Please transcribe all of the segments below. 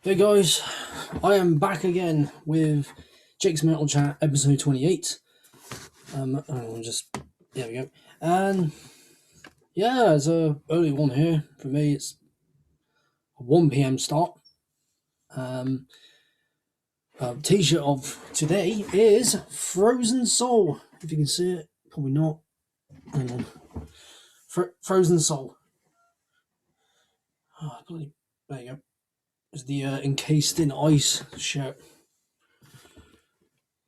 Hey guys, I am back again with Jake's Metal Chat episode 28. There we go. And yeah, it's a early one here. For me, it's a 1 p.m. start. T-shirt of today is Frozen Soul. If you can see it, probably not. Hang on. Frozen Soul. Oh, bloody, there you go. It's the encased in ice shirt.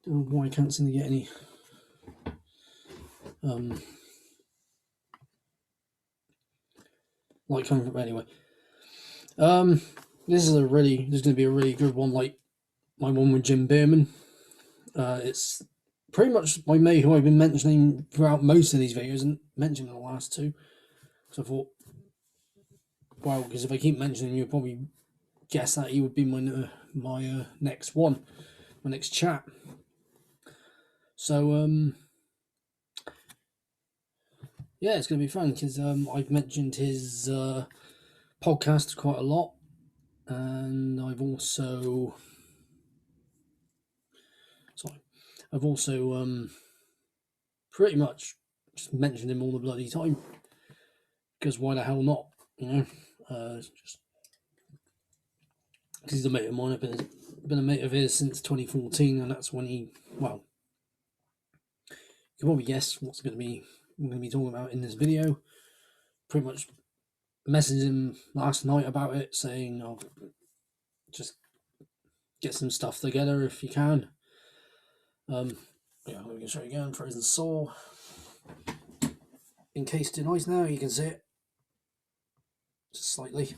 Don't know why I can't seem to get any light coming from. Anyway, this is going to be a really good one, like my one with Jim Beerman. It's pretty much my mate who I've been mentioning throughout most of these videos and mentioned in the last two. So I thought, well, because if I keep mentioning you, probably guess that he would be my next one, my next chat. So yeah, it's going to be fun because I've mentioned his podcast quite a lot, and I've also pretty much just mentioned him all the bloody time, because why the hell not, just because he's a mate of mine. I've been a mate of his since 2014, and that's when you can probably guess what I'm going to be talking about in this video. Pretty much messaged him last night about it, saying, "Oh, just get some stuff together if you can." Yeah, let me show you again. Frozen Soul, encased in ice. Now you can see it just slightly.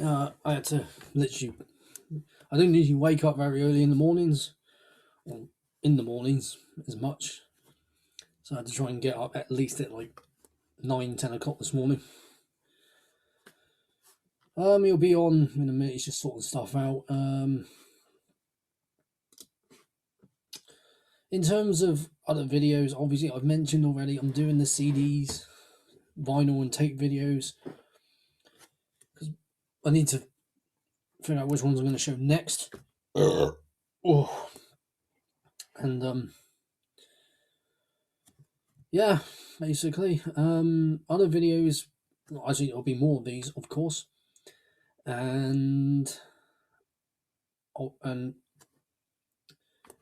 I had to literally. I don't usually wake up very early in the mornings, or in the mornings as much. So I had to try and get up at least at like 9-10 o'clock this morning. He'll be on in a minute. He's just sorting stuff out. In terms of other videos, obviously I've mentioned already, I'm doing the CDs, vinyl and tape videos, because I need to figure out which ones I'm going to show next. Oh, and yeah, basically, other videos. Actually, there'll be more of these, of course, and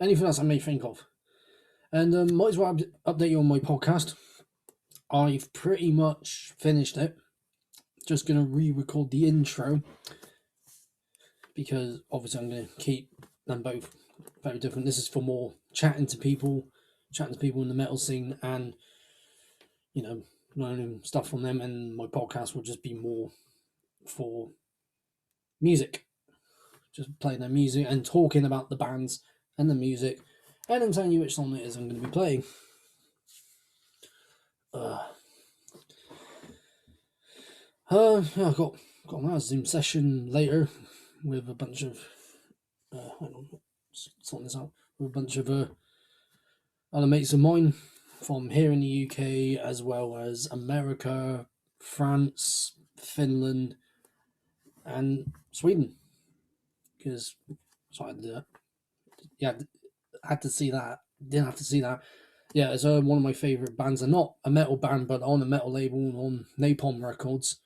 anything else I may think of. And might as well update you on my podcast. I've pretty much finished it. Just going to re-record the intro, because obviously I'm going to keep them both very different. This is for more chatting to people in the metal scene, and learning stuff from them. And my podcast will just be more for music, just playing their music and talking about the bands and the music, and then telling you which song it is I'm going to be playing. Yeah, I've got another Zoom session later with a bunch of hang on, sorting this out, with a bunch of other mates of mine from here in the UK, as well as America, France, Finland, and Sweden. Because I had to see that. Didn't have to see that. Yeah, it's one of my favourite bands. They're not a metal band, but on a metal label on Napalm Records,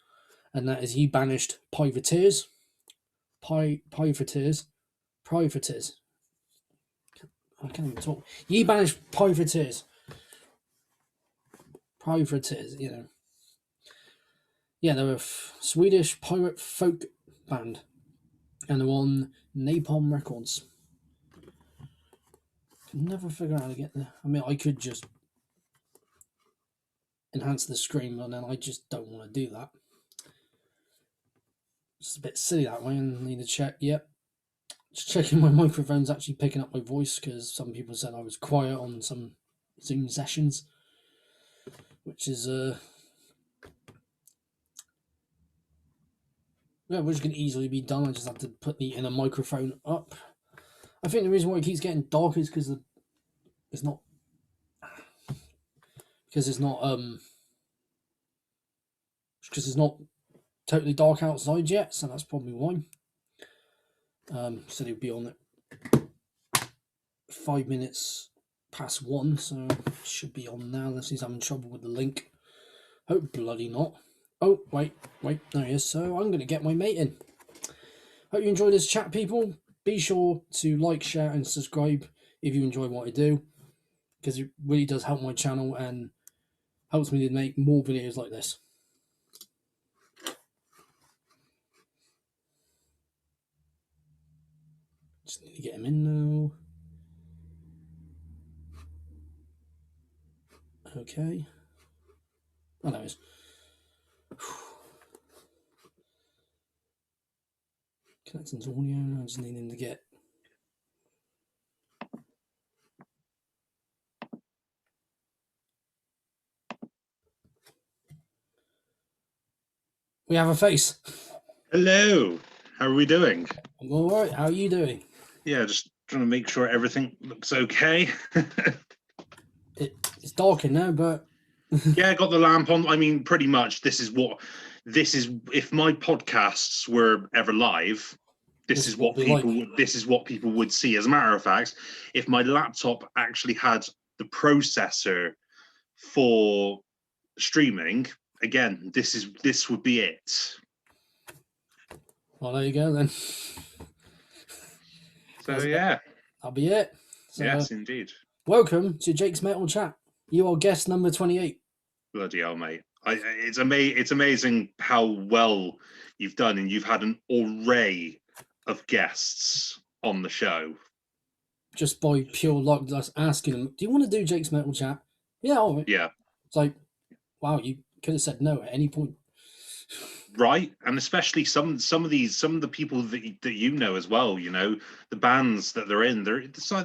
and that is Ye Banished Privateers. Privateers. I can't even talk. Ye Banished Privateers. Yeah, they're a Swedish pirate folk band, and they're on Napalm Records. Can never figure out how to get there. I mean, I could just enhance the screen, but then I just don't want to do that. It's a bit silly that way, and I need to check. Yep. Just checking my microphone's actually picking up my voice, because some people said I was quiet on some Zoom sessions, which is which can easily be done. I just have to put the inner microphone up. I think the reason why it keeps getting dark is because it's not totally dark outside yet, so that's probably why. Said he'd be on at 5 minutes past 1, so should be on now unless he's having trouble with the link. Hope bloody not. Oh, wait, there he is. So I'm going to get my mate in. Hope you enjoy this chat, people. Be sure to like, share, and subscribe if you enjoy what I do, because it really does help my channel and helps me to make more videos like this. Just need to get him in now. Okay. Oh, there he is. Connecting to audio. I just need him to get. We have a face. Hello. How are we doing? I'm all right. How are you doing? Yeah, just trying to make sure everything looks okay. It's dark in there, but yeah, I got the lamp on. I mean, pretty much this is if my podcasts were ever live, this is what people would see. As a matter of fact, if my laptop actually had the processor for streaming, again, this would be it. Well, there you go then. So yeah, that'll be it. So, yes, indeed. Welcome to Jake's Metal Chat. You are guest number 28. Bloody hell, mate! It's amazing how well you've done, and you've had an array of guests on the show. Just by pure luck, just asking them, "Do you want to do Jake's Metal Chat?" Yeah, all right. Yeah. It's like, wow, you could have said no at any point. Right, and especially some of the people that you know as well. You know, the bands that they're in. Some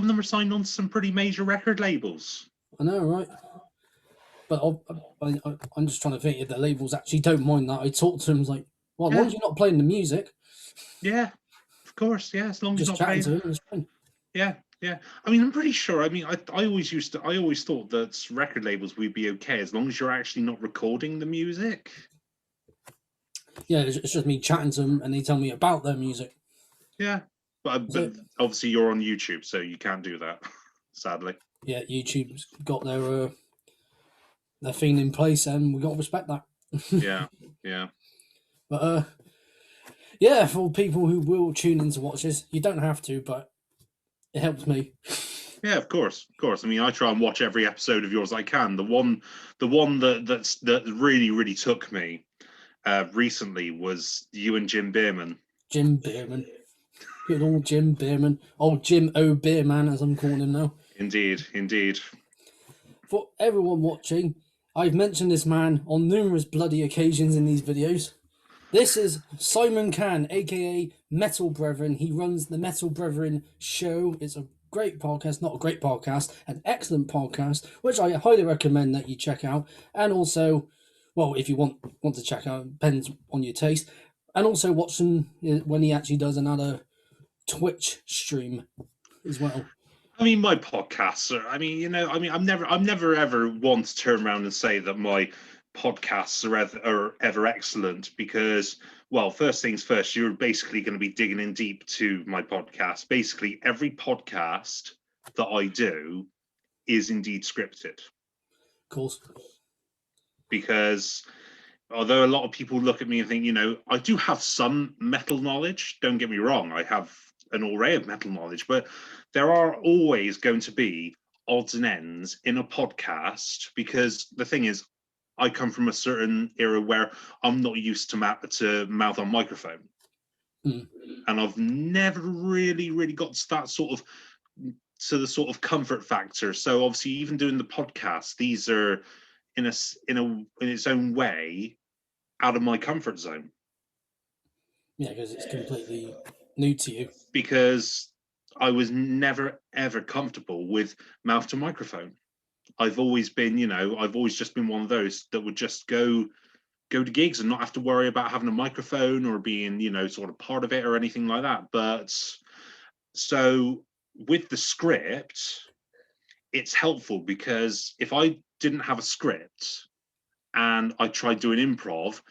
of them are signed on to some pretty major record labels. I know, right? But I'm just trying to think if the labels actually don't mind that. I talk to them like, well, as long as you're not playing the music. Yeah, of course. Yeah, as long as you're you're not playing. To them, it's fine. Yeah. I mean, I'm pretty sure. I mean, I always thought that record labels would be okay as long as you're actually not recording the music. Yeah, it's just me chatting to them and they tell me about their music. Yeah, but obviously you're on YouTube, so you can't do that, sadly. Yeah, YouTube's got their thing in place, and we got to respect that. yeah. But yeah, for people who will tune in to watch this, you don't have to, but it helps me. Yeah, of course. I mean, I try and watch every episode of yours I can. The one that really took me recently was you and Jim Beerman. Jim Beerman. Good old Jim Beerman. Old Jim O'Beerman, as I'm calling him now. Indeed. For everyone watching, I've mentioned this man on numerous bloody occasions in these videos. This is Simon Cann, aka Metal Brethren. He runs the Metal Brethren show. It's a great podcast, not a great podcast, an excellent podcast, which I highly recommend that you check out. And also, well, if you want to check out, it depends on your taste. And also watch him when he actually does another Twitch stream as well. I mean, my podcasts are, I'm never ever one to turn around and say that my podcasts are ever excellent because, well, first things first, you're basically going to be digging in deep to my podcast. Basically, every podcast that I do is indeed scripted. Of course. Because although a lot of people look at me and think, I do have some metal knowledge, don't get me wrong, I have an array of metal knowledge, but there are always going to be odds and ends in a podcast because the thing is, I come from a certain era where I'm not used to mouth on microphone. And I've never really got to that sort of comfort factor. So obviously, even doing the podcast, these are in its own way out of my comfort zone. Yeah, because it's completely new to you. Because I was never ever comfortable with mouth to microphone. I've always been, I've always just been one of those that would just go to gigs and not have to worry about having a microphone or being, sort of part of it or anything like that. But so with the script, it's helpful because if I didn't have a script and I tried doing improv,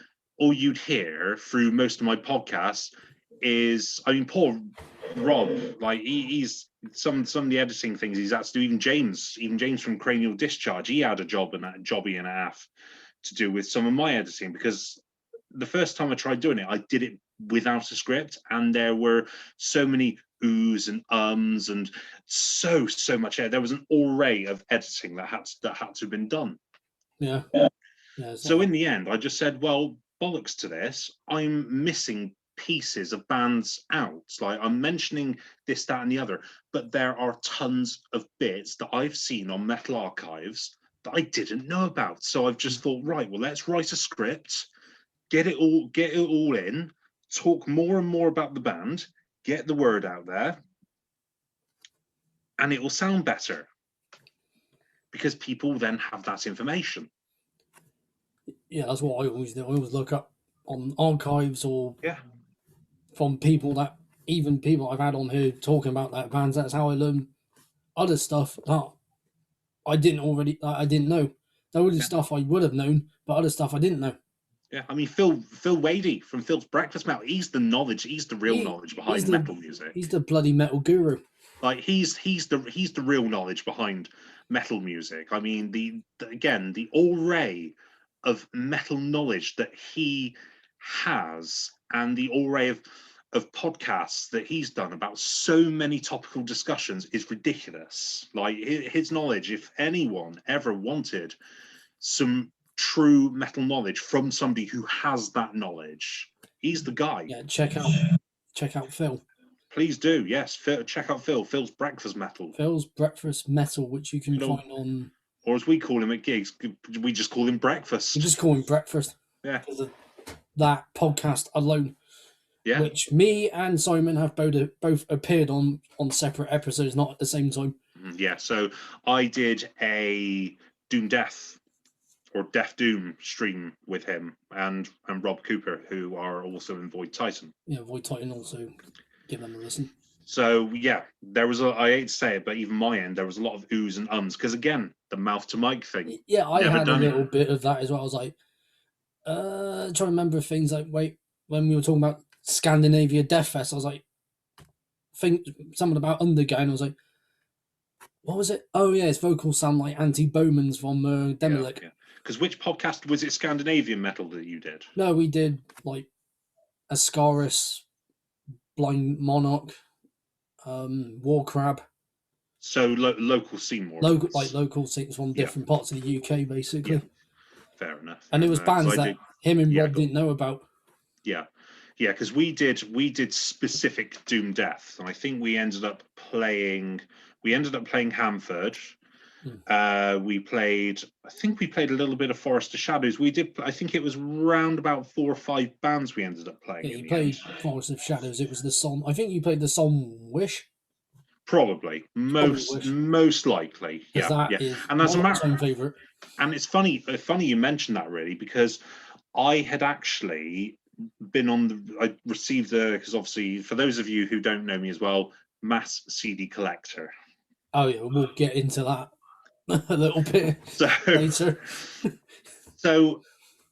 all you'd hear through most of my podcasts is, I mean, poor Rob, like he's some of the editing things he's had to do. Even James from Cranial Discharge, he had a jobby and a half to do with some of my editing, because the first time I tried doing it, I did it without a script, and there were so many oohs and ums and so much. There was an array of editing that had to have been done. Yeah. Yeah. So in the end, I just said, well, bollocks to this. I'm missing pieces of bands out. Like, I'm mentioning this, that, and the other, but there are tons of bits that I've seen on Metal Archives that I didn't know about. So I've just thought, right, well, let's write a script, get it all in, talk more and more about the band, get the word out there, and it will sound better because people then have that information. Yeah, that's what I always do. I always look up on archives or Yeah. from people that, even people I've had on here talking about that bands. That's how I learn other stuff that I didn't know. There was stuff I would have known, but other stuff I didn't know. Yeah, I mean, Phil Wadey from Phil's Breakfast Metal, he's the knowledge, he's the real knowledge behind metal music. He's the bloody metal guru. Like, he's the real knowledge behind metal music. I mean, the array of metal knowledge that he has, and the array of podcasts that he's done about so many topical discussions is ridiculous. Like, his knowledge, if anyone ever wanted some true metal knowledge from somebody who has that knowledge, he's the guy. Yeah, check out Phil. Please do, yes. Check out Phil's Breakfast Metal. Phil's Breakfast Metal, which you can find on, or as we call him at gigs, we just call him Breakfast. We just call him Breakfast. Yeah. Because of that podcast alone. Yeah. Which me and Simon have both appeared on separate episodes, not at the same time. Yeah, so I did a Doom Death or Death Doom stream with him and Rob Cooper, who are also in Void Titan. Yeah, Void Titan also. Give them a listen. So yeah, there was I hate to say it, but even my end, there was a lot of oohs and ums, because again, the mouth to mic thing. Yeah, I had a little bit of that as well. I was like, trying to remember things like, when we were talking about Scandinavia Death Fest, I was like, think something about Undergo, and I was like, what was it? Oh yeah, his vocals sound like Antti Bowman's from Demolic. Yeah. Because which podcast was it? Scandinavian metal that you did? No, we did like Ascaris, Blind Monarch, War Crab. So local Seymour. Local scenes from different parts of the UK, basically. Yeah. Fair enough. And it was bands that him and Rob didn't know about. Yeah. Yeah, because we did specific Doom Death. And I think we ended up playing Hamford. We played a little bit of Forest of Shadows. I think it was round about 4 or 5 bands we ended up playing. Yeah, you played Forest of Shadows. It was the song. I think you played the song Wish. Probably. Most likely. Yeah. And that's my favorite. And it's funny you mentioned that, really, because I had actually been I received because obviously, for those of you who don't know me as well, mass CD collector. Oh yeah, we'll get into that a little bit later. So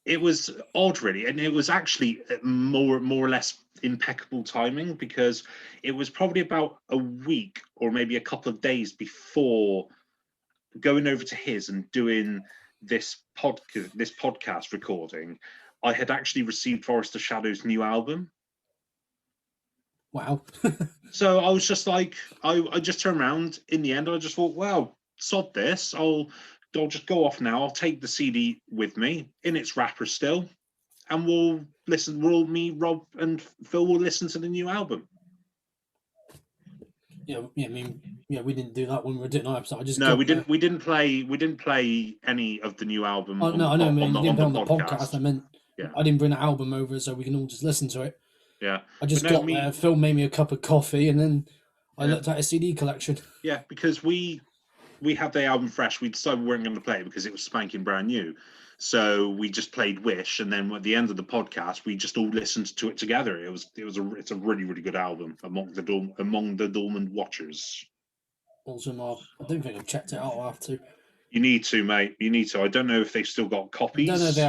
it was odd, really, and it was actually more or less impeccable timing, because it was probably about a week or maybe a couple of days before going over to his and doing this podcast recording. I had actually received Forest of Shadows' new album. Wow. So I was just like, I just turned around in the end. I just thought, wow, sod this. I'll just go off now. I'll take the CD with me in its wrapper still, and we'll listen. Me, Rob, and Phil will listen to the new album. Yeah. I mean, we didn't do that when we were doing our episode. We didn't play any of the new album. Oh, no, I know. I mean, you didn't on the podcast. I meant, I didn't bring the album over so we can all just listen to it. Yeah. I just got there. Phil made me a cup of coffee, and then I looked at his CD collection. Yeah, because we had the album fresh. We decided we weren't going to play it because it was spanking brand new. So we just played Wish, and then at the end of the podcast, we just all listened to it together. It's a really, really good album, Among the Dormant Watchers. Awesome. I don't think I've checked it out. I'll have to. You need to, mate. You need to. I don't know if they've still got I copies. don't know if they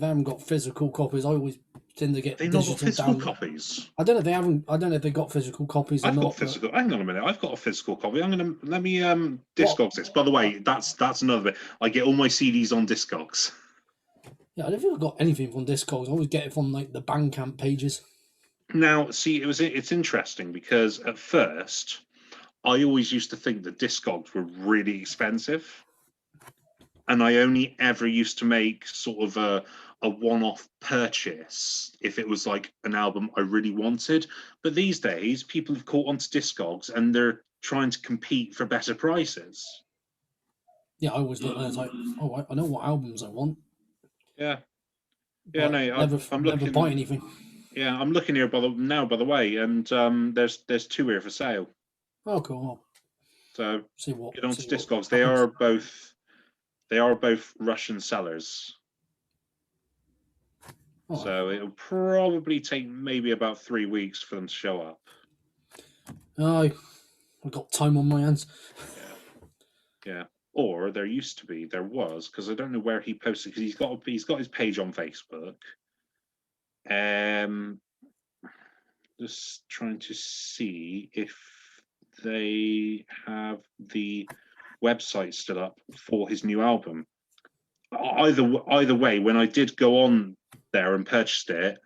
haven't got physical copies. I always tend to get They've not got digital physical download. copies. I don't know if they haven't. I don't know if they got physical copies or I've got not. physical. Hang on a minute. I've got a physical copy. Let me What? Discogs this. By the way, that's another bit. I get all my CDs on Discogs. Yeah, I don't think I've got anything from Discogs. I always get it from like the Bandcamp pages. Now, see, it's interesting because at first I always used to think that Discogs were really expensive, and I only ever used to make sort of a one-off purchase if it was like an album I really wanted. But these days, people have caught onto Discogs and they're trying to compete for better prices. Yeah, I always look and it's like, oh, I know what albums I want. Yeah, yeah, But no, I'm never buy looking. anything. Yeah, I'm looking here by the way, and there's two here for sale. Oh, cool. I'll So see what get onto see what Discogs. happens. They are both Russian sellers. All right. So it'll probably take maybe about 3 weeks for them to show up. I got time on my hands. Yeah, yeah. Or there was, because I don't know where he posted, because he's got his page on Facebook. Just trying to see if they have the website still up for his new album. Either way, when I did go on there and purchased it,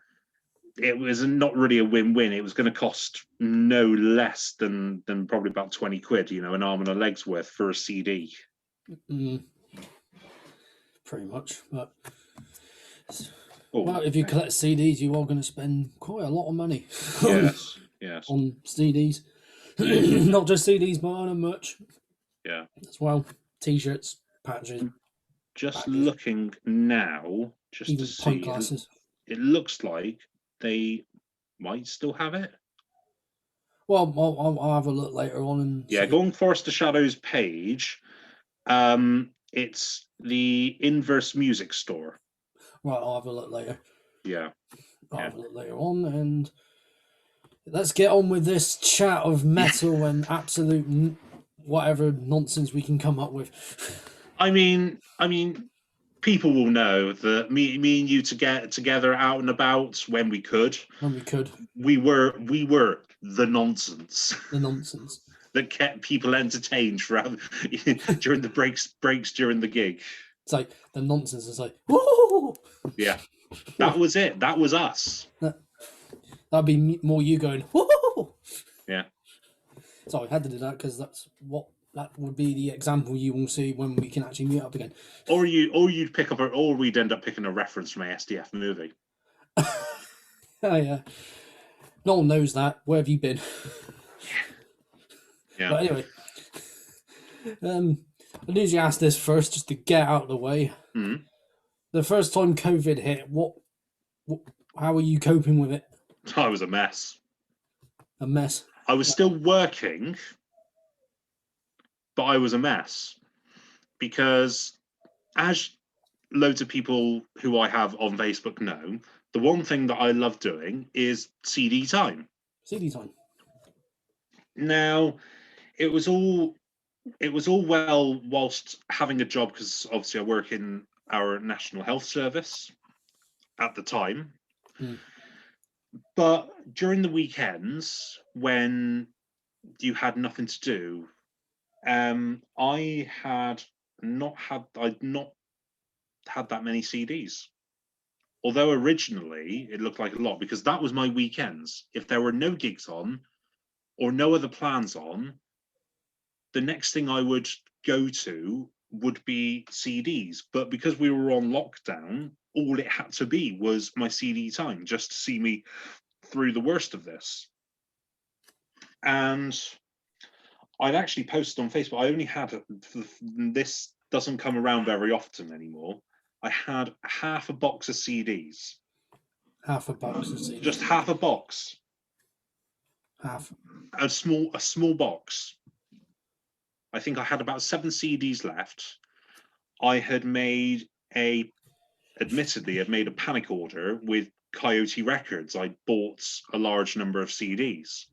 it was not really a win-win. It was going to cost no less than probably about 20 quid, an arm and a leg's worth for a CD. Pretty much. But Oh, well, if you collect CDs, you are going to spend quite a lot of money. yes, yes, on CDs. Not just CDs, but on merch. yeah. As well. T-shirts, patches. Just badges, looking now, just to even pint see, glasses. it looks like they might still have it. Well, I'll have a look later on and Yeah, see. go on Forest of Shadows page. It's the Inverse Music Store. Right, I'll have a look later. Yeah. I'll have a look later on, and let's get on with this chat of metal and absolute whatever nonsense we can come up with. I mean, people will know that me and you to get together out and about when we could. When we could. We were the nonsense. The nonsense. That kept people entertained throughout during the breaks during the gig. It's like the nonsense is like, whoa! Yeah. That was it. That was us. That'd be more you going, whoa! Yeah. So I had to do that because that would be the example you will see when we can actually meet up again. Or you'd pick up, or we'd end up picking a reference from a SDF movie. Oh yeah. No one knows that. Where have you been? Yeah. But anyway, I usually ask this first just to get out of the way. Mm-hmm. The first time COVID hit, how are you coping with it? I was a mess. A mess. I was still working, but I was a mess because, as loads of people who I have on Facebook know, the one thing that I love doing is CD time. CD time. Now, it was all well whilst having a job, because obviously I work in our National Health Service at the time. But during the weekends when you had nothing to do, I'd not had that many CDs. Although originally it looked like a lot, because that was my weekends. If there were no gigs on or no other plans on, the next thing I would go to would be CDs. But because we were on lockdown, all it had to be was my CD time, just to see me through the worst of this. And I'd actually posted on Facebook, I only had, this doesn't come around very often anymore, I had half a box of CDs. Half a box of CDs. Just half a box. Half. A small box. I think I had about 7 CDs left. I had made admittedly a panic order with Coyote Records. I bought a large number of CDs.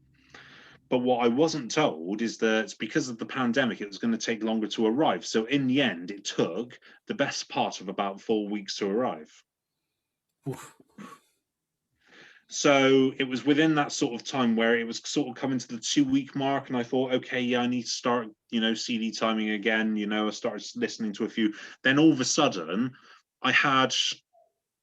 But what I wasn't told is that because of the pandemic, it was going to take longer to arrive. So in the end, it took the best part of about 4 weeks to arrive. Oof. So it was within that sort of time where it was sort of coming to the 2 week mark, and I thought, okay, yeah, I need to start, CD timing again. I started listening to a few. Then all of a sudden, I had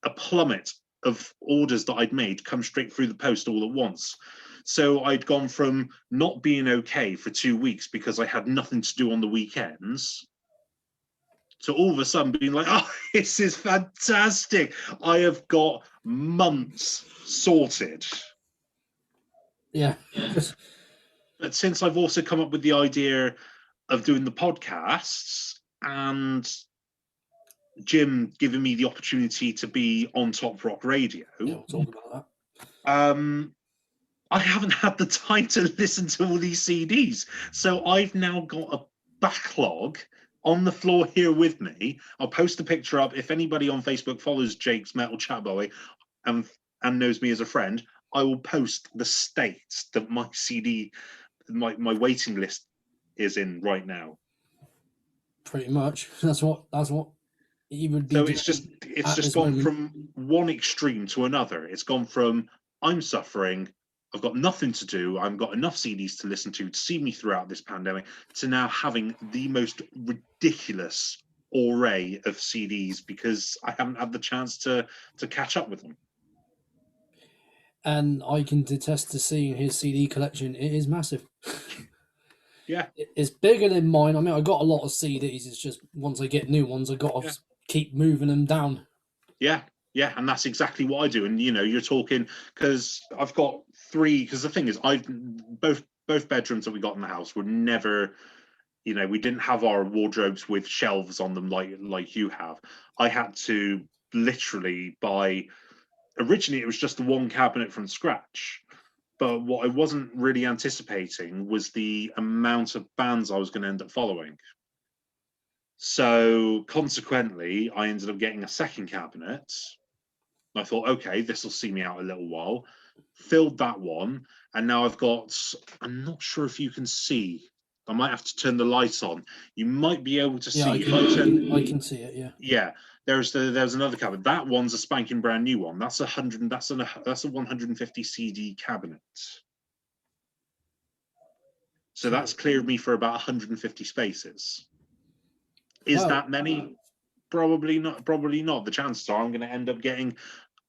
a plummet of orders that I'd made come straight through the post all at once. So I'd gone from not being okay for 2 weeks because I had nothing to do on the weekends, to all of a sudden being like, oh, this is fantastic. I have got months sorted. Yeah. But since I've also come up with the idea of doing the podcasts and Jim giving me the opportunity to be on Top Rock Radio, we'll talk about that. I haven't had the time to listen to all these CDs. So I've now got a backlog on the floor here with me. I'll post the picture up. If anybody on Facebook follows Jake's Metal Chat Boy and knows me as a friend, I will post the state that my CD, my waiting list is in right now. Pretty much. That's what you would be. So it's just gone from one extreme to another. It's gone from I'm suffering, I've got nothing to do, I've got enough CDs to listen to see me throughout this pandemic, to now having the most ridiculous array of CDs because I haven't had the chance to catch up with them. And I can attest to seeing his CD collection. It is massive. Yeah. It's bigger than mine. I mean, I got a lot of CDs. It's just once I get new ones, I got to keep moving them down. Yeah. Yeah, and that's exactly what I do. And you're talking, because I've got 3. Because the thing is, both bedrooms that we got in the house were never, we didn't have our wardrobes with shelves on them like you have. I had to literally buy. Originally, it was just the one cabinet from scratch. But what I wasn't really anticipating was the amount of bands I was going to end up following. So consequently, I ended up getting a second cabinet. I thought, okay, this will see me out a little while. Filled that one, and now I've got, I'm not sure if you can see. I might have to turn the lights on. You might be able to see. I can see it, yeah. Yeah, there's another cabinet. That one's a spanking brand new one. That's 100. That's a 150 CD cabinet. So that's cleared me for about 150 spaces. Is that many? Probably not. Probably not. The chances are I'm going to end up getting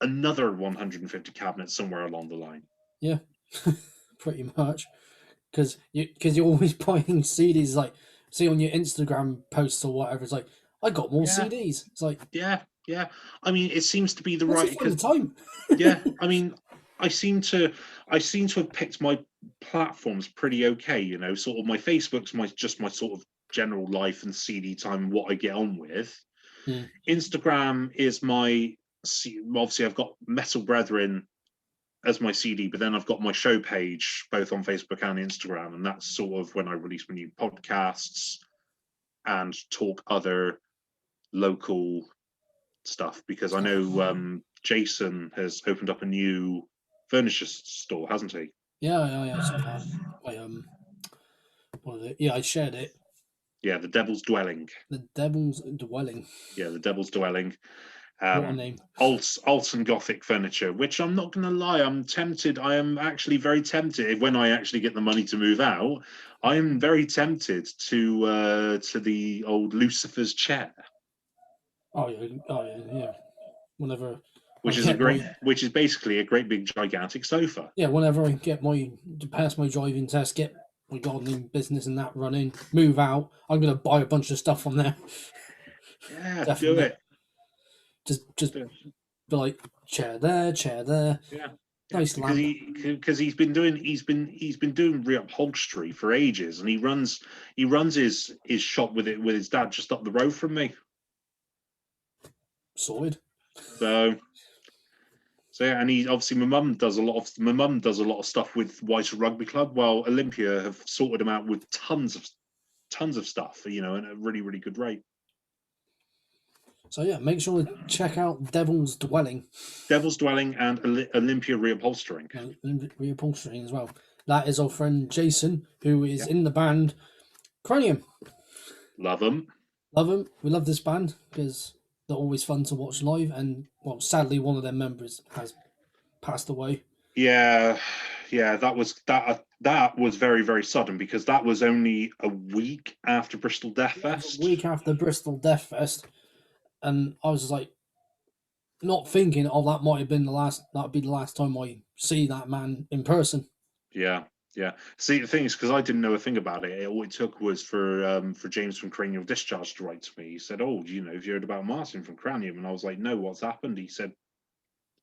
another 150 cabinets somewhere along the line. Yeah, pretty much. Because you're always buying CDs. Like, see on your Instagram posts or whatever, it's like, I got more CDs. It's like, yeah. I mean, it seems to be the right time. Yeah, I mean, I seem to have picked my platforms pretty okay. Sort of my Facebook's my sort of general life and CD time, what I get on with. Instagram is my, obviously I've got Metal Brethren as my CD, but then I've got my show page both on Facebook and Instagram, and that's sort of when I release my new podcasts and talk other local stuff, because I know Jason has opened up a new furniture store, hasn't he? Yeah. What is it? Yeah, I shared it. Yeah, the Devil's Dwelling. The Devil's Dwelling. Yeah, the Devil's Dwelling. What a name. Alton Gothic furniture, which I'm not going to lie, I'm tempted. I am actually very tempted when I actually get the money to move out. I am very tempted to the old Lucifer's chair. Oh yeah. Whenever. Which is basically a great big gigantic sofa. Yeah, whenever I get pass my driving test, get my gardening business and that running, move out, I'm gonna buy a bunch of stuff from there. Yeah, definitely. Do it. Just be like chair there. Yeah. Nice lamp. Because he's been doing reupholstery for ages, and he runs his shop with his dad just up the road from me. Sorted. So yeah, and my mum does a lot of stuff with White Rugby Club. Well, Olympia have sorted him out with tons of stuff, and a really, really good rate. So yeah, make sure to check out Devil's Dwelling. Devil's Dwelling and Olympia Reupholstering. Reupholstering as well. That is our friend Jason, who is in the band Cranium. Love them. Love them. We love this band because they're always fun to watch live. And well, sadly, one of their members has passed away. Yeah, that was very, very sudden because that was only a week after Bristol Death Fest. A week after Bristol Death Fest, and I was like, not thinking, oh, that might have been the last. That'd be the last time I see that man in person. Yeah. See, the thing is, because I didn't know a thing about it, all it took was for James from Cranial Discharge to write to me. He said, "Oh, have you heard about Martin from Cranium?" And I was like, "No, what's happened?" He said,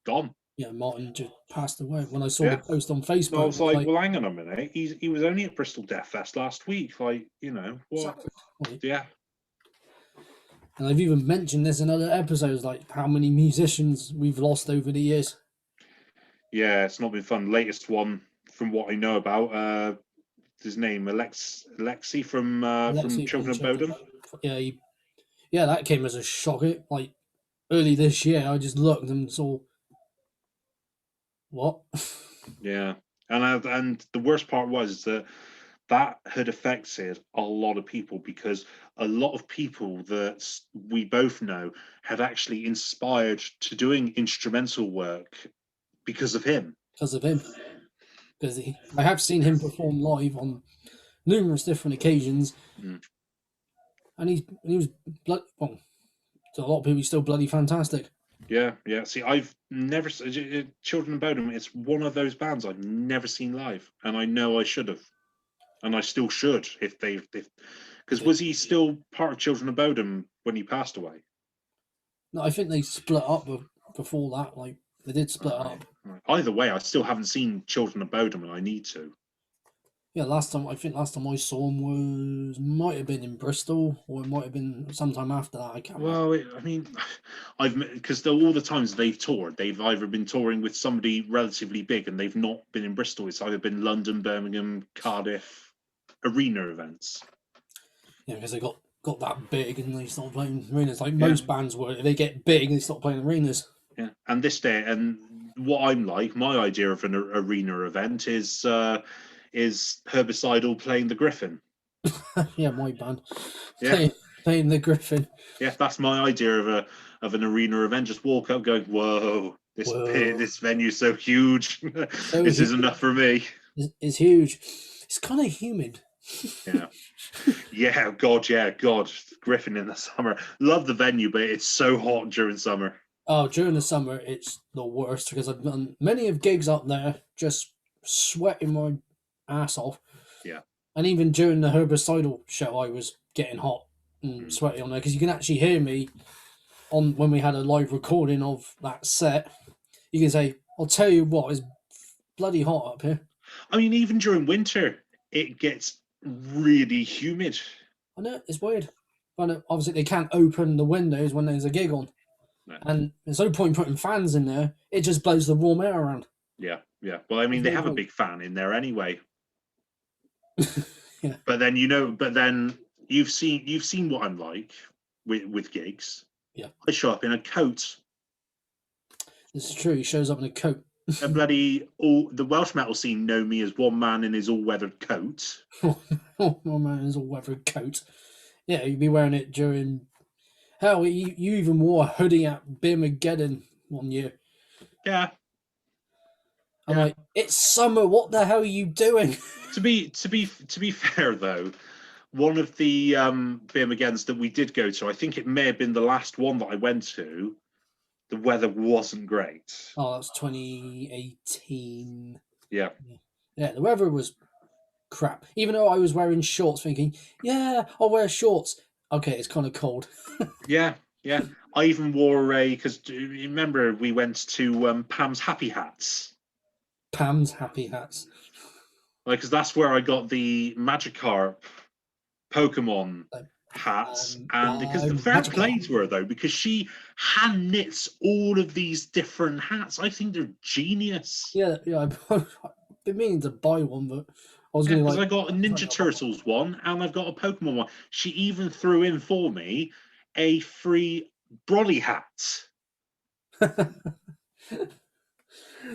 "Gone." Yeah, Martin just passed away. When I saw the post on Facebook, and I was like, "Well, hang on a minute. He was only at Bristol Death Fest last week. Like, what? Exactly. Yeah." And I've even mentioned this in other episodes, like how many musicians we've lost over the years. Yeah, it's not been fun. Latest one, from what I know about, his name Alexi from Children of Bodom. Yeah, that came as a shock. Like early this year, I just looked and saw what. Yeah, and the worst part was that had affected a lot of people because a lot of people that we both know had actually inspired to doing instrumental work because of him. Because I have seen him perform live on numerous different occasions, and he was well, to a lot of people, he's still bloody fantastic. Yeah. See, I've never Children of Bodom. It's one of those bands I've never seen live, and I know I should have, and I still should if because was he still part of Children of Bodom when he passed away? No, I think they split up before that. Like they did split up. Either way, I still haven't seen Children of Bodom, and I need to. Yeah, last time I saw him might have been in Bristol, or it might have been sometime after that. I can't remember. Well, I mean, because all the times they've toured, they've either been touring with somebody relatively big, and they've not been in Bristol. It's either been London, Birmingham, Cardiff, arena events. Yeah, because they got that big and they stopped playing arenas. Like most bands were, they get big and they stop playing arenas. Yeah, and this day, and what I'm like, my idea of an arena event is Herbicidal playing the Griffin. Yeah, my band. Yeah, playing the Griffin. Yeah, that's my idea of an arena event. Just walk up, going, "Whoa, this venue's so huge. This is enough for me." It's huge. It's kind of humid. Yeah, God, Griffin in the summer. Love the venue, but it's so hot during summer. Oh, during the summer, it's the worst because I've done many of gigs up there, just sweating my ass off. Yeah. And even during the Herbicidal show, I was getting hot and sweaty on there because you can actually hear me when we had a live recording of that set. You can say, "I'll tell you what, it's bloody hot up here." I mean, even during winter, it gets really humid. I know, it's weird. But obviously, they can't open the windows when there's a gig on. No. And there's no point putting fans in there. It just blows the warm air around. Yeah. Well, I mean, they have a big fan in there anyway. Yeah. But then you've seen what I'm like with gigs. Yeah. I show up in a coat. This is true. He shows up in a coat. The Welsh metal scene know me as one man in his all-weathered coat. One man in his all-weathered coat. Yeah, you'd be wearing it during. Hell, you even wore a hoodie at Birmageddon one year. Yeah. I'm like, it's summer. What the hell are you doing? To be fair though, one of the Birmageddons that we did go to, I think it may have been the last one that I went to. The weather wasn't great. Oh, that's 2018. Yeah. Yeah, the weather was crap. Even though I was wearing shorts, thinking, yeah, I'll wear shorts. Okay, it's kind of cold. Yeah. I even wore because remember we went to Pam's Happy Hats. Pam's Happy Hats. Like, because that's where I got the Magikarp Pokemon hats, and because the fair play to her though, because she hand knits all of these different hats. I think they're genius. Yeah. I've been meaning to buy one, but I was going to I got a Ninja Turtles one, and I've got a Pokemon one. She even threw in for me a free Broly hat.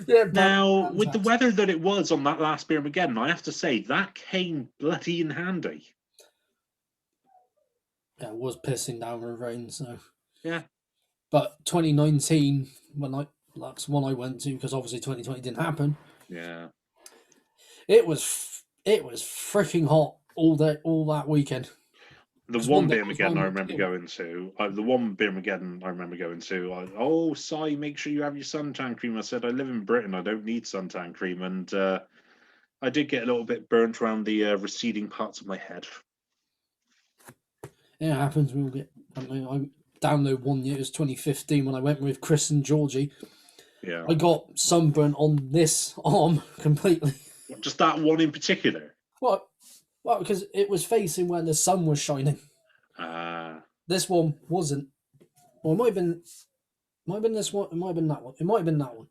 Yeah, Now, with the tax. weather that it was on that last Birmageddon, I have to say that came bloody in handy. Yeah, it was pissing down with rain. So, Yeah. but 2019, that's one I went to because obviously 2020 didn't happen. Yeah. It was freaking hot all day, all that weekend. The Because one one day I was Birmageddon wearing I my remember kilt. going to, the one Birmageddon I remember going to, oh, Si, make sure you have your suntan cream. I said, I live in Britain, I don't need suntan cream. And I did get a little bit burnt around the receding parts of my head. Yeah, it happens. We all get. I mean, I download one year. It was 2015 when I went with Chris and Georgie. Yeah. I got sunburn on this arm completely. Just that one in particular. What? Well, because it was facing where the sun was shining. This one wasn't. Or it might have been. Might have been this one. It might have been that one. It might have been that one.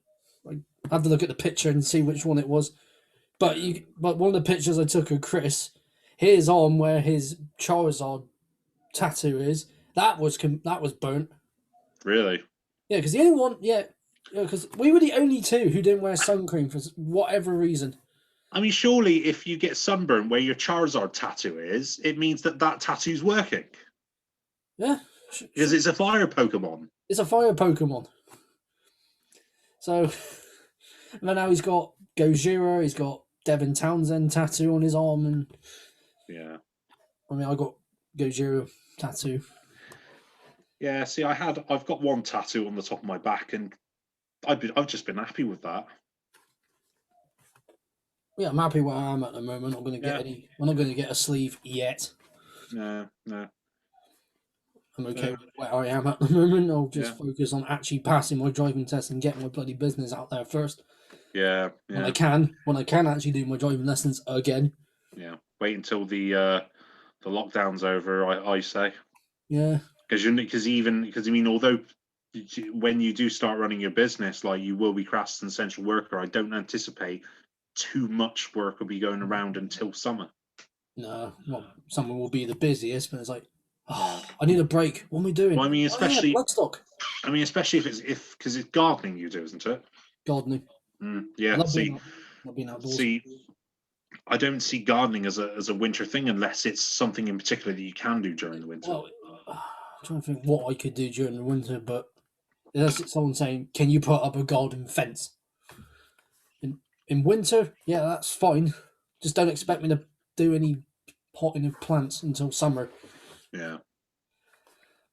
I had to look at the picture and see which one it was. But one of the pictures I took of Chris, his arm where his Charizard tattoo is, that was burnt. Really? Yeah, because the only one, because we were the only two who didn't wear sun cream for whatever reason. I mean, surely if you get sunburn where your Charizard tattoo is, it means that tattoo's working. Yeah, because it's a fire Pokemon. It's a fire Pokemon. So, and now he's got Gojira, he's got Devin Townsend tattoo on his arm, and yeah. I mean, I got Gojira tattoo. Yeah, see, I've got one tattoo on the top of my back, and I've just been happy with that. Yeah, I'm happy where I am at the moment. I'm not going to get any. I'm not going to get a sleeve yet. No. I'm okay with where I am at the moment. I'll just focus on actually passing my driving test and getting my bloody business out there first. Yeah. When I can actually do my driving lessons again. Yeah. Wait until the lockdown's over. I say. Yeah. Because I mean, although when you do start running your business, like you will be classed as an essential worker, I don't anticipate too much work will be going around until summer. No, well, summer will be the busiest, but it's like, oh, I need a break. What am I doing? Well, I mean, especially bloodstock. I mean, especially because it's gardening you do, isn't it? Gardening. Yeah. Love being outdoors. See, I don't see gardening as a winter thing unless it's something in particular that you can do during the winter. Well, I'm trying to think what I could do during the winter, but unless someone saying, "Can you put up a garden fence?" In winter, yeah, that's fine. Just don't expect me to do any potting of plants until summer. Yeah.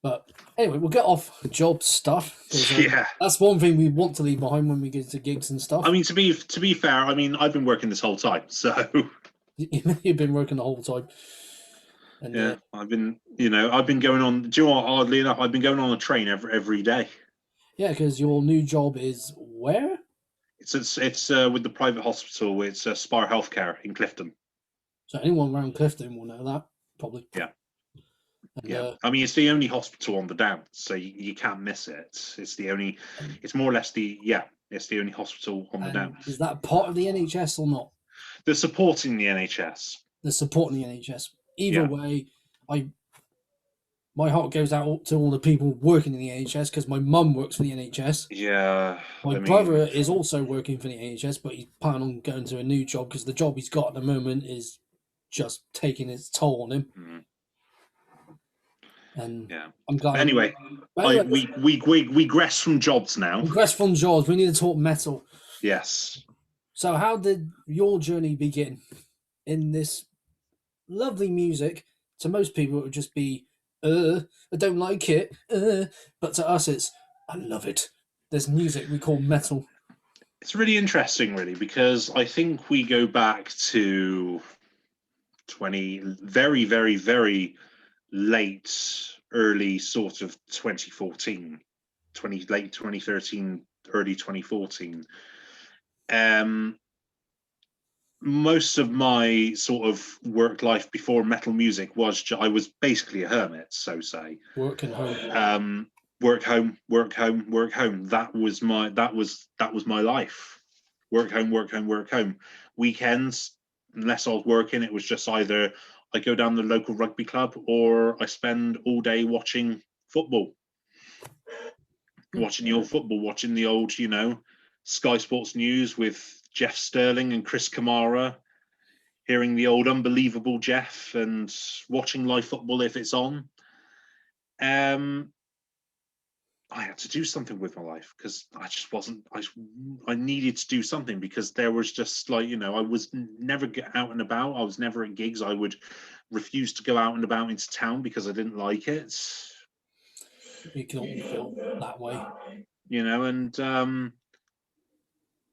But anyway, we'll get off job stuff. Yeah. That's one thing we want to leave behind when we get to gigs and stuff. I mean, to be fair, I mean, I've been working this whole time, so you've been working the whole time. And, yeah, I've been going on. Do you know what? Oddly enough, I've been going on a train every day. Yeah, because your new job is where? It's with the private hospital. It's Spire Healthcare in Clifton. So anyone around Clifton will know that, probably. Yeah. And, I mean, it's the only hospital on the Downs, so you can't miss it. It's the only. It's more or less it's the only hospital on the Downs. Is that part of the NHS or not? They're supporting the NHS. They're supporting the NHS. Either way, my heart goes out to all the people working in the NHS because my mum works for the NHS. Yeah. My brother is also working for the NHS, but he's planning on going to a new job because the job he's got at the moment is just taking its toll on him. Mm-hmm. And yeah, I'm glad. Anyway, we gress from jobs now. We gress from jobs. We need to talk metal. Yes. So, how did your journey begin in this lovely music? To most people, it would just be, I don't like it. But to us, it's, I love it. There's music we call metal. It's really interesting, really, because I think we go back to very, very, very late, early sort of 2014, late 2013, early 2014. Most of my sort of work life before metal music was I was basically a hermit, so say. Work and home. Work home, work home, work home. That was my life. Work home, work home, work home. Weekends, unless I was working, it was just either I go down the local rugby club or I spend all day watching football. Watching the old football, watching the old, Sky Sports News with Jeff Sterling and Chris Kamara, hearing the old unbelievable Jeff and watching live football if it's on. I had to do something with my life because I just wasn't. I needed to do something because there was just like, you know, I was never out and about. I was never at gigs. I would refuse to go out and about into town because I didn't like it. You can all feel that way. You know, and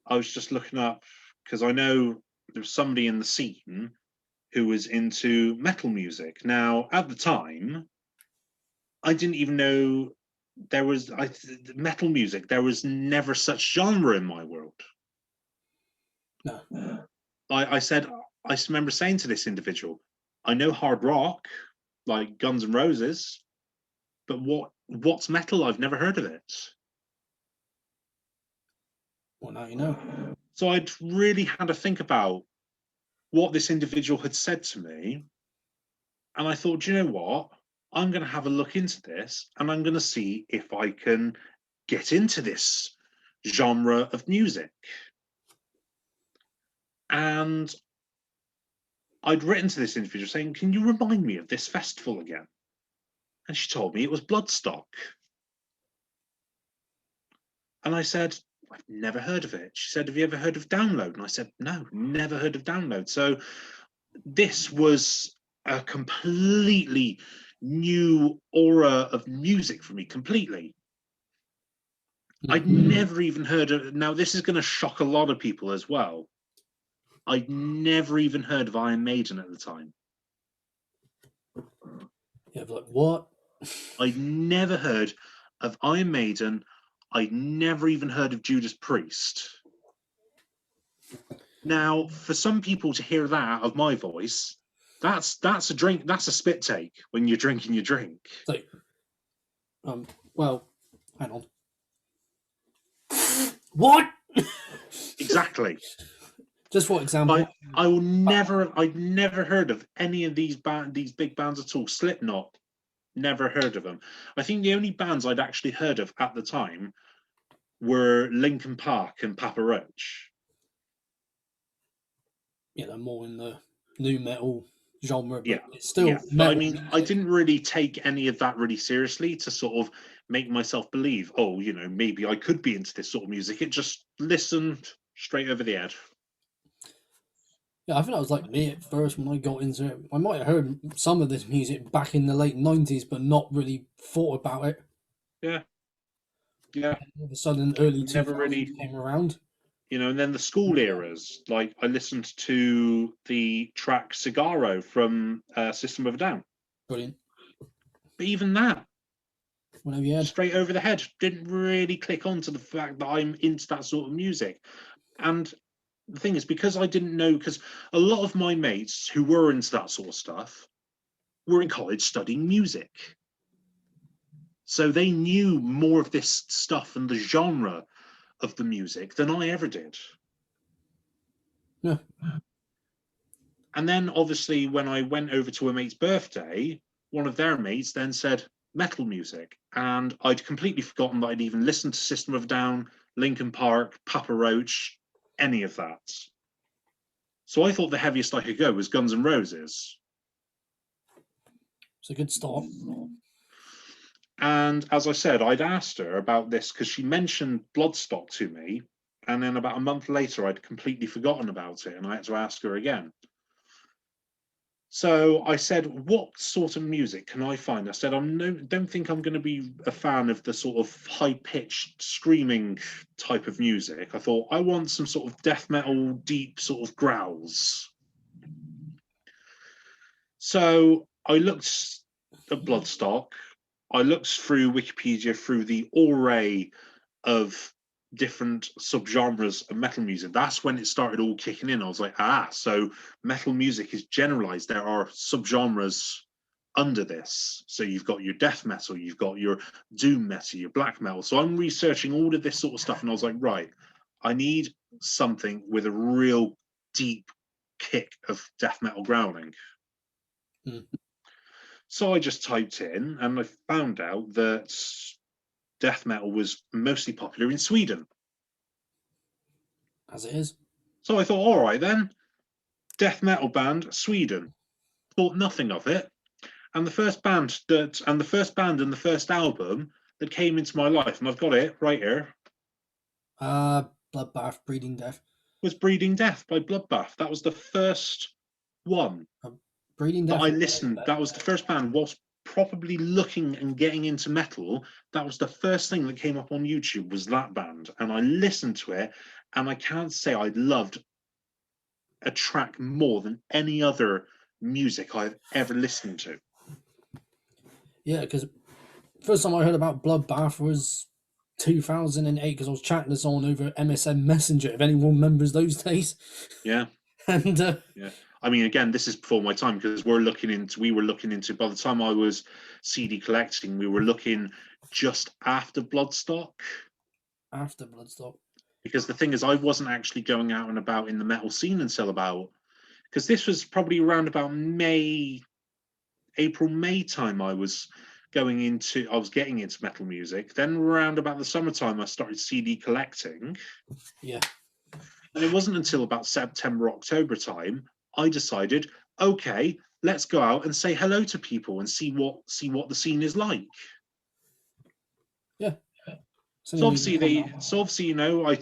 I was just looking up because I know there's somebody in the scene who was into metal music. Now, at the time, I didn't even know there was metal music. There was never such genre in my world. No. I said, I remember saying to this individual, I know hard rock, like Guns N' Roses, but what's metal? I've never heard of it. Well, now you know. So I'd really had to think about what this individual had said to me. And I thought, do you know what? I'm going to have a look into this and I'm going to see if I can get into this genre of music. And I'd written to this individual saying, can you remind me of this festival again? And she told me it was Bloodstock. And I said, I've never heard of it. She said, have you ever heard of Download? And I said, no, never heard of Download. So this was a completely new aura of music for me, completely. I'd never even heard of, now this is going to shock a lot of people as well. I'd never even heard of Iron Maiden at the time. Yeah, like, what? I'd never heard of Iron Maiden. I'd never even heard of Judas Priest. Now, for some people to hear that of my voice, that's a drink, that's a spit take when you're drinking your drink. So, well, hang on. What? Exactly. Just for example, I'd never heard of any of these big bands at all. Slipknot, never heard of them. I think the only bands I'd actually heard of at the time were Linkin Park and Papa Roach. You know, more in the new metal genre, but Yeah, it's still yeah. metal. But I mean, I didn't really take any of that really seriously to sort of make myself believe, oh, you know, maybe I could be into this sort of music. It just listened straight over the head. Yeah, I think that was like me at first when I got into it. I might have heard some of this music back in the late 90s, but not really thought about it. Yeah. Yeah. And all of a sudden, early Never 2000s really, came around. you know, and then the school eras, like I listened to the track Cigarro from System of a Down. Brilliant. But even that, Whenever you had. straight over the head, didn't really click onto the fact that I'm into that sort of music. And the thing is, because I didn't know, because a lot of my mates who were into that sort of stuff were in college studying music. So they knew more of this stuff and the genre of the music than I ever did. Yeah. And then obviously when I went over to a mate's birthday, one of their mates then said metal music. And I'd completely forgotten that I'd even listened to System of a Down, Linkin Park, Papa Roach, any of that. So I thought the heaviest I could go was Guns N' Roses. It's a good start. And as I said, I'd asked her about this because she mentioned Bloodstock to me. And then about a month later, I'd completely forgotten about it. And I had to ask her again. So I said, what sort of music can I find? I said, don't think I'm going to be a fan of the sort of high-pitched screaming type of music. I thought, I want some sort of death metal, deep sort of growls. So I looked at Bloodstock. I looked through Wikipedia through the array of different subgenres of metal music. That's when it started all kicking in. I was like, so metal music is generalized. There are subgenres under this. So you've got your death metal, you've got your doom metal, your black metal. So I'm researching all of this sort of stuff, and I was like, right, I need something with a real deep kick of death metal growling. So I just typed in and I found out that death metal was mostly popular in Sweden. As it is. So I thought, all right then, death metal band, Sweden. Thought nothing of it. And the first band and the first album that came into my life, and I've got it right here, Bloodbath, Breeding Death. was Breeding Death by Bloodbath. That was the first one Breeding that Death. I listened. That was the first band whilst probably looking and getting into metal. That was the first thing that came up on YouTube, was that band. And I listened to it, and I can't say I loved a track more than any other music I've ever listened to. Yeah, because first time I heard about Bloodbath was 2008, because I was chatting to someone over MSN Messenger, if anyone remembers those days. Yeah. And Yeah. I mean, again, this is before my time, because we were looking into, by the time I was CD collecting, we were looking just after Bloodstock. after Bloodstock. Because the thing is, I wasn't actually going out and about in the metal scene until about, because this was probably around about April, May time. I was getting into metal music. Then around about the summertime, I started CD collecting. Yeah. And it wasn't until about September, October time, I decided, okay, let's go out and say hello to people and see what the scene is like. Yeah. So obviously, you know, I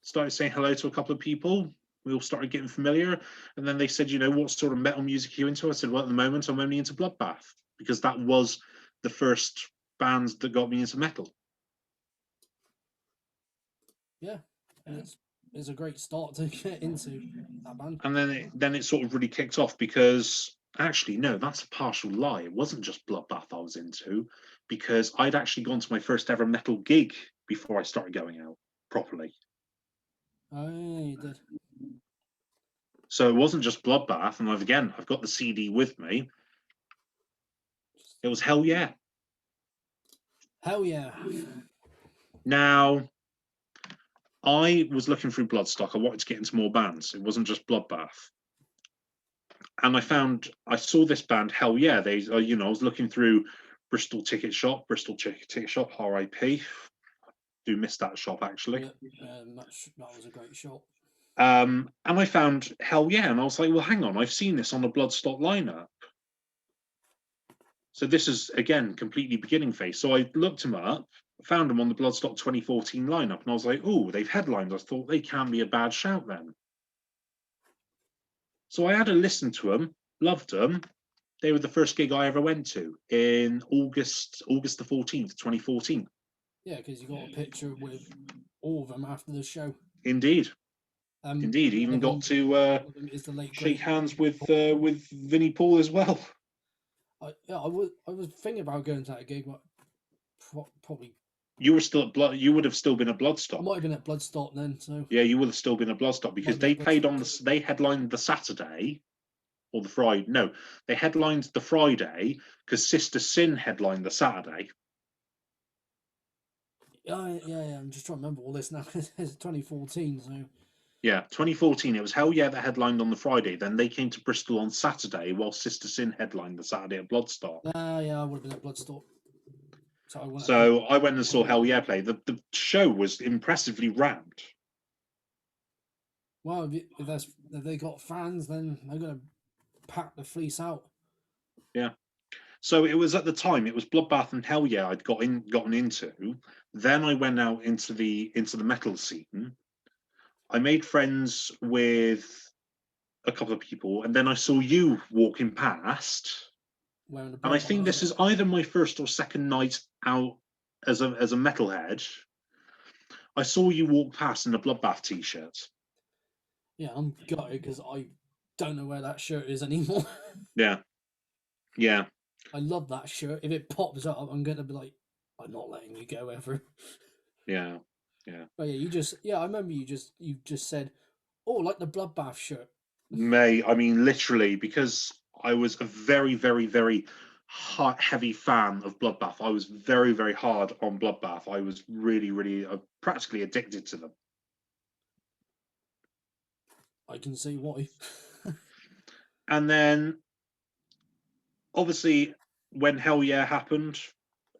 started saying hello to a couple of people. We all started getting familiar, and then they said, you know, what sort of metal music are you into? I said, well, at the moment, I'm only into Bloodbath, because that was the first band that got me into metal. Yeah, and it's a great start to get into that band. And then it sort of really kicked off, because actually, no, that's a partial lie. It wasn't just Bloodbath I was into, because I'd actually gone to my first ever metal gig before I started going out properly. Oh, yeah, you did. So it wasn't just Bloodbath, and I've got the CD with me. It was Hell Yeah. Hell yeah. Now, I was looking through Bloodstock. I wanted to get into more bands. It wasn't just Bloodbath. And I saw this band, Hell Yeah. They, you know, I was looking through Bristol Ticket Shop, RIP. Do miss that shop, actually. Yeah, that was a great shot. And I found Hell Yeah, and I was like, well, hang on, I've seen this on the Bloodstock lineup. So this is, again, completely beginning phase. So I looked them up, found them on the Bloodstock 2014 lineup, and I was like, oh, they've headlined. I thought they can't be a bad shout then. So I had a listen to them, loved them. They were the first gig I ever went to in August the 14th, 2014. Yeah, because you got a picture with all of them after the show. Indeed. Indeed. Even got to is the late shake great hands with Vinnie Paul as well. I was thinking about going to that gig, but probably You were still at you would have still been at I Bloodstock. might have been at Bloodstock then. So yeah, you would have still been at Bloodstock, because they played they headlined the Saturday or the Friday. No, they headlined the Friday, because Sister Sin headlined the Saturday. yeah. I'm just trying to remember all this now. It's 2014, so Yeah, 2014. It was Hell Yeah that headlined on the Friday. Then they came to Bristol on Saturday, while Sister Sin headlined the Saturday at Bloodstock. yeah, I would have been at Bloodstock. So I went and saw Hell Yeah play. The show was impressively rammed. Well, if they got fans, then they're gonna pack the fleece out. Yeah. So it was, at the time, it was Bloodbath and Hell Yeah I'd gotten into. Then I went out into the metal scene. I made friends with a couple of people, and then I saw you walking past. And I think this is either my first or second night out as a metalhead. I saw you walk past in a Bloodbath t-shirt. Yeah, I'm gutted because I don't know where that shirt is anymore. Yeah. Yeah. I love that shirt. If it pops up, I'm gonna be like, I'm not letting you go ever. Yeah. Yeah. But yeah, I remember you just said, oh, like the Bloodbath shirt. I mean, literally, because I was a very, very, very heavy fan of Bloodbath. I was very, very hard on Bloodbath. I was really, really practically addicted to them. I can see why. And then, obviously, when Hell Yeah happened,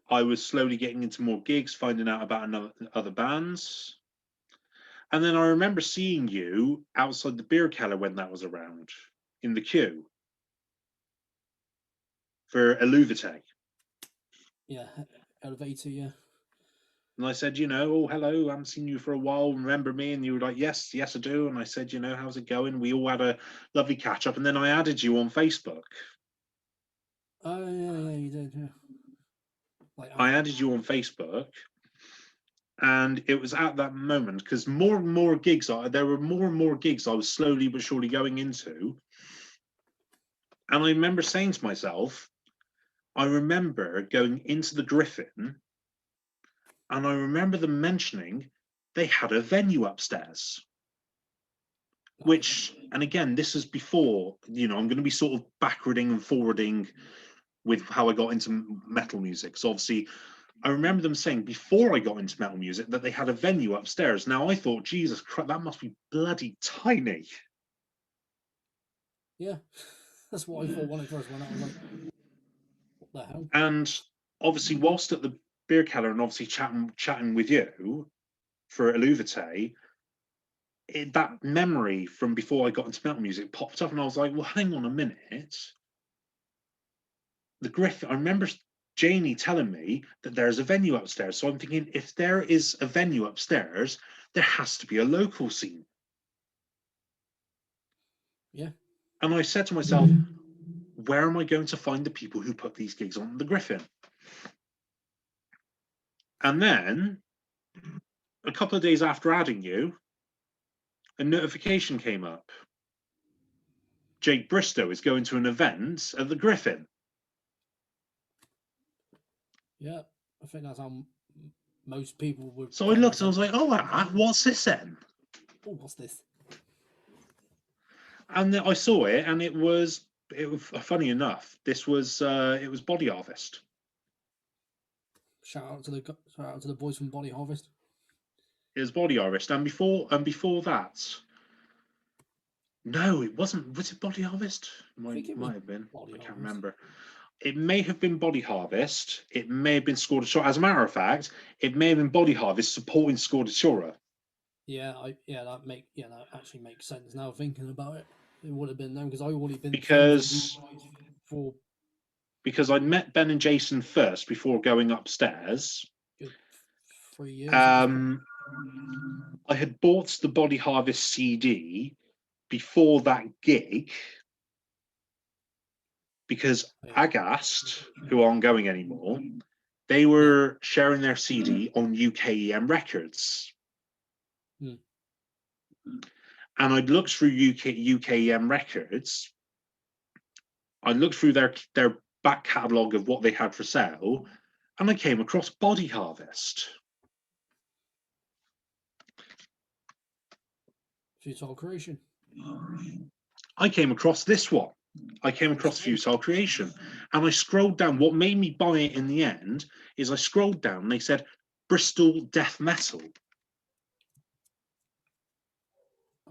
I was slowly getting into more gigs, finding out about other bands. And then I remember seeing you outside the beer cellar when that was around, in the queue for Eluvite. Yeah, Elevator, yeah. And I said, oh, hello, I haven't seen you for a while. Remember me? And you were like, yes, I do. And I said, how's it going? We all had a lovely catch up. And then I added you on Facebook. Oh, yeah, you did, yeah. I added you on Facebook. And it was at that moment, because more and more gigs, there were more and more gigs I was slowly but surely going into. And I remember saying to myself, I remember going into the Griffin, and I remember them mentioning they had a venue upstairs. Which, and again, this is before, I'm going to be sort of backwarding and forwarding with how I got into metal music. So obviously, I remember them saying before I got into metal music that they had a venue upstairs. Now I thought, Jesus Christ, that must be bloody tiny. Yeah, that's what I thought when I first went out. I was like, what the hell? And obviously, whilst at the beer cellar and obviously chatting with you for Eluvite, that memory from before I got into metal music popped up, and I was like, well, hang on a minute. The Griffin, I remember Janie telling me that there's a venue upstairs. So I'm thinking, if there is a venue upstairs, there has to be a local scene. Yeah. And I said to myself, where am I going to find the people who put these gigs on the Griffin? And then, a couple of days after adding you, a notification came up. Jake Bristow is going to an event at the Griffin. Yeah, I think that's how most people would. So I looked and I was like, oh, what's this then? Oh, what's this? And then I saw it, and it was funny enough. It was Body Harvest. Shout out to the boys from Body Harvest. It was Body Harvest, and before that, no, it wasn't. Was it Body Harvest? Might have been. I can't remember. It may have been Body Harvest. It may have been Scordatura. As a matter of fact, it may have been Body Harvest supporting Scordatura. Yeah, that actually makes sense now thinking about it. It would have been them because I already been because I met Ben and Jason first before going upstairs. Good 3 years. I had bought the Body Harvest CD before that gig because Agast, who aren't going anymore, they were sharing their CD on UKEM Records. And I'd looked through UKEM Records. I looked through their back catalogue of what they had for sale, and I came across Body Harvest. Futile Creation. I came across this one. I came across Futile Creation, and I scrolled down. What made me buy it in the end is I scrolled down and they said Bristol Death Metal.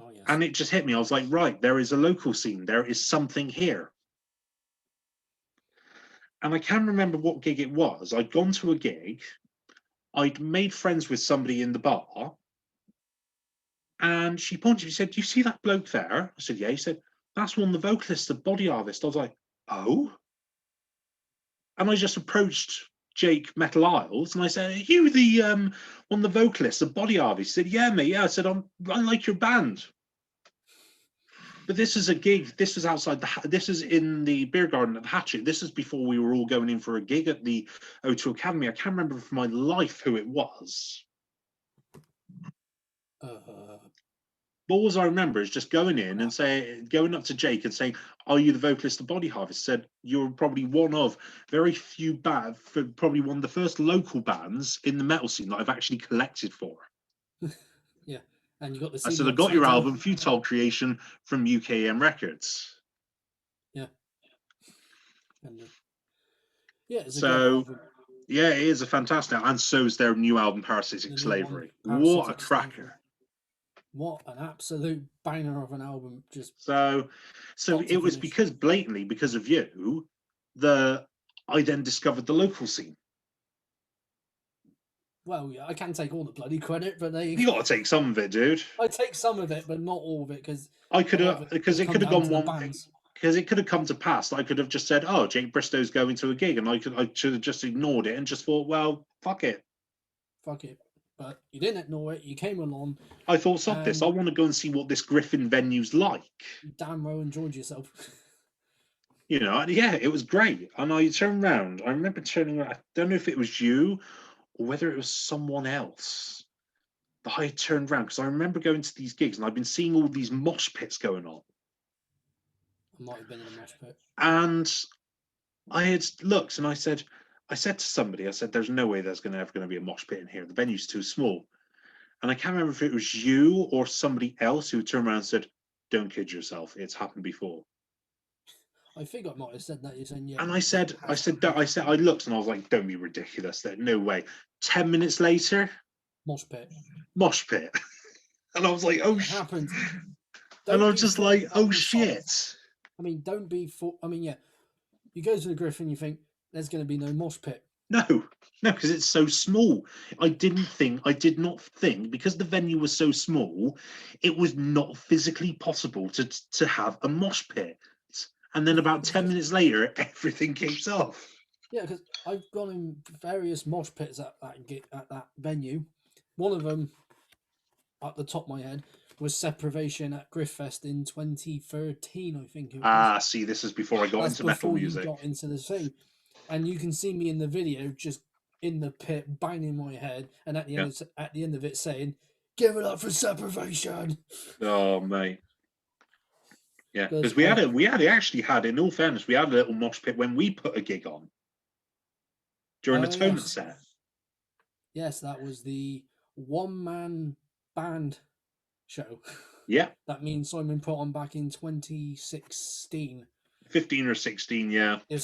Oh, yes. And it just hit me. I was like, right, there is a local scene. There is something here. And I can't remember what gig it was. I'd gone to a gig. I'd made friends with somebody in the bar. And she pointed, she said, do you see that bloke there? I said, yeah. He said, that's one of the vocalists of Body Harvest. I was like, oh? And I just approached Jake Metal Isles and I said, are you the one of the vocalists of Body Harvest? He said, yeah, mate. Yeah. I said, I like your band. But this is a gig. This was outside this is in the beer garden at the Hatchet. This is before we were all going in for a gig at the O2 Academy. I can't remember for my life who it was. But all I remember is just going in and going up to Jake and saying, are you the vocalist of Body Harvest? Said, you're probably one of very few probably one of the first local bands in the metal scene that I've actually collected for. Yeah. And you got the I said, I got your album, Futile Creation, from UKEM Records. Yeah. And, it's so, a good album. Yeah, it is a fantastic, and so is their new album, Parasitic Slavery. What a cracker. What an absolute banger of an album. So it was blatantly because of you I then discovered the local scene. well, yeah, I can't take all the bloody credit, but You got to take some of it, dude. I take some of it, but not all of it, because I a could lot of have, it because will it come could have down gone to the one, bands. because it could have come to pass. I could have just said, "Oh, Jake Bristow's going to a gig," and I should have just ignored it and just thought, "Well, fuck it." Fuck it. But you didn't ignore it. You came along, I thought, "Sod this. I and want to go and see what this Griffin venue's like." you damn well enjoyed yourself. You know, and yeah, it was great. And I turned around. I remember turning around. I don't know if it was you or whether it was someone else. But I turned around because I remember going to these gigs and I've been seeing all these mosh pits going on. I might have been in a mosh pit. And I had looked and I said to somebody, I said, "There's no way there's ever going to be a mosh pit in here. The venue's too small." And I can't remember if it was you or somebody else who turned around and said, "Don't kid yourself. It's happened before." I think I might have said that. You're saying, yeah. And I looked and I was like, "Don't be ridiculous. There, no way." 10 minutes later, Mosh pit. mosh pit, and I was like, "Oh It shit!" happens. And Don't I'm be just fooled like, by "Oh the shit!" size. I mean, don't be fooled. I mean, yeah. You go to the Griffin, you think there's going to be no mosh pit. No, no, because it's so small. I did not think, because the venue was so small, it was not physically possible to have a mosh pit. And then about 10 minutes later, everything kicks off. Yeah, because I've gone in various mosh pits at that venue. One of them, at the top of my head, was Separation at Griffest in 2013, I think it was. Ah, see, this is before I got That's into metal before you music. got into the thing. And you can see me in the video just in the pit banging my head, and at the end of it saying, "Give it up for Separation." Oh, mate. Yeah, because I we actually had, in all fairness, we had a little mosh pit when we put a gig on during the tournament set. Yes, that was the one-man band show. Yeah. That means Simon put on back in 2016. 15 or 16, yeah. I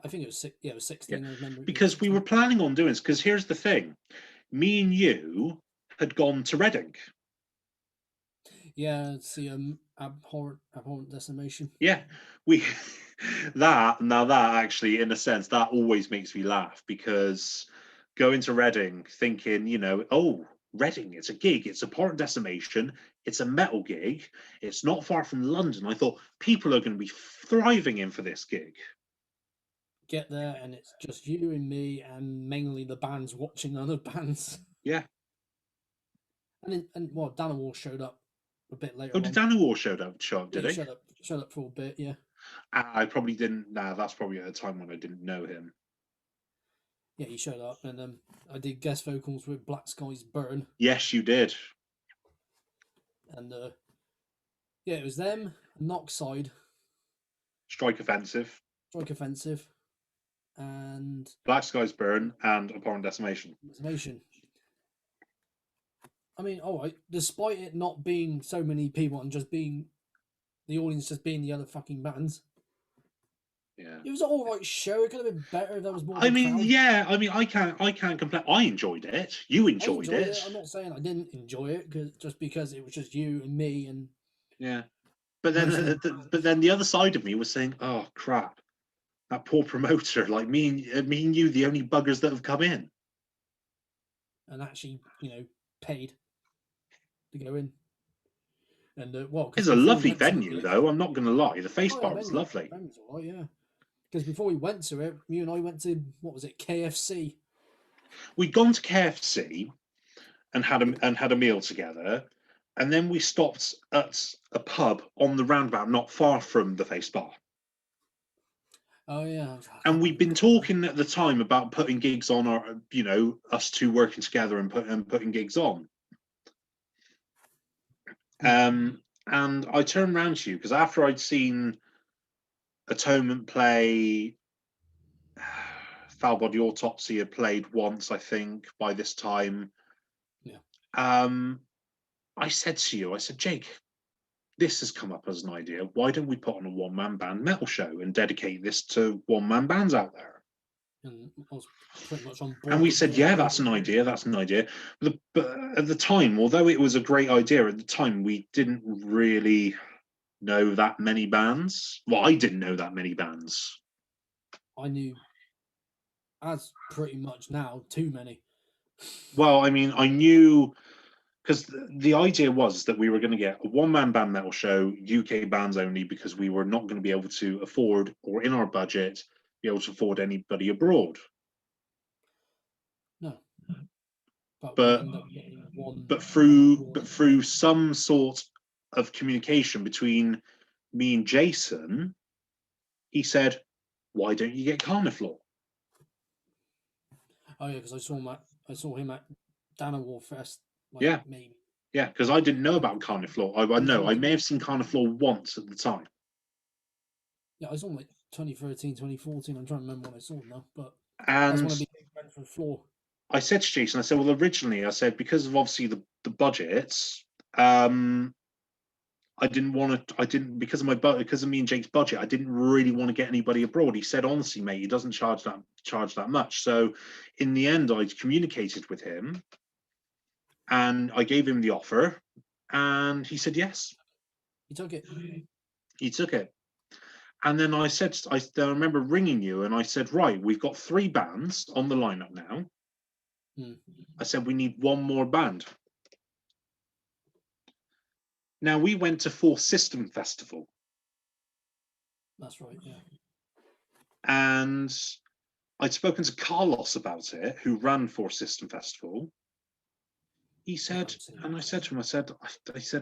think it was 16. Yeah. I remember Because we were planning on doing this, because here's the thing. Me and you had gone to Reading. Yeah, it's the abhorrent decimation. Yeah. We that actually, in a sense, that always makes me laugh, because going to Reading thinking, oh, Reading, it's a gig, it's abhorrent decimation, it's a metal gig, it's not far from London. I thought people are going to be thriving in for this gig. Get there and it's just you and me, and mainly the bands watching other bands. Yeah. And Danawar showed up a bit later. Oh, did Danawar showed up? Did he? Showed up for a bit, yeah. I probably didn't. Nah, that's probably at a time when I didn't know him. Yeah, he showed up, and I did guest vocals with Black Skies Burn. Yes, you did. And yeah, it was them, Knockside, Strike Offensive, and Black Skies Burn, and Abhorrent Decimation. I mean, despite it not being so many people and just being the audience, just being the other fucking bands. Yeah, it was an all right show. It could have been better if there was more. I can't complain. I enjoyed it. You enjoyed it. I'm not saying I didn't enjoy it, because it was just you and me and. Yeah, but then the other side of me was saying, "Oh crap, that poor promoter! Like me and you, the only buggers that have come in." And actually, paid to go in. And it's a lovely venue, though. I'm not going to lie. The face bar was lovely. Venue's all right, yeah. Because before we went to it, you and I went to, what was it, KFC? We'd gone to KFC and had a meal together, and then we stopped at a pub on the roundabout, not far from the face bar. Oh yeah. And we'd been talking at the time about putting gigs on, our, us two working together and putting gigs on. And I turned around to you because after I'd seen Atonement play, Foul Body Autopsy had played once, I think, by this time. Yeah. I said to you, Jake, this has come up as an idea. Why don't we put on a one-man band metal show and dedicate this to one-man bands out there? And I was pretty much on board. And we said, yeah, that's an idea. But at the time, although it was a great idea, at the time we didn't really know that many bands. Well, I didn't know that many bands. I knew, as pretty much now, too many. Well, I mean, I knew because the idea was that we were going to get a one-man band metal show, UK bands only, because we were not going to be able to afford, or in our budget, be able to afford anybody abroad. No, but we But end up getting one. through some sort of communication between me and Jason, he said, "Why don't you get Carniflaw?" Oh yeah, because I saw him at Danawar Fest. Like Yeah, maybe. yeah, because I didn't know about Carniflaw. I know I may have seen Carniflaw once at the time. Yeah, I saw him like 2013, 2014. I'm trying to remember when I saw him now, but that's when I And became friends with Floor. I said to Jason, I said, well, originally, I said, because of obviously the budgets, um, I didn't want to, I didn't, because of my budget, because of me and Jake's budget, I didn't really want to get anybody abroad. He said, honestly, mate, he doesn't charge that much. So in the end, I communicated with him and I gave him the offer and he said yes. He took it. He took it. And then I said, I remember ringing you and I said, right, we've got 3 bands on the lineup now. I said, we need one more band. Now, we went to Four System Festival. That's right, yeah. And I'd spoken to Carlos about it, who ran Four System Festival. He said, and I said to him, I said,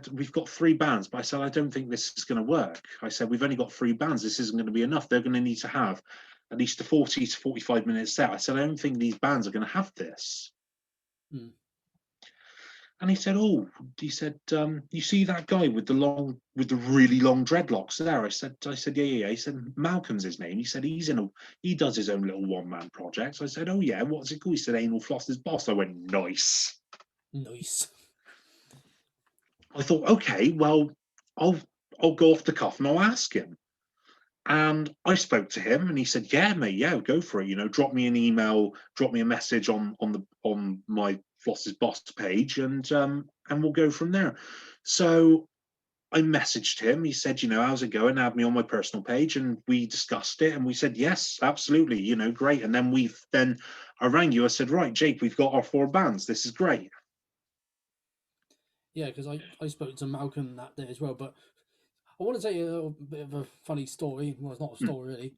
we've got 3 bands, but I said, I don't think this is going to work. I said, we've only got 3 bands. This isn't going to be enough. They're going to need to have at least a 40 to 45 minute set. I said, I don't think these bands are going to have this. And he said, "Oh," he said, "you see that guy with the really long dreadlocks there?" I said, yeah. He said, "Malcolm's his name." He said, he does his own little one-man projects. I said, "Oh yeah, what's it called?" He said, "Anal Floss's Boss." I went, "Nice." Nice. I thought, okay, well, I'll go off the cuff and I'll ask him. And I spoke to him, and he said, "Yeah, mate, yeah, go for it. You know, drop me an email, drop me a message on my Floss's Boss page, and we'll go from there." So I messaged him. He said, "You know, how's it going?" Add me on my personal page, and we discussed it, and we said, "Yes, absolutely. You know, great." And then I rang you. I said, "Right, Jake, we've got our 4 bands. This is great." Yeah, because I spoke to Malcolm that day as well, but I want to tell you a little bit of a funny story. Well, it's not a story really.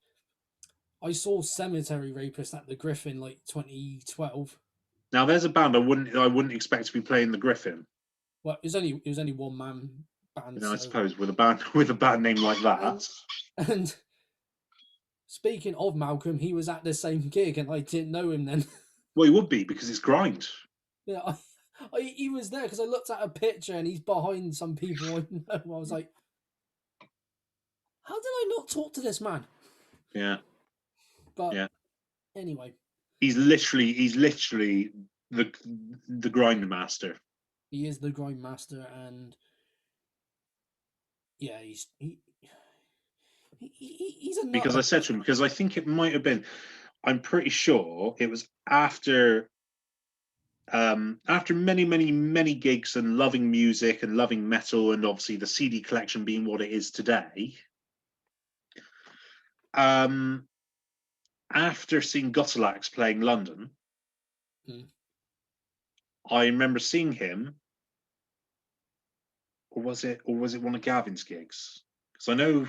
I saw Cemetery Rapist at the Griffin like 2012. Now, there's a band I wouldn't expect to be playing the Griffin. Well, it was only one man band. You know, I So. suppose with a band name like that. And speaking of Malcolm, he was at the same gig, and I didn't know him then. Well, he would be because it's grind. Yeah, he was there because I looked at a picture and he's behind some people I know. I was like, how did I not talk to this man? Yeah. But yeah. Anyway, he's literally the grind master. He is the grind master, and yeah, he's a nut. Because I said to him, because I think it might have been, I'm pretty sure it was after many gigs and loving music and loving metal and obviously the CD collection being what it is today. After seeing Gutalax playing London, I remember seeing him, or was it one of Gavin's gigs? Because I know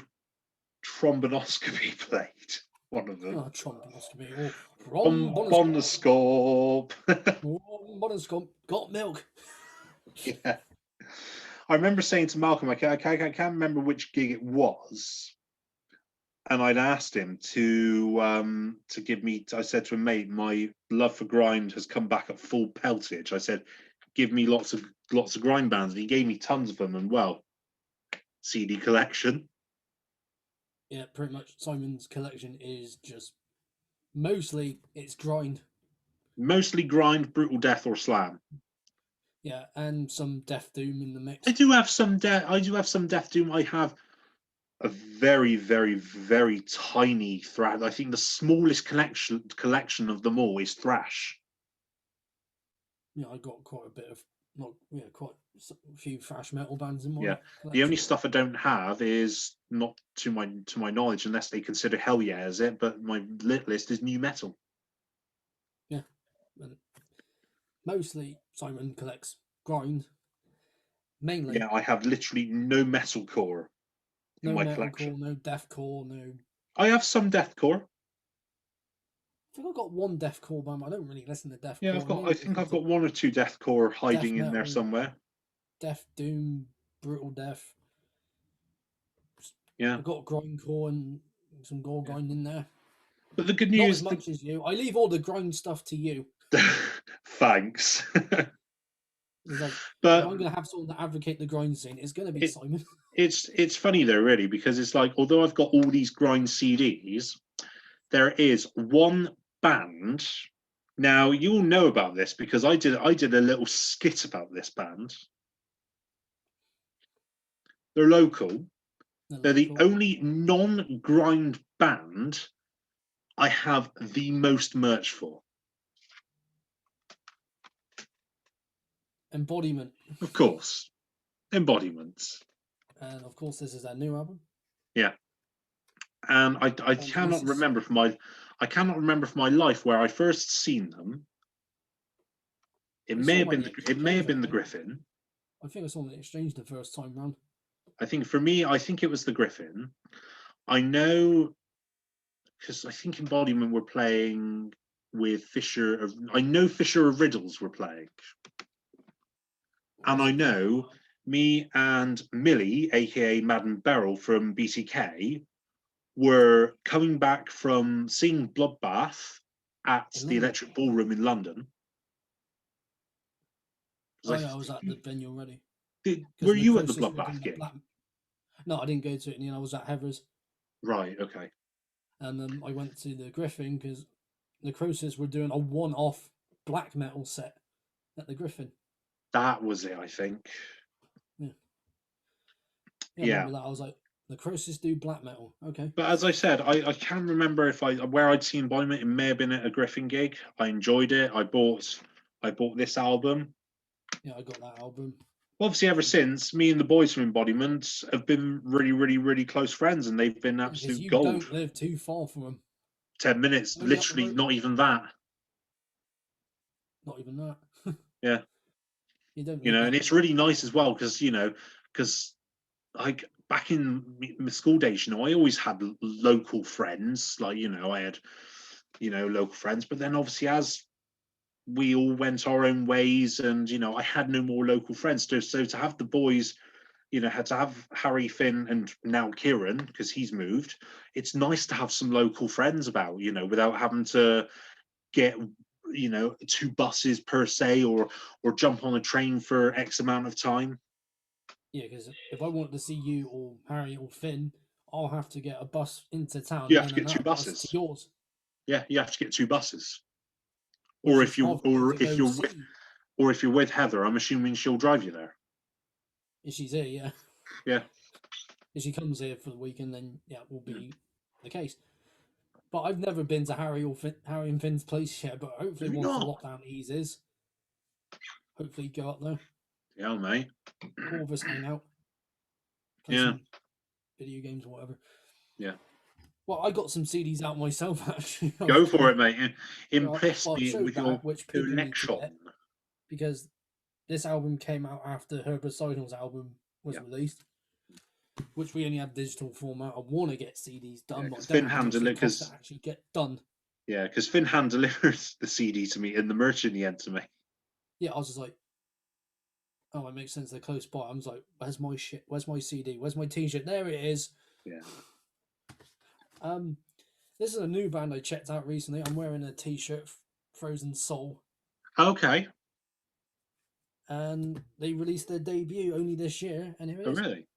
Trombonoscopy played one of them. Trombonoscopy or Trombonoscope. Trombonoscope. Got milk. Yeah. I remember saying to Malcolm, I can't remember which gig it was, and I'd asked him to give me. I said to him, "Mate, my love for grind has come back at full peltage." I said, "Give me lots of grind bands," and he gave me tons of them. And well, CD collection. Yeah, pretty much. Simon's collection is just mostly it's grind. Mostly grind, brutal death, or slam. Yeah, and some Death Doom in the mix. I do have some Death Doom. I have a very, very, very tiny thrash. I think the smallest collection of them all is thrash. Yeah, I got quite a bit of quite a few thrash metal bands in my Yeah. collection. The only stuff I don't have is not to my knowledge, unless they consider Hell Yeah as it. But my lit list is new metal. Yeah, Mostly Simon collects grind, mainly. Yeah, I have literally no metalcore in No my collection. metalcore, no deathcore, no. I have some deathcore. I think I've got one deathcore band. I don't really listen to Yeah, deathcore. I I mainly think listen I've to got one or two deathcore death hiding in there metal, somewhere. death doom, brutal death. Yeah. I've got grindcore and some gore Yeah. grind in there. But the good Not as news, much as you. I leave all the grind stuff to you. thanks. It's like if But I'm gonna have someone to advocate the grind scene, it's gonna be it, Simon. it's funny though, really, because it's like although I've got all these grind CDs, there is one band. Now you'll know about this because I did a little skit about this band. They're local. The They're the local only non-grind band I have the most merch for. embodiment, Of course, embodiments. and of course this is their new album. Yeah, and I On cannot releases. remember for my life where I first seen them. It I may saw have them at been the the exchange. Griffin. I think I saw them at the exchange the first time round. I think for me, I think it was the Griffin. I know because I think Embodiment were playing with Fisher of. I know Fisher of Riddles were playing, and Was I it them? know me and Millie, aka Madden Beryl from BTK, were coming back from seeing Bloodbath at In the London. Electric Ballroom in London. Oh yeah, I was at the venue already. Because Were you at the Necrosis were doing Bloodbath the gig? black. No, I didn't go to it. And I was at Heather's, Right. Okay. and I went to the Griffin because Necrosis were doing a one-off black metal set at the Griffin. That was it. I think. Yeah, yeah, I Yeah. remember that. I was like, Necrosis do black metal. Okay. But as I said, I can't remember if where I'd seen Embodiment. It may have been at a Griffin gig. I enjoyed it. I bought this album. Yeah, I got that album. Obviously, ever And since, me and the boys from Embodiment have been really, really, really close friends, and they've been because absolute you gold. don't live too far from them. 10 minutes, Only up the literally, road. not even that. Not even that. Yeah, You don't you live know, that and it's far. really nice as well because because like back in my school days, I always had local friends. Like, I had, local friends, but then obviously as we all went our own ways, and I had no more local friends. So to have the boys, had to have Harry, Finn, and now Kieran because he's moved. It's nice to have some local friends about, without having to get two buses per se, or jump on a train for X amount of time. Yeah, because if I want to see you or Harry or Finn, I'll have to get a bus into town You and have then to get two another bus to buses. yours. Yeah, you have to get two buses. Or Which if is you halfway to go see. or if you're with Heather, I'm assuming she'll drive you there. If she's here, yeah. Yeah. If she comes here for the weekend, then yeah, will be the case. But I've never been to Harry and Finn's place yet. But hopefully, Maybe once the not. lockdown eases, hopefully go up there, Yeah, mate. all of us hang out, play Yeah. some video games or whatever. Yeah. Well, I got some CDs out myself actually. Go for it, mate. Well, Impress I me showed with your that, which people need to collection. get because this album came out after Herbicidal's album was Yeah. released, which we only have digital format. I want to get CDs Yeah, done, but I because don't have how much they cost to actually get done. Yeah, because Finn hand delivers the CD to me and the merch in the end to me. Yeah, I was just like, oh, it makes sense. They're close by. I was like, where's my shit? Where's my CD? Where's my T-shirt? There it is. Yeah. This is a new band I checked out recently. I'm wearing a T-shirt, Frozen Soul, Okay. and they released their debut only this year, and here it Oh, is, really?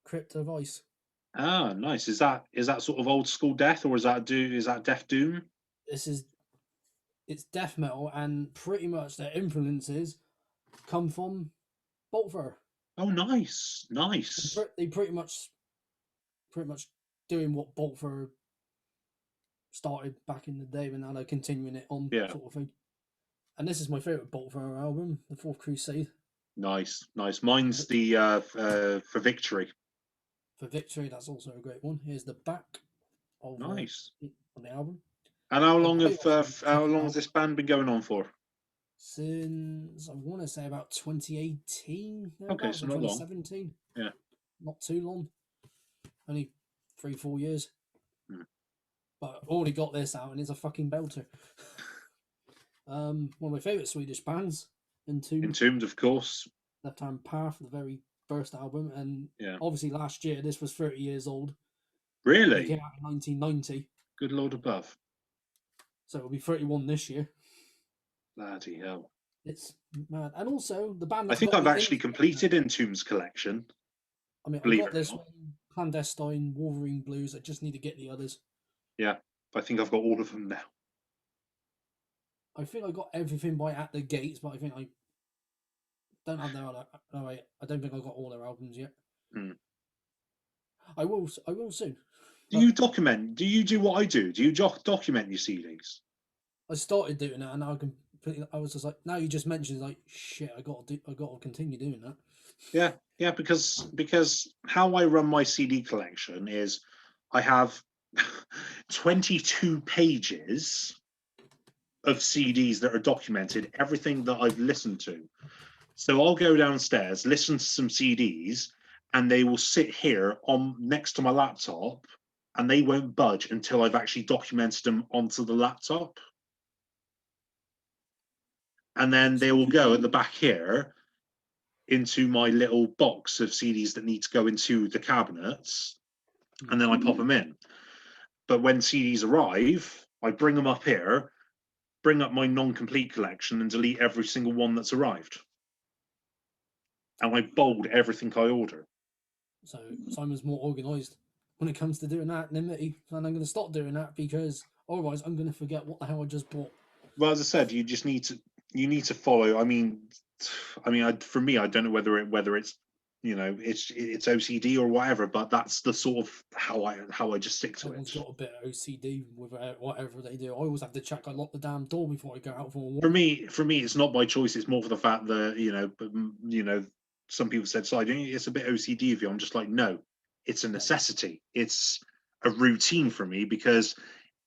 Crypt of Ice. Ah, nice. Is that sort of old school death, or is that Death Doom? This is it's death metal, and pretty much their influences come from Boltfur. Oh, nice, nice. They pretty much doing what Boltfur started back in the day, but now they're continuing it on, Yeah, sort of thing. And this is my favorite Boltfur album, The Fourth Crusade. nice, nice. Mine's the For Victory. For Victory, that's also a great one. Here's the back of Nice. on the album. And I quite often check how it long has out. this band been going on for? since I want to say about 2018, Okay, thereabouts, so or not long. 2017. Yeah. Not too long. Only 3-4 years. Hmm. But I've already got this out and it's a fucking belter. One of my favourite Swedish bands, Entombed. Entombed, of course. Left Hand Path, the very first album. And Yeah. obviously last year, this was 30 years old. It Really? came out in 1990. Good Lord above. So it'll be 31 this year. Bloody hell. It's mad. And also, the band I that's think got I've me actually into completed Entombed's collection. I mean, I Believe got it or this not. one, Clandestine, Wolverine Blues. I just need to get the others. Yeah, I think I've got all of them now. I think I got everything by At the Gates, but I think I don't have their other. No, I don't think I got all their albums yet. Hmm. I will soon. Do you document? Do you do what I do? Do you document your CDs? I started doing that, and now I can. I was just like, now you just mentioned like, shit. I got to continue doing that. Yeah, because how I run my CD collection is I have 22 pages of CDs that are documented, everything that I've listened to. So I'll go downstairs, listen to some CDs, and they will sit here on next to my laptop, and they won't budge until I've actually documented them onto the laptop. And then they will go at the back here into my little box of CDs that need to go into the cabinets, and then I pop them in. But when CDs arrive, I bring them up here, bring up my non-complete collection, and delete every single one that's arrived. And I bold everything I order. So Simon's more organised when it comes to doing that than me, and I'm going to stop doing that because otherwise I'm going to forget what the hell I just bought. Well, as I said, you need to follow. I mean, for me, I don't know whether it's it's OCD or whatever, but that's the sort of how I just stick to Everyone's it. got a bit of OCD with whatever they do. I always have to check I lock the damn door before I go out for a walk. For me, it's not by choice. It's more for the fact that some people said, "So I think it's a bit OCD of you." I'm just like, no, it's a necessity. It's a routine for me because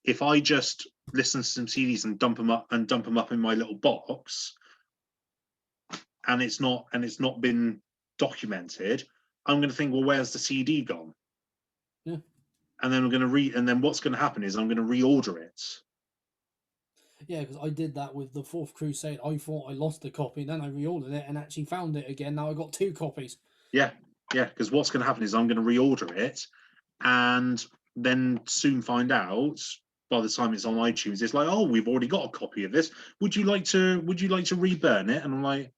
if I just listen to some CDs and dump them up in my little box, and it's not been documented, I'm going to think, well, where's the CD gone? Yeah. And then I'm going to and then what's going to happen is I'm going to reorder it. Yeah, because I did that with the Fourth Crusade. I thought I lost a copy, then I reordered it and actually found it again. Now I got 2 copies. Yeah, because what's going to happen is I'm going to reorder it, and then soon find out by the time it's on iTunes, it's like, oh, we've already got a copy of this. Would you like to reburn it? And I'm like,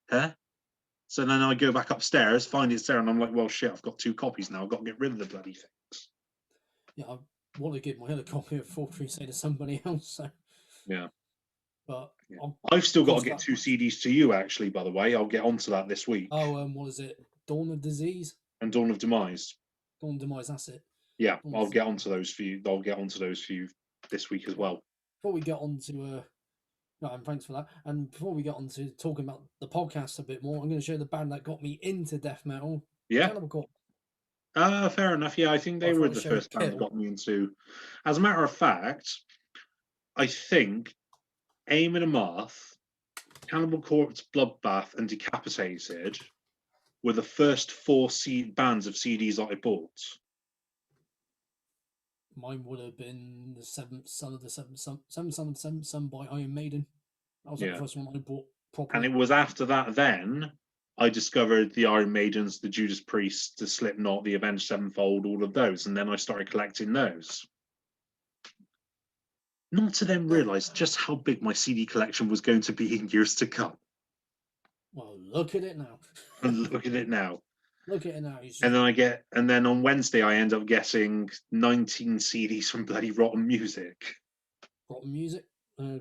huh? So then I go back upstairs, find it's there, and I'm like, well, shit, I've got 2 copies now. I've got to get rid of the bloody things. Yeah, I want to give my other copy of Fourth Crusade to somebody else. So. Yeah. But yeah. I've still got to get 2 much. CDs to you, actually, by the way. I'll get onto that this week. Oh, what is it? Dawn of Disease? And Dawn of Demise. Dawn of Demise, that's it. Yeah, I'll get onto those for you. I'll get onto those for you this week as well. Before we get on to and thanks for that. And before we get on to talking about the podcast a bit more, I'm going to show the band that got me into death metal. Yeah. Cannibal Corpse. Fair enough. Yeah, I think they were the first band that got me into. As a matter of fact, I think Aim and Amarth, Cannibal Corpse, Bloodbath, and Decapitated were the first 4 bands of CDs that I bought. Mine would have been the Seventh Son of the Seventh Son by Iron Maiden. That was the first one I bought properly. And it was after that then I discovered the Iron Maidens, the Judas Priest, the Slipknot, the Avenged Sevenfold, all of those, and then I started collecting those. Not to then realise just how big my CD collection was going to be in years to come. Well, look at it now. Look at it now. Look at it now. And then on Wednesday I end up getting 19 CDs from bloody Rotten Music. Rotten Music. No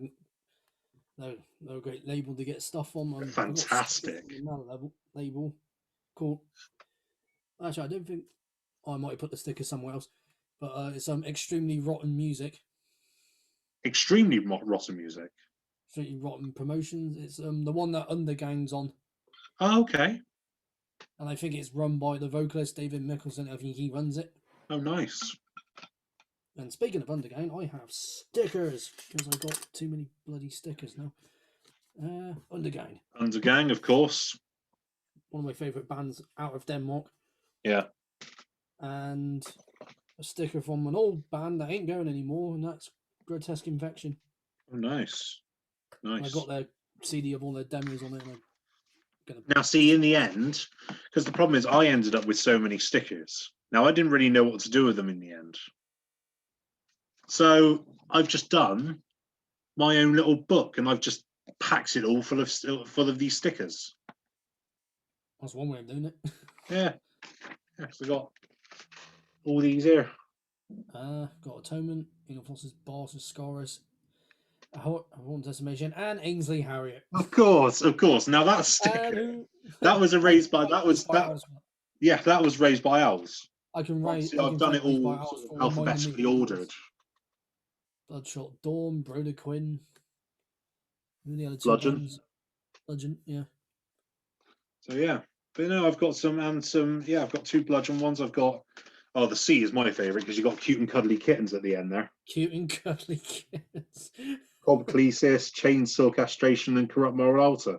great label to get stuff on. Fantastic. Label. Cool. Actually, I don't think I might put the sticker somewhere else, but it's Extremely Rotten Music. Extremely Rotten Music. Extremely Rotten Promotions. It's the one that Undergang's on. Oh, okay. And I think it's run by the vocalist David Mickelson. I think he runs it. Oh, nice. And speaking of Undergang, I have stickers because I got too many bloody stickers now. Undergang. Undergang, of course. One of my favourite bands out of Denmark. Yeah. And a sticker from an old band that ain't going anymore, and that's Grotesque Infection. Oh, nice. And I got their CD of all their demos on it. And now, see, in the end, because the problem is I ended up with so many stickers. Now, I didn't really know what to do with them in the end. So I've just done my own little book, and I've just packed it all full of these stickers. That's one way of doing it. Yeah. So I got all these here. Got Atonement, Ingolfos's Boss, Scorus, Haunted Decimation, and Ainsley Harriet. Of course. Now that sticker, that was raised by that was raised by Owls. I can raise. I've done it all sort of alphabetically ordered. Bloodshot Dawn, Broder Quinn. Who the other two Bludgeon. bands? Bludgeon, yeah. So yeah, but no, I've got some. Yeah, I've got two Bludgeon ones. I've got. Oh, the C is my favourite because you got cute and cuddly kittens at the end there. Cute and cuddly kittens. Cobclesis, Chainsaw Castration, and Corrupt Moral Altar.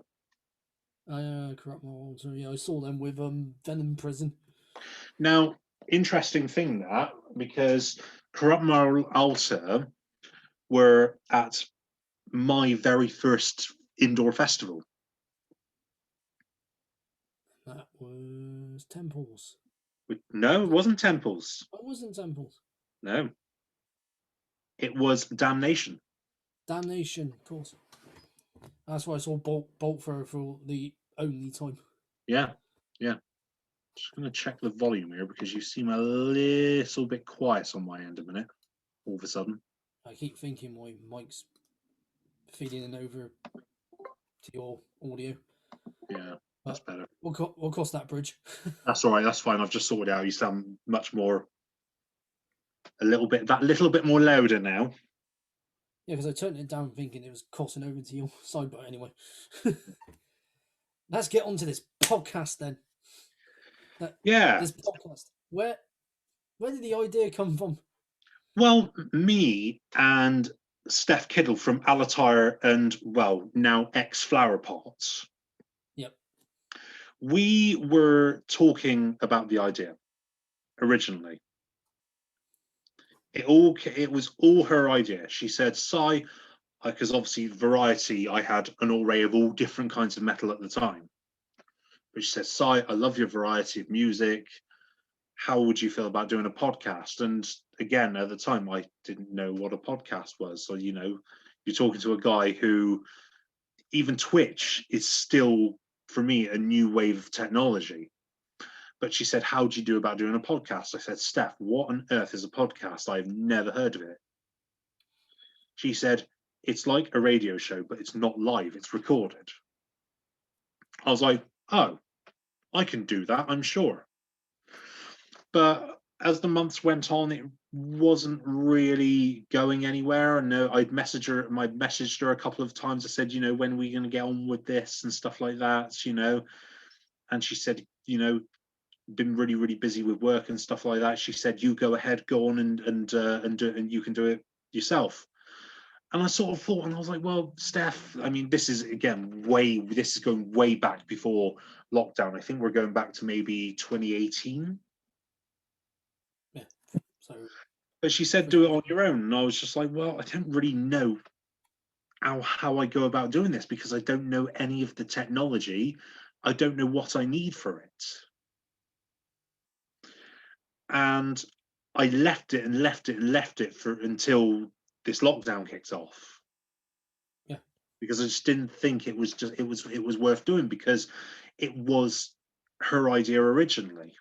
Corrupt Moral Altar. Yeah, I saw them with Venom Prison. Now, interesting thing that because Corrupt Moral Altar were at my very first indoor festival. That was Temples. No, it wasn't Temples. It wasn't Temples. No. It was Damnation. Damnation, of course. That's why I saw Bolt Thrower for the only time. Yeah. Just going to check the volume here because you seem a little bit quiet on my end a minute. All of a sudden. I keep thinking my mic's feeding in over to your audio. Yeah, that's better. We'll cross that bridge. That's all right. That's fine. I've just sorted it out. You sound much more, a little bit more louder now. Yeah, because I turned it down thinking it was crossing over to your side, but anyway. Let's get on to this podcast then. This podcast. Where did the idea come from? Well, me and Steph Kiddle from Alatire and, well, now ex-Flower Pots. Yep. We were talking about the idea originally. It was all her idea. She said, "Si," because obviously variety, I had an array of all different kinds of metal at the time. But she said, "Si, I love your variety of music. How would you feel about doing a podcast?" And again, at the time, I didn't know what a podcast was. So, you know, you're talking to a guy who, even Twitch is still, for me, a new wave of technology. But she said, "How do you do about doing a podcast?" I said, "Steph, what on earth is a podcast? I've never heard of it." She said, "It's like a radio show, but it's not live, it's recorded." I was like, "Oh, I can do that, I'm sure." But as the months went on, it wasn't really going anywhere. And I'd messaged her a couple of times. I said, "You know, when are we going to get on with this and stuff like that, you know?" And she said, "You know, been really, really busy with work and stuff like that." She said, "You go ahead, go on and do it, and you can do it yourself." And I sort of thought, and I was like, "Well, Steph, I mean, this is going way back before lockdown. I think we're going back to maybe 2018." Yeah. So, but she said, "Do it on your own." And I was just like, "Well, I don't really know how I go about doing this because I don't know any of the technology. I don't know what I need for it." And I left it for until this lockdown kicked off. Yeah. Because I just didn't think it was worth doing because it was her idea originally.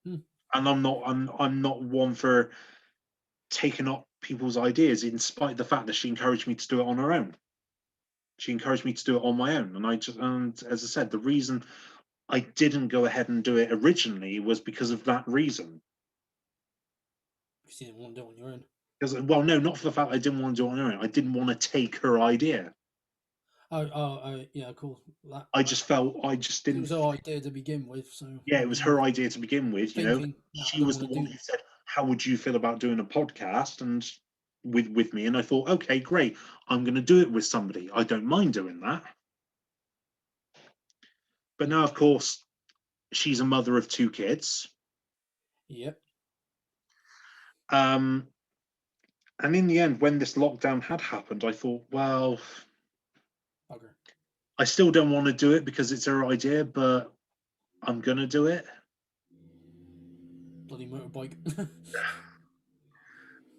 And I'm not one for taking up people's ideas, in spite of the fact that she encouraged me to do it on her own. She encouraged me to do it on my own. And as I said, the reason I didn't go ahead and do it originally was because of that reason. Because you didn't want to do it on your own. Because, well, no, not for the fact I didn't want to do it on her own. I didn't want to take her idea. Yeah, cool. I just didn't. It was her idea to begin with, so yeah, it was her idea to begin with. You know, she was the one who said, "How would you feel about doing a podcast?" And with me, and I thought, okay, great, I'm going to do it with somebody. I don't mind doing that. But now, of course, she's a mother of 2 kids. Yep. And in the end, when this lockdown had happened, I thought, well, Okay. I still don't want to do it because it's her idea, but I'm going to do it. Bloody motorbike.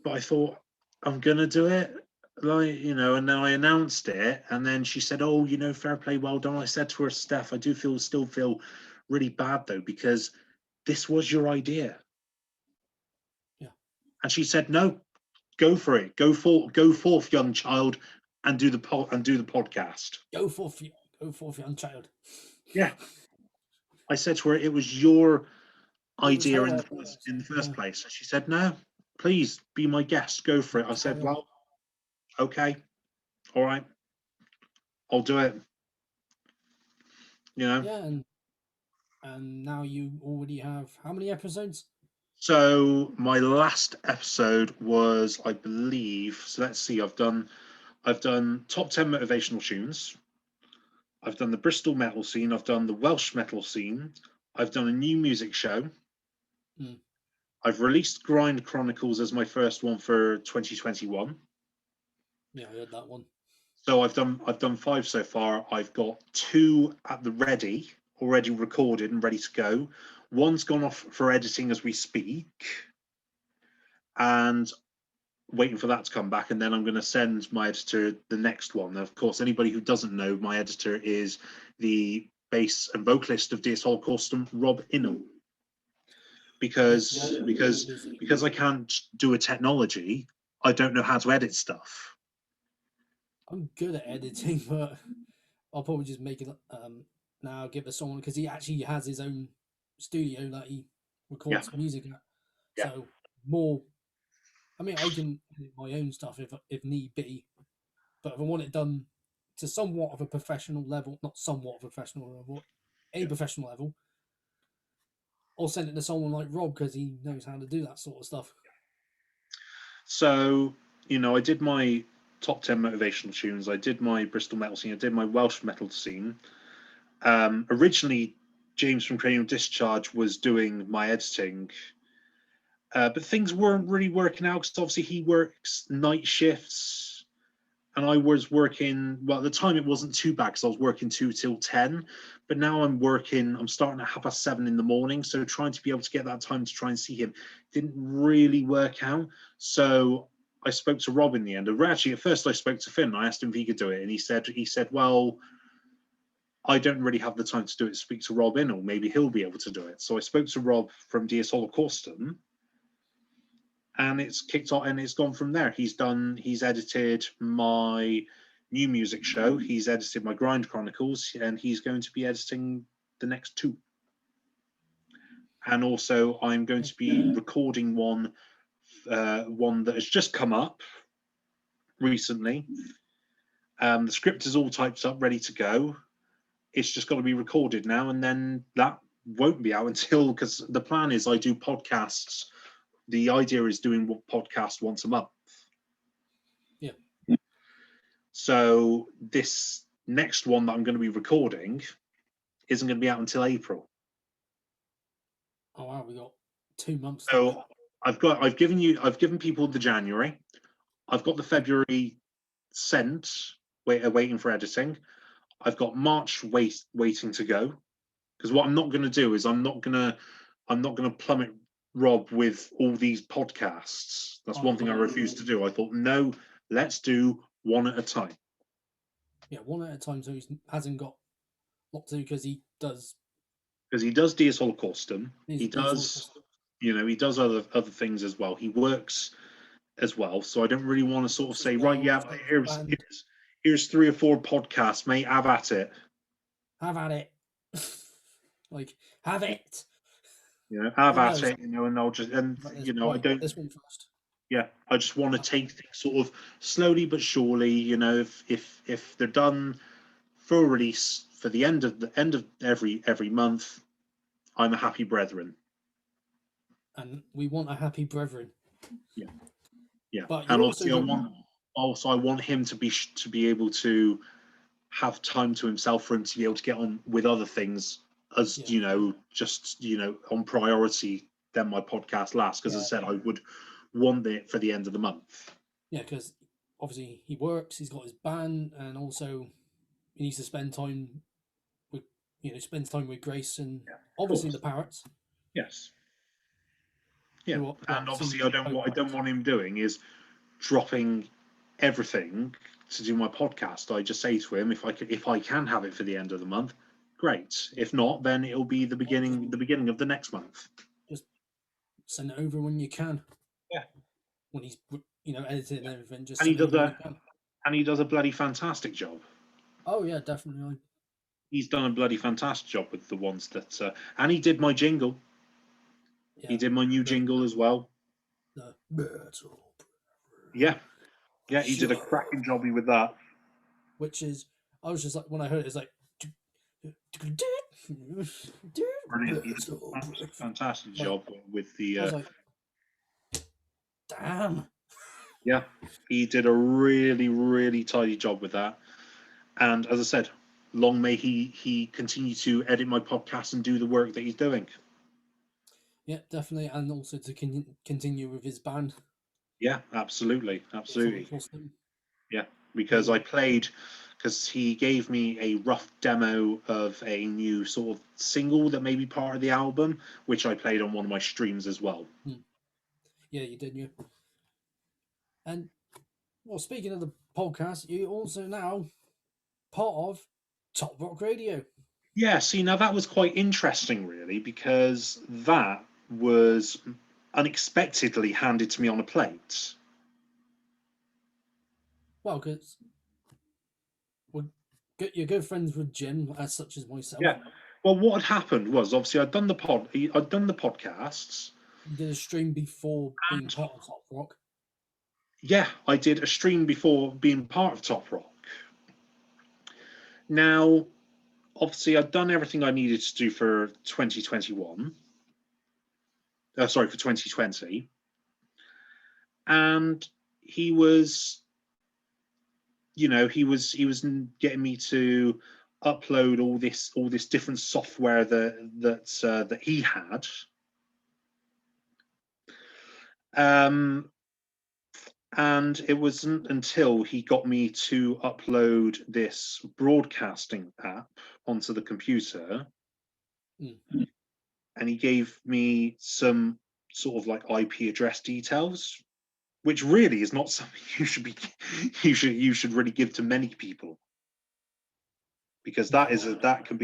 But I thought, I'm going to do it. Like, and then I announced it, and then she said, oh, fair play, well done. I said to her, Steph, I do still feel really bad though, because this was your idea. Yeah. And she said, no, go for it. Go forth, young child, and do the podcast. Go forth, young child. Yeah. I said to her, it was your idea in her the first place. And she said, no, please be my guest. Go for it. I said, well, okay, all right, I'll do it. Yeah, and now you already have how many episodes? So my last episode was, I believe. So let's see. I've done top 10 motivational tunes. I've done the Bristol metal scene. I've done the Welsh metal scene. I've done a new music show. I've released Grind Chronicles as my first one for 2021. Yeah, I heard that one. So I've done 5 so far. I've got 2 at the ready, already recorded and ready to go. One's gone off for editing as we speak, and waiting for that to come back. And then I'm going to send my editor the next one. Now, of course, anybody who doesn't know, my editor is the bass and vocalist of DS Holocaustum, Rob Innell. Because I can't do a technology, I don't know how to edit stuff. I'm good at editing, but I'll probably just make it now give it someone, because he actually has his own studio that he records music at. Yeah. So more, I mean, I can edit my own stuff if need be, but if I want it done to somewhat of a professional level, not somewhat of a professional level, professional level, I'll send it to someone like Rob, because he knows how to do that sort of stuff. So, I did my top 10 motivational tunes. I did my Bristol metal scene. I did my Welsh metal scene. Originally, James from Cranial Discharge was doing my editing, but things weren't really working out, because obviously he works night shifts, and I was working, well, at the time it wasn't too bad because I was working 2 till 10, but now I'm starting at 7:30 in the morning, so trying to be able to get that time to try and see him didn't really work out. So I spoke to Rob in the end. Actually, at first I spoke to Finn. I asked him if he could do it, and he said, well, I don't really have the time to do it. Speak to Rob Innell, maybe he'll be able to do it. So I spoke to Rob from DS Holocaustum, and it's kicked off, and it's gone from there. He's edited my new music show, he's edited my Grind Chronicles, and he's going to be editing the next 2. And also I'm going to be recording one that has just come up recently. The script is all typed up, ready to go. It's just got to be recorded now, and then that won't be out until, because the plan is I do podcasts. The idea is doing podcast once a month. Yeah. So this next one that I'm going to be recording isn't going to be out until April. Oh wow, we got 2 months. So I've given people the January. I've got the February sent, waiting for editing. I've got March waiting to go. Because what I'm not going to do is I'm not going to plummet Rob with all these podcasts. That's one thing I refuse to do. I thought, no, let's do one at a time. Yeah, one at a time, so he hasn't got a lot to do, because he does DS Holocaustum. He does, he does other things as well. He works as well. So I don't really want to sort of say, right, yeah, here's 3 or 4 podcasts, mate. Have at it. Have at it. Like, have it. Have at it. And I'll just, and I don't. This one first. Yeah, I just want to take things sort of slowly but surely. If they're done for release for the end of every month, I'm a happy brethren. And we want a happy brethren. Yeah. Yeah, But and you also obviously don't. I want him to be able to have time to himself, for him to be able to get on with other things, as Yeah, just on priority than my podcast last. Because as I yeah, said, I would want it for the end of the month. yeah. Because obviously he works, he's got his band, and also he needs to spend time with spends time with Grace and Yeah, of obviously the course. parrots. Yes. Yeah, Who are, and well, obviously, soon to be both what I don't parrots. want him doing is dropping everything to do my podcast. I just say to him, if I can have it for the end of the month, great. If not, then it'll be Or just the beginning of the next month. just send it over when you can. Yeah, When he's editing and everything, just and he send it does over when you can. a bloody fantastic job. Oh yeah, definitely. He's done a bloody fantastic job with the ones that, and he did my jingle. He Yeah, did my new the jingle as well. metal Yeah, yeah, he did a show, cracking jobby with that. which is I was just like when I heard it, it's like. Brilliant. He did a fantastic Like job with I was the. like, damn. Yeah, he did a really, really tidy job with that. And as I said, long may he continue to edit my podcast and do the work that he's doing. Yeah, definitely, and also to continue with his band. Yeah, absolutely, It's not absolutely. lost him. Yeah, But because yeah, he gave me a rough demo of a new sort of single that may be part of the album, which I played on one of my streams as well. yeah, you did, you. And well, speaking of the podcast, you also now part of Top Rock Radio. Yeah, see, now that was quite interesting, really, because that was unexpectedly handed to me on a plate. Well, because you're good friends with Jim, as such as myself. Yeah. Well, what had happened was obviously I'd done the podcasts. You did a stream before being And part of Top Rock. yeah, I did a stream before being part of Top Rock. Now, obviously, I'd done everything I needed to do for 2021. Sorry, for 2020, and he was, getting me to upload all this different software that he had. Um, And it wasn't until he got me to upload this broadcasting app onto the computer, Mm. and he gave me some sort of like IP address details, which really is not something you should really give to many people, because No, that could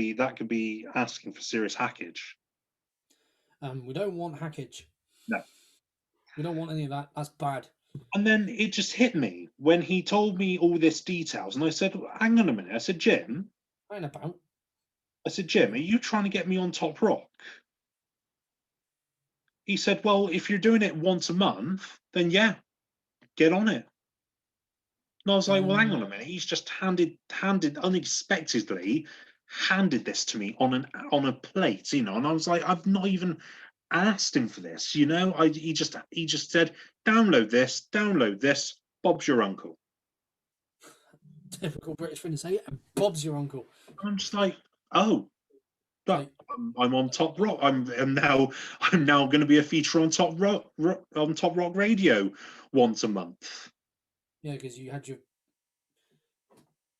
be asking for serious hackage. we don't want hackage. No. We don't want any of that. That's bad. And then it just hit me when he told me all this details, and I said, "Hang on a minute." Ain't about. I said, Jim, are you trying to get me on Top Rock? He said, "Well, if you're doing it once a month, then yeah, get on it." And I was like, "Well, hang on a minute. He's just unexpectedly handed this to me on a plate, And I was like, I've not even asked him for this, he just said, download this. Bob's your uncle." Typical British thing to say. And Bob's your uncle. I'm just like, oh, but Like, I'm on Top Rock. I'm now going to be a feature on Top Rock Radio once a month. yeah, because you had your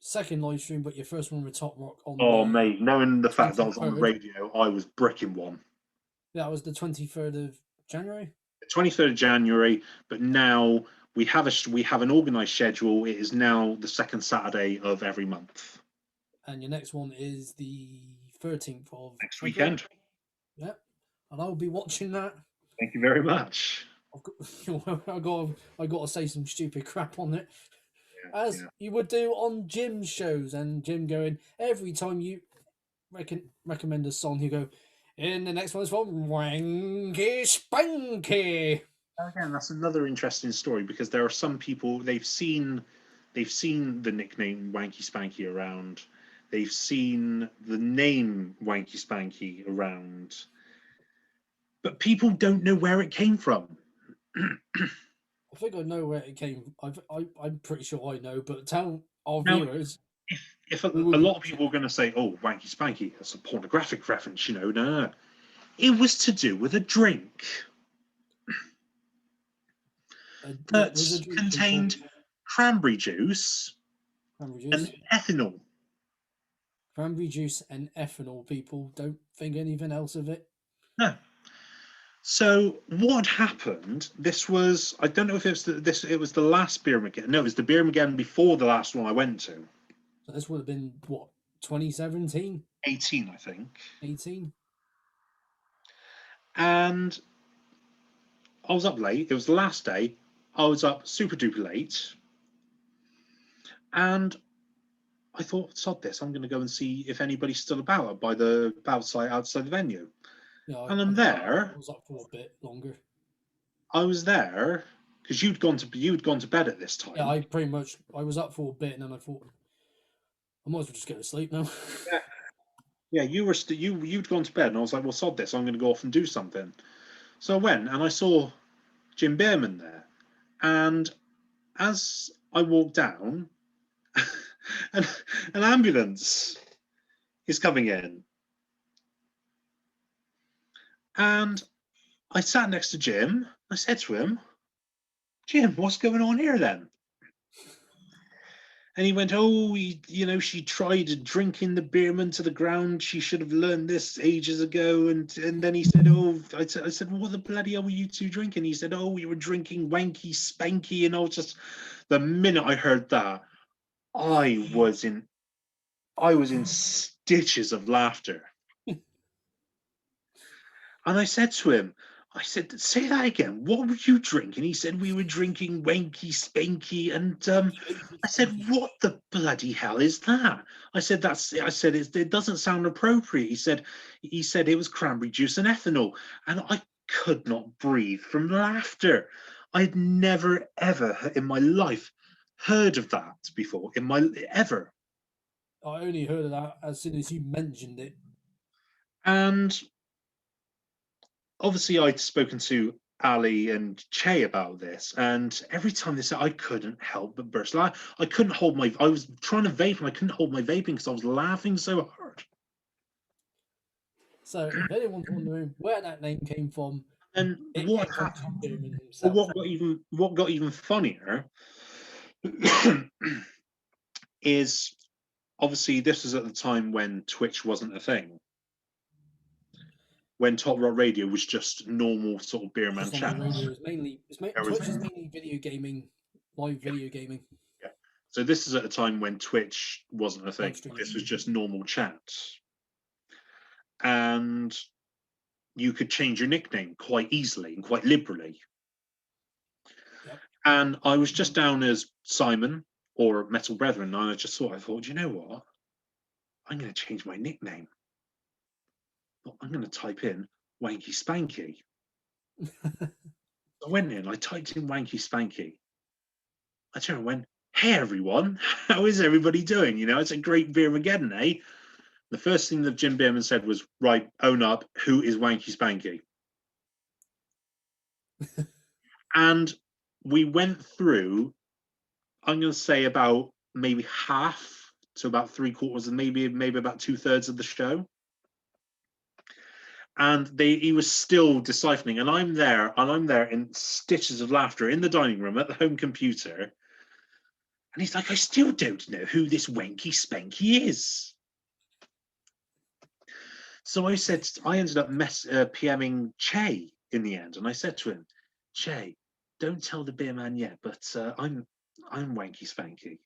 second live stream, but your first one with Top Rock on Oh, the mate, knowing the fact that I was on the 23rd. radio, I was bricking one. That was the 23rd of January. 23rd of January, but now we have an organised schedule. It is now the second Saturday of every month. And your next one is the 13th of Next February. weekend. Yeah. And I'll be watching that. Thank you very much. I got to say some stupid crap on it. As Yeah. you would do on Jim's shows, and Jim going, every time you recommend a song, you go, and the next one is from Wanky Spanky. Again, that's another interesting story, because there are some people, they've seen the nickname Wanky Spanky around. They've seen the name Wanky Spanky around, but people don't know where it came from. I think I know where it came. I'm pretty sure I know, but tell our Now, viewers if we a would be lot of watching. people are going to say, "Oh, wanky spanky," that's a pornographic reference, no, no. It was to do with a drink What that was a drink, people? contained cranberry juice Cranberry and juice. ethanol. Cranberry juice and ethanol, people. Don't think anything else of it. No. So what happened? This was, I don't know if it was it was the last beer Mageddon. No, it was the beer Mageddon before the last one I went to. So this would have been what, 2017, 18, I think. 18? And I was up late. It was the last day. I was up super duper late. And I thought, sod this, I'm going to go and see if anybody's still about by the outside the venue. Yeah, And I I'm think I there. was up for a bit longer. I was there because you'd gone to bed at this Yeah, time. I was up for a bit, and then I thought I might as well just go to sleep now. Yeah, yeah, you'd gone to bed, and I was like, well, sod this, I'm going to go off and do something. So I went and I saw Jim Behrman there, and as I walked down, an, an ambulance is coming in, and I sat next to Jim. I said to him, Jim, what's going on here then? And he went, oh, she tried drinking the Beerman to the ground. She should have learned this ages ago. And then he said, oh, I said, what the bloody hell were you two drinking? He said, oh, we were drinking wanky spanky. And I was just, the minute I heard that, I was in stitches of laughter. And I said to him, I said, say that again. What were you drinking? He said, we were drinking wanky spanky. And I said, what the bloody hell is that? I said, it doesn't sound appropriate. He said it was cranberry juice and ethanol. And I could not breathe from laughter. I'd never, ever in my life heard of that before, ever. I only heard of that as soon as you mentioned it. And obviously I'd spoken to Ali and Che about this, and every time they said, I couldn't help but burst. I couldn't hold my. I was trying to vape, and I couldn't hold my vaping because I was laughing so hard. So if anyone's wondering where that name came from, And it what came from Jim happened? Beerman Or himself. what got even funnier is obviously this was at the time when Twitch wasn't a thing. When Top Rock Radio was just normal sort of beer man Just on the chat. radio, Twitch is mainly video gaming, live video gaming, Yeah. So this is at a time when Twitch wasn't a thing. live streaming. This was just normal chat. And you could change your nickname quite easily and quite liberally. Yep. And I was just down as Simon or Metal Brethren, and I thought, you know what? I'm going to change my nickname. I'm going to type in Wanky Spanky. I went in, I typed in Wanky Spanky. I turned and went, hey everyone, how is everybody doing? It's a great beer again, eh? The first thing that Jim Beerman said was, right, own up, who is Wanky Spanky? And we went through, I'm going to say about maybe half to about 3/4 and maybe about 2/3 of the show. And he was still deciphering, and I'm there in stitches of laughter in the dining room at the home computer. And he's like, I still don't know who this Wanky Spanky is. So I ended up PMing Che in the end, and I said to him, Che, don't tell the beer man yet, but I'm Wanky Spanky.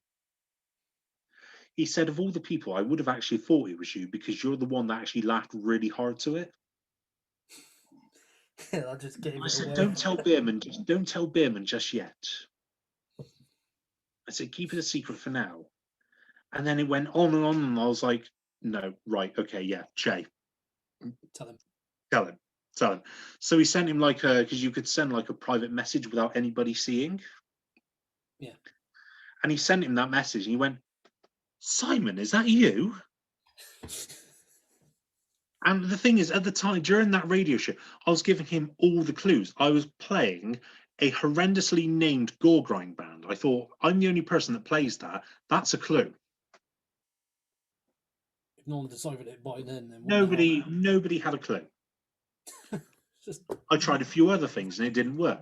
He said, of all the people, I would have actually thought it was you because you're the one that actually laughed really hard to it. I just gave I it said, away. don't tell Beerman just yet. I said, keep it a secret for now. And then it went on, and I was like, no, right, okay, yeah, Che. Tell him. Tell him. So he sent him because you could send like a private message without anybody seeing. Yeah. And he sent him that message, and he went, Simon, is that you? And the thing is, at the time, during that radio show, I was giving him all the clues. I was playing a horrendously named gore grind band. I thought, I'm the only person that plays that. That's a clue. If no one decided it by then what Nobody had a clue. Just I tried a few other things and it didn't work.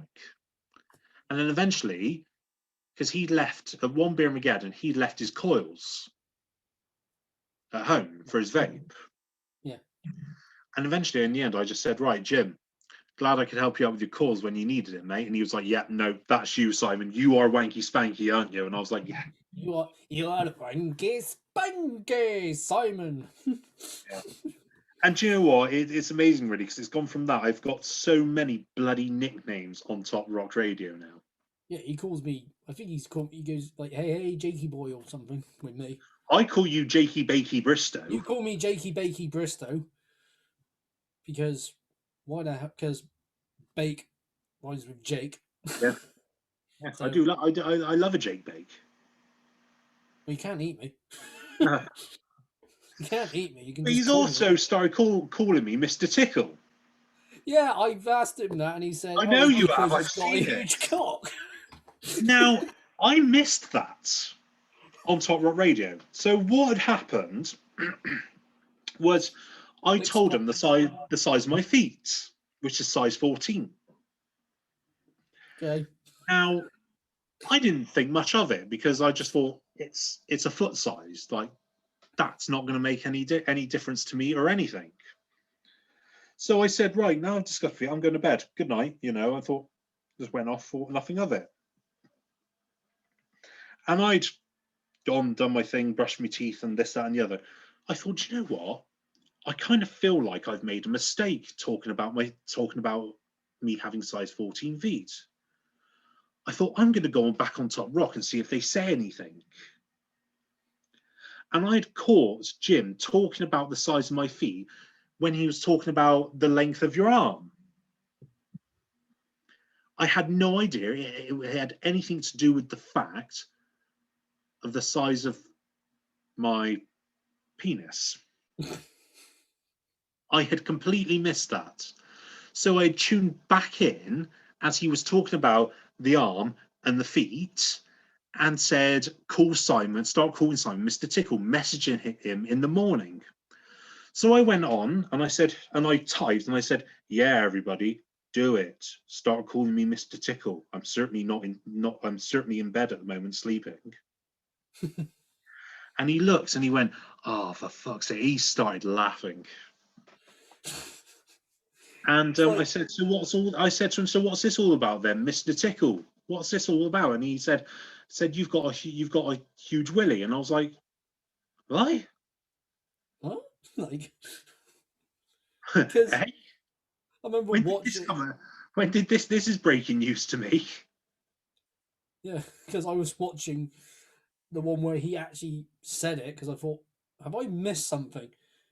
And then eventually, because he'd left at one Beer Mageddon, he'd left his coils at home for his vape. Yeah. And eventually, in the end, I just said, right, Jim, glad I could help you out with your calls when you needed it, mate. And he was like, yeah, no, that's you, Simon. You are wanky spanky, aren't you? And I was like, yeah. You are wanky spanky, Simon. Yeah. And do you know what? It's amazing, really, because it's gone from that. I've got so many bloody nicknames on Top Rock Radio now. Yeah, he calls me. I think he goes like, "Hey, Jakey boy" or something with me. I call you Jakey Bakey Bristow. You call me Jakey Bakey Bristow because why the hell? Because bake rhymes with Jake. Yeah, yeah, so, I do. I love a Jake Bake. Well, you can't eat me. You can't eat me. You can. But he's also started calling me Mr. Tickle. Yeah, I've asked him that, and he said, "I know you have. I've seen it. Huge cock." Now I missed that on Top Rock Radio. So what had happened was I told him the size of my feet, which is size 14. Okay. Now I didn't think much of it because I just thought it's a foot size. Like that's not going to make any difference to me or anything. So I said, right, now I've discussed it. I'm going to bed. Good night. I thought, just went off, thought nothing of it. And I'd done my thing, brushed my teeth, and this, that, and the other. I thought, you know what? I kind of feel like I've made a mistake talking about me having size 14 feet. I thought I'm going to go back on Top Rock and see if they say anything. And I'd caught Jim talking about the size of my feet when he was talking about the length of your arm. I had no idea it had anything to do with the fact of the size of my penis. I had completely missed that. So I tuned back in as he was talking about the arm and the feet and said, start calling Simon Mr. Tickle, messaging him in the morning. So I went on and I said, and I typed and I said, yeah, everybody, do it. Start calling me Mr. Tickle. I'm certainly I'm certainly in bed at the moment, sleeping. And he looked and he went, oh, for fuck's sake. He started laughing. And I said, I said to him, so what's this all about then, Mr. Tickle? What's this all about? And he said, you've got a huge willy. And I was like, what? What? Like, hey? I remember watching. When did this is breaking news to me. Yeah, because I was watching the one where he actually said it because I thought, have I missed something?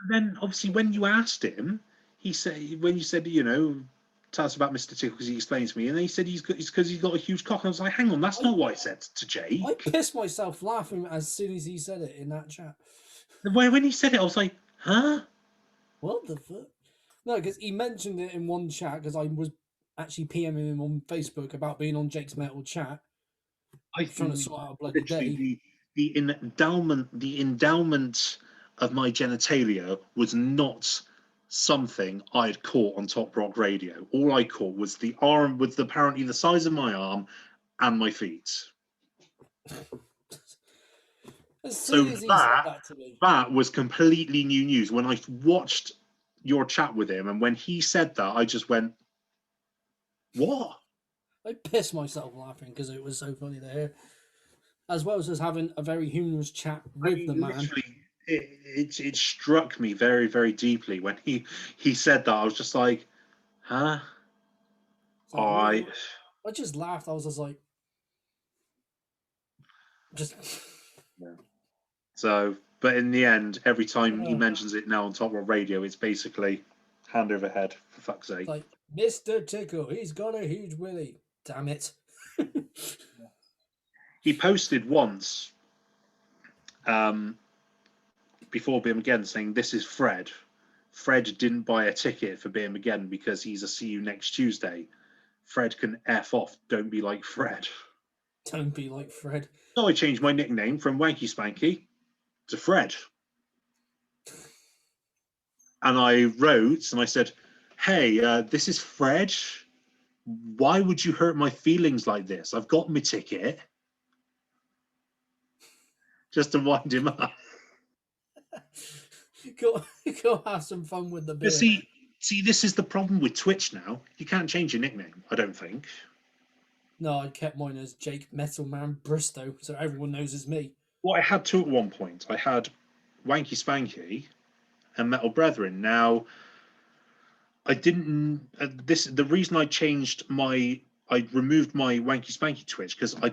Then obviously when you asked him, he said, when you said, tell us about Mr. Tickle, because he explained to me, and then he said it's because he's got a huge cock. And I was like, hang on, that's not what I said to Jake. I pissed myself laughing as soon as he said it in that chat. When he said it, I was like, huh? What the fuck? No, because he mentioned it in one chat because I was actually PMing him on Facebook about being on Jake's Metal chat. I trying to sort out a bloody day. The endowment of my genitalia was not something I'd caught on Top Rock Radio. All I caught was the arm with apparently the size of my arm and my feet. So that was completely new news. When I watched your chat with him and when he said that, I just went, what? I pissed myself laughing because it was so funny to hear. As well as just having a very humorous chat with the man. It struck me very, very deeply when he said that. I was just like, huh? I just laughed. I was just like, yeah. So, but in the end, every time he mentions it now on Top Rock Radio, it's basically hand over head, for fuck's sake. Like, Mr. Tickle, he's got a huge willy. Damn it. He posted once before Birmingham saying, this is Fred. Fred didn't buy a ticket for Birmingham because he's a see you next Tuesday. Fred can F off. Don't be like Fred. Don't be like Fred. So I changed my nickname from Wanky Spanky to Fred. And I wrote and I said, hey, this is Fred. Why would you hurt my feelings like this? I've got my ticket. Just to wind him up. Go have some fun with the beer. But see, this is the problem with Twitch now. You can't change your nickname, I don't think. No, I kept mine as Jake Metal Man Bristow, so everyone knows it's me. Well, I had two at one point. I had Wanky Spanky and Metal Brethren. Now, I didn't. The reason I removed my Wanky Spanky Twitch because I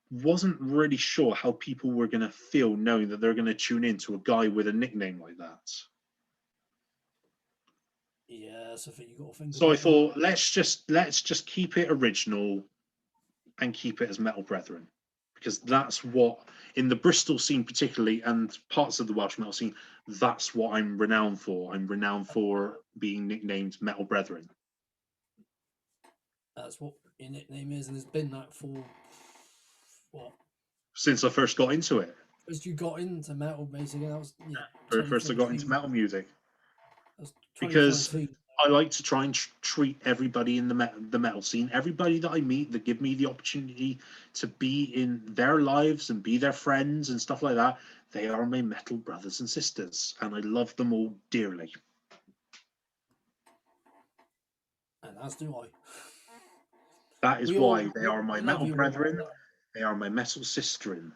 wasn't really sure how people were going to feel knowing that they're going to tune in to a guy with a nickname like that. Yeah, that's a thing you got to think. So I thought, let's just keep it original and keep it as Metal Brethren, because that's what, in the Bristol scene particularly, and parts of the Welsh metal scene, that's what I'm renowned for. I'm renowned for being nicknamed Metal Brethren. That's what your nickname is, and it's been that for what? Since I first got into it. First you got into metal, basically. That was First I got into metal music. Because I like to try and treat everybody in the metal scene, everybody that I meet that give me the opportunity to be in their lives and be their friends and stuff like that. They are my metal brothers and sisters, and I love them all dearly. And as do I. That is why they are my metal brethren. They are my metal sisterin.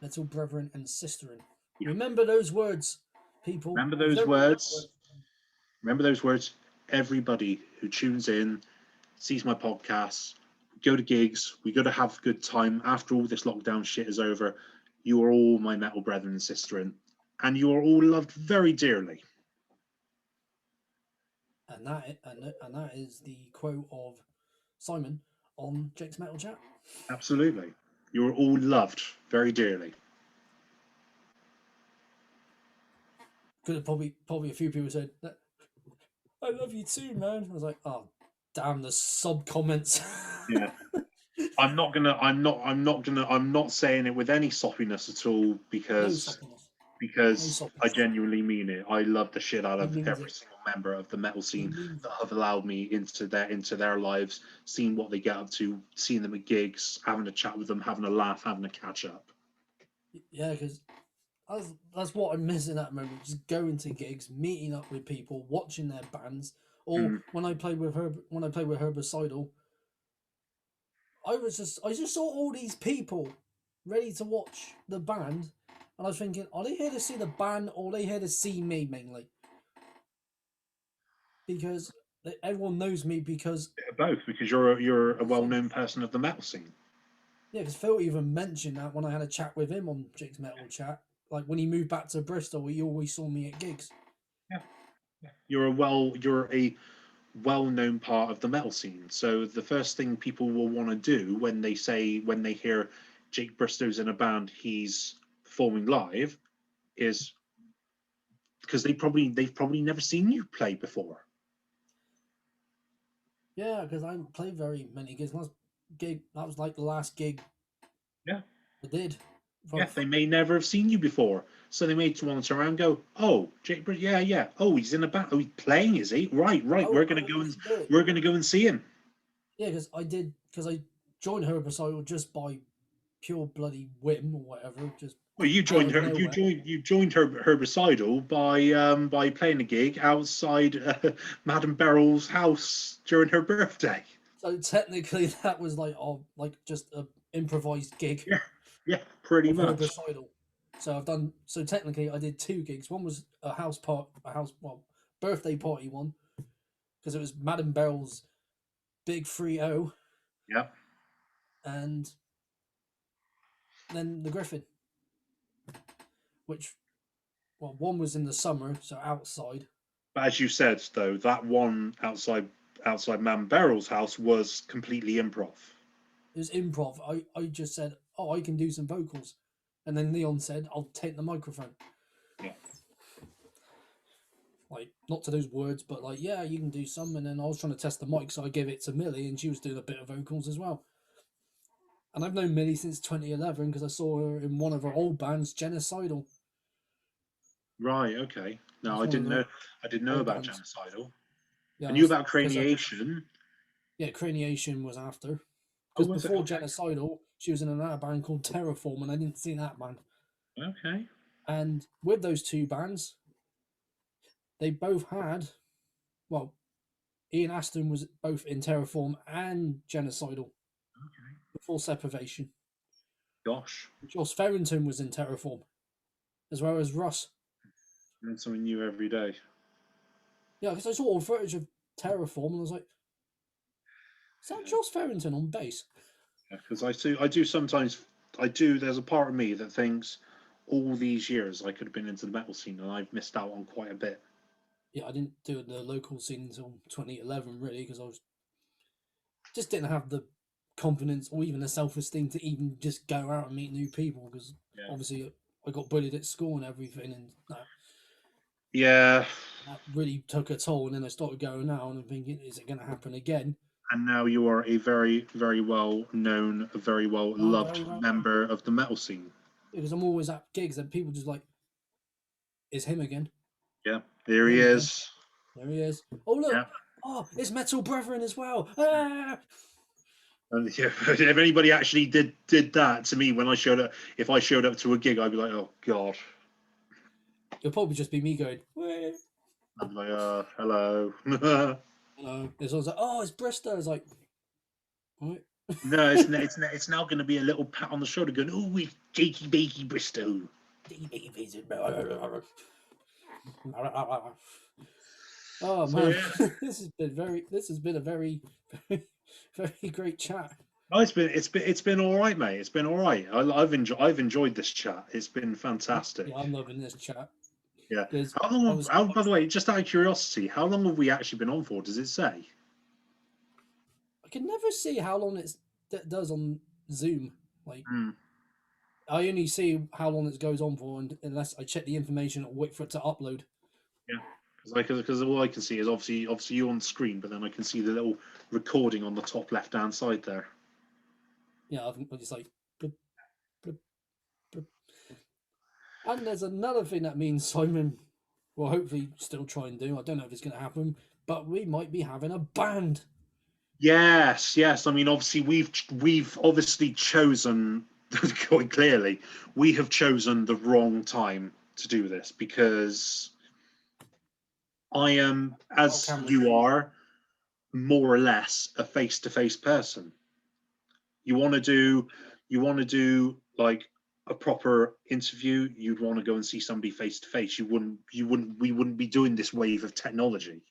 Metal brethren and sisterin. Yeah. Remember those words, people. Remember those words. Remember those words. Everybody who tunes in, sees my podcasts, go to gigs, we got to have a good time after all this lockdown shit is over. You are all my metal brethren and sisterin, and you are all loved very dearly. And that is the quote of Simon on Jake's Metal Chat. Absolutely. You are all loved very dearly. Could have probably a few people said that. I love you too, man. I was like, oh, damn the sub comments. Yeah. I'm not saying it with any soppiness at all because I genuinely mean it. I love the shit out of every single member of the metal scene that have allowed me into their lives, seeing what they get up to, seeing them at gigs, having a chat with them, having a laugh, having a catch up. Yeah, because that's what I'm missing at the moment. Just going to gigs, meeting up with people, watching their bands, or when I played with Herbicidal, I just saw all these people ready to watch the band, and I was thinking, are they here to see the band or are they here to see me mainly? Because everyone knows me because both, because you're a well-known person of the metal scene. Yeah, because Phil even mentioned that when I had a chat with him on Jake's Metal Chat. Like when he moved back to Bristol, he always saw me at gigs. Yeah. You're a well-known part of the metal scene. So the first thing people will want to do when they hear Jake Bristow's in a band, he's performing live, is because they've probably never seen you play before. Yeah, because I haven't played very many gigs. That was like the last gig. Yeah, I did. Yeah, they may never have seen you before, so they may want to turn around and go, "Oh, Jake, yeah. Oh, he's in a band. Oh, he's playing, is he? Right. We're gonna go and see him." Yeah, because I joined Herbicidal just by pure bloody whim or whatever. You joined Herbicidal by playing a gig outside Madame Beryl's house during her birthday. So technically, that was like just an improvised gig. Yeah, pretty much. Herbicidal. So technically, I did two gigs. One was a birthday party one, because it was Madame Beryl's big 3-0. Yeah. And then the Griffin, one was in the summer, so outside. But as you said, though, that one outside Madame Beryl's house was completely improv. It was improv. I just said, oh, I can do some vocals. And then Leon said, I'll take the microphone. Yeah. Like, not to those words, but like, yeah, you can do some. And then I was trying to test the mic, so I gave it to Millie, and she was doing a bit of vocals as well. And I've known Millie since 2011 because I saw her in one of her old bands, Genocidal. Right. Okay. No, That's I one of didn't the know. I didn't know old about bands. Genocidal. I Yeah, knew about because Craniation. yeah, Craniation was after. Oh, Because was it? before Okay. Genocidal, she was in another band called Terraform, and I didn't see that band. Okay. And with those two bands, they both had, well, Ian Aston was both in Terraform and Genocidal Okay. before separation. Gosh, Joss Farrington was in Terraform, as well as Russ. learn something new every day. Yeah, because I saw all footage of Terraform, and I was like, is that Yeah. Joss Farrington on bass? Because I do sometimes. I do. There's a part of me that thinks all these years I could have been into the metal scene, and I've missed out on quite a bit. Yeah, I didn't do the local scene until 2011, really, because I was just didn't have the confidence or even the self-esteem to even just go out and meet new people, because Yeah. obviously I got bullied at school and everything, and Yeah. that really took a toll. And then I started going out and I'm thinking, is it going to happen again? And now you are a very, very well known, very well Oh, loved very well, member of the metal scene. because I'm always at gigs and people just like, it's him again, Yeah. There he him again. is. There he is. Oh look, Yeah. oh, it's Metal Brethren as well. Ah! And yeah, if anybody actually did that to me when I showed up, if I showed up to a gig, I'd be like, oh god. It'll probably just be me going, where? I'd be like, hello. There's always like, oh, it's Bristow. It's like, right. No, it's now going to be a little pat on the shoulder, going, "Oh, it's Jakey Bakey Bristow." Oh So man, yeah, this has been a very, very, very great chat. no, it's been all right, mate. It's been all right. I've enjoyed this chat. It's been fantastic. Yeah, I'm loving this chat Yeah. because How long? I was By the way, just out of curiosity, how long have we actually been on for? Does it say? I can never see how long it does on Zoom. Like Hmm. I only see how long it goes on for, and unless I check the information or wait for it to upload. Yeah. Because all I can see is obviously you on screen, but then I can see the little recording on the top left hand side there. Yeah, I think it's like. Blip, blip, blip. And there's another thing that means Simon will hopefully still try and do. I don't know if it's going to happen, but we might be having a band. Yes, yes. I mean, obviously we've obviously chosen quite clearly we have chosen the wrong time to do this because I am, Oh, as Cameron. you are, more or less a face-to-face person. You want to do like a proper interview. You'd want to go and see somebody face to face. We wouldn't be doing this wave of technology.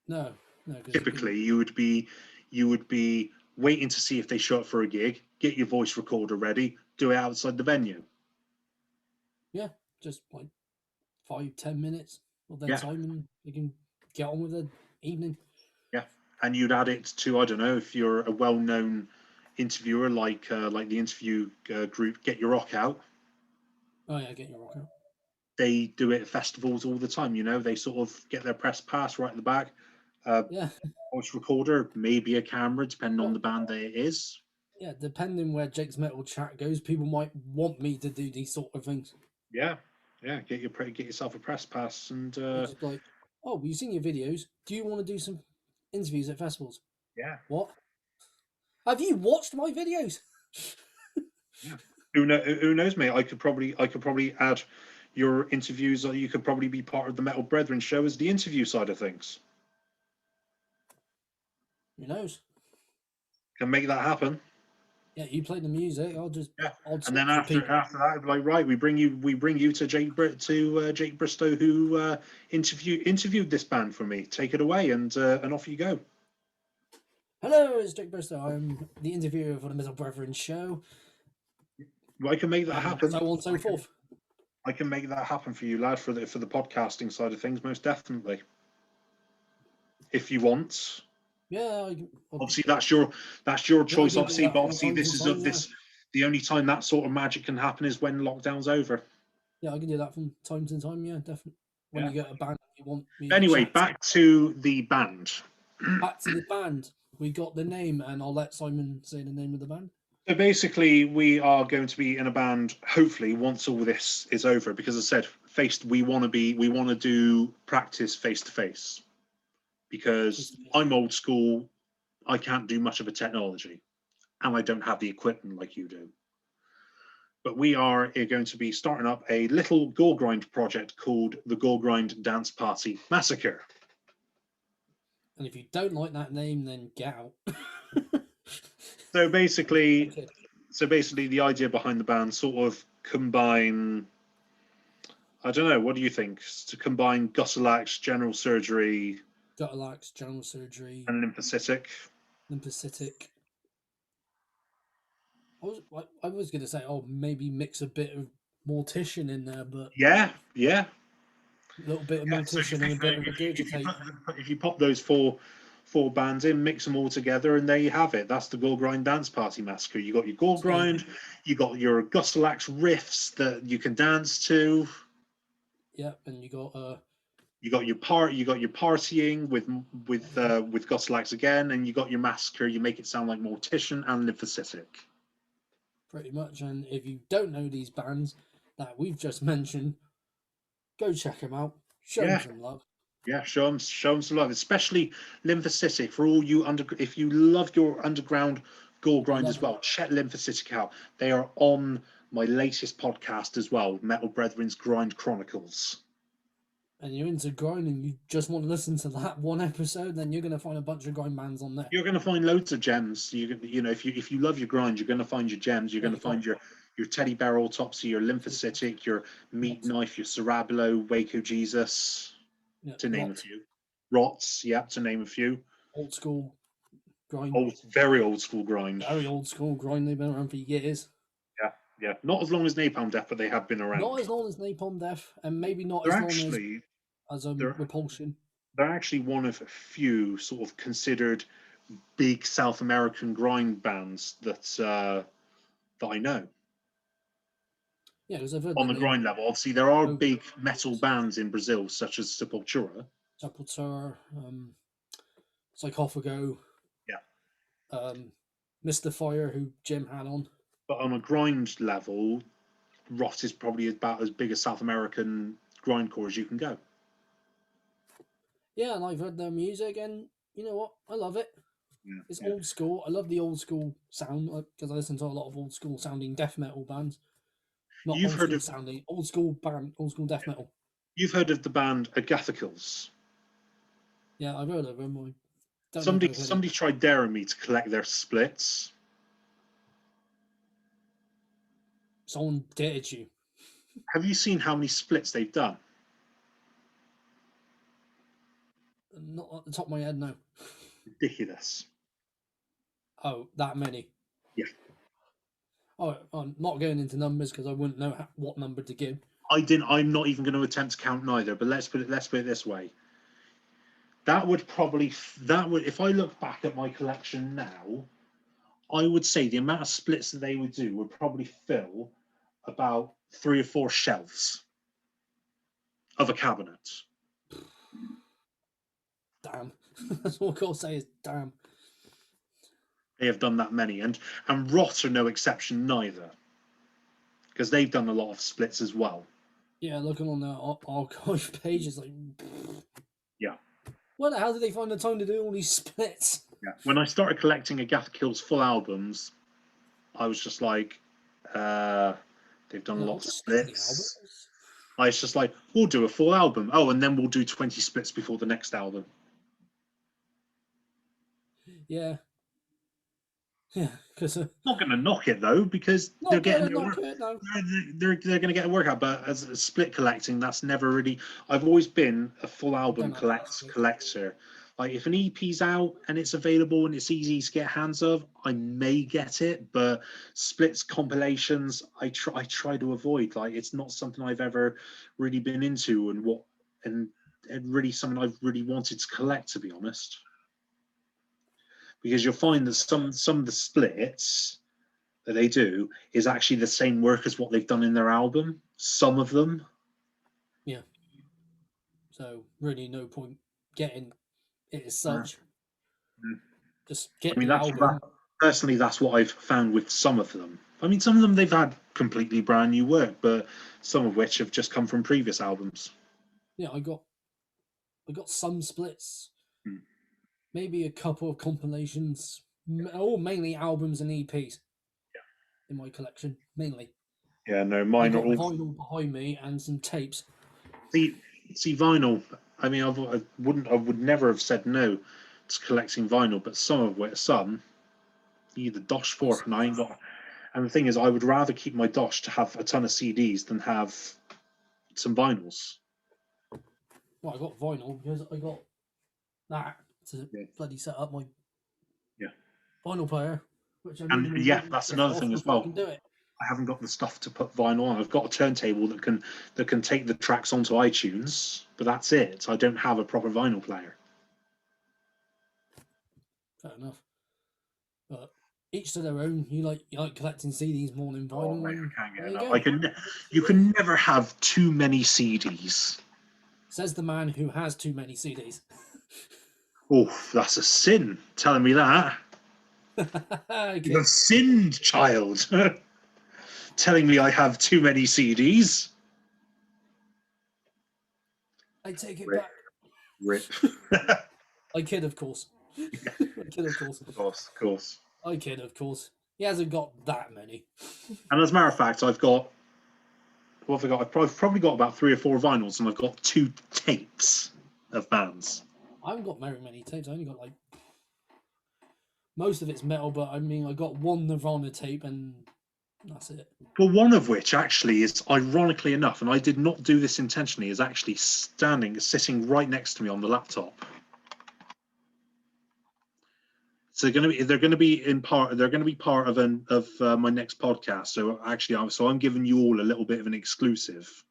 No, because you can. Typically you would be waiting to see if they show up for a gig, get your voice recorder ready, do it outside the venue. Yeah, just like 5-10 minutes of their Yeah, time, and they can get on with the evening. yeah. And you'd add it to, I don't know, if you're a well-known interviewer like the interview group Get Your Rock Out. Oh yeah, get your rock out. They do it at festivals all the time. They sort of get their press pass right at the back, Yeah, voice recorder, maybe a camera, depending on well, the band that it is. yeah. Depending where Jake's Metal Chat goes, people might want me to do these sort of things. Yeah, yeah. Get yourself a press pass and They're just like, oh, we've seen your videos. Do you want to do some interviews at festivals? yeah. What? Have you watched my videos? Yeah. Who knows, mate? I could probably add your interviews, or you could probably be part of the Metal Brethren show as the interview side of things. Who knows? Can make that happen. Yeah, you play the music. Yeah. I'll And then talk for people. after that, I'd be like, right, we bring you to Jake Bristow, who interviewed this band for me. Take it away, and off you go. Hello, it's Jake Bristow. I'm the interviewer for the Metal Brethren show, I can make that and happen. so on and so forth. I can make that happen for you, lad, for the podcasting side of things, most definitely. If you want. Yeah, Obviously that's your choice, I can do obviously, that but from obviously time to this is time. Yeah. this the only time that sort of magic can happen is when lockdown's over. Yeah, I can do that from time to time. Yeah, definitely. when you get a band you want me to Anyway, chat to. back to the band. Back to the band. We got the name, and I'll let Simon say the name of the band. So basically, we are going to be in a band. Hopefully, once all this is over, because as I said, we want to do practice face to face. Because I'm old school, I can't do much of a technology, and I don't have the equipment like you do. But we are going to be starting up a little gore grind project called the Gore Grind Dance Party Massacre. And if you don't like that name, then get out. So basically, Okay. the idea behind the band sort of combine. I don't know. What do you think? To combine Goselax, general surgery, Gutalax, general surgery, and lymphocytic. lymphocytic. I was going to say, oh, maybe mix a bit of mortician in there, but Yeah, yeah, a little bit of yeah. So mortician and a bit of regurgitate. if you pop those four bands in, mix them all together, and there you have it. That's the Gore Grind Dance Party Massacre. You got your Gore Grind, you got your Goselax riffs that you can dance to. Yeah, and you got You got your partying with Goselax again, and you got your massacre. You make it sound like Mortician and Lymphocytic. pretty much. And if you don't know these bands that we've just mentioned, go check them out. Show them Yeah, some love. yeah. Show them some love, especially Lymphocytic for all you if you love your underground gore grind as well. Check Lymphocytic out. They are on my latest podcast as well, Metal Brethren's Grind Chronicles. And you're into grind and you just want to listen to that one episode, then you're going to find a bunch of grind bands on there. You're going to find loads of gems. You know, if you love your grind, you're going to find your gems. You're going to find your Teddy Bear Autopsy, your Lymphocytic, your Meat Knife, your Cerebelo, Waco Jesus, to name a few. Rots, yeah, to name a few. Old school grind. Very old school grind. Very old school grind. They've been around for years. Yeah, yeah. Not as long as Napalm Death, but they have been around. Not as long as Napalm Death, and maybe not they're as long actually, as Repulsion. They're actually one of a few sort of considered big South American grind bands that I know. Yeah, because I've heard on the grind level. Obviously, there are big metal bands in Brazil, such as Sepultura. Sarcophago. Yeah. Mr. Fire, who Jim had on. But on a grind level, Rot is probably about as big a South American grindcore as you can go. Yeah, and I've heard their music, and you know what? I love it. Yeah, it's old school. I love the old school sound because I listen to a lot of old school sounding death metal bands. Not old school sounding, old school death metal. You've heard of the band Agathicals? Yeah, I've heard of them. Somebody tried daring me to collect their splits. Someone dared you. Have you seen how many splits they've done? Not at the top of my head, no. Ridiculous. Oh, that many? Yeah. Oh, I'm not going into numbers because I wouldn't know what number to give. I'm not even going to attempt to count neither. But let's put it this way. That would if I look back at my collection now, I would say the amount of splits that they would do would probably fill about 3 or 4 shelves of a cabinet. Damn. That's all I can say is damn. They have done that many, and Rot are no exception neither, because they've done a lot of splits as well. Yeah, looking on their archive page, it's like, yeah. Where the hell did they find the time to do all these splits? Yeah. When I started collecting Agathicals full albums, I was just like, they've done a lot of splits. I was just like, we'll do a full album. Oh, and then we'll do 20 splits before the next album. Yeah. Yeah, because not going to knock it though, because they're getting their work. They're going to get a workout. But as a split collecting, that's never really. I've always been a full album collector. Like if an EP's out and it's available and it's easy to get hands of, I may get it. But splits compilations, I try to avoid. Like it's not something I've ever really been into, and really something I've really wanted to collect, to be honest. Because you'll find that some of the splits that they do is actually the same work as what they've done in their album. Some of them. Yeah. So really, no point getting it as Uh, such. mm. Just I get mean, the that's album. personally, that's what I've found with some of them. I mean, some of them they've had completely brand new work, but some of which have just come from previous albums. Yeah, I got some splits, Hmm. maybe a couple of compilations, or mainly albums and EPs in my collection. Mainly, Yeah, no, I mine are got all. vinyl behind me and some tapes. See, vinyl. I mean, I would never have said no to collecting vinyl, but some either dosh for, and I ain't got. And the thing is, I would rather keep my dosh to have a ton of CDs than have some vinyls. Well, I got vinyl because I got that to Yeah, bloody set up my yeah. vinyl player, which I And need yeah, to that's shift another off thing as before I well. can do it. I haven't got the stuff to put vinyl on. I've got a turntable that can take the tracks onto iTunes, but that's it. I don't have a proper vinyl player. Fair enough. But each to their own. You like collecting CDs more than Oh vinyl, mate, and I can't get there you enough. go. You can never have too many CDs. Says the man who has too many CDs. Oh, that's a sin. Telling me that you have Okay, sinned, child. Telling me I have too many CDs. I take it Rip, back. rip. I kid, of course. I kid, of course. Of course, of course. I kid, of course. He hasn't got that many. And as a matter of fact, I've got what have I got? I've probably got about 3 or 4 vinyls, and I've got 2 tapes of bands. I haven't got very many tapes. I only got like most of it's metal, but I mean, I got one Nirvana tape, and that's it. Well, one of which actually is, ironically enough, and I did not do this intentionally, is actually sitting right next to me on the laptop. So they're going to be part of my next podcast. So actually, I'm giving you all a little bit of an exclusive.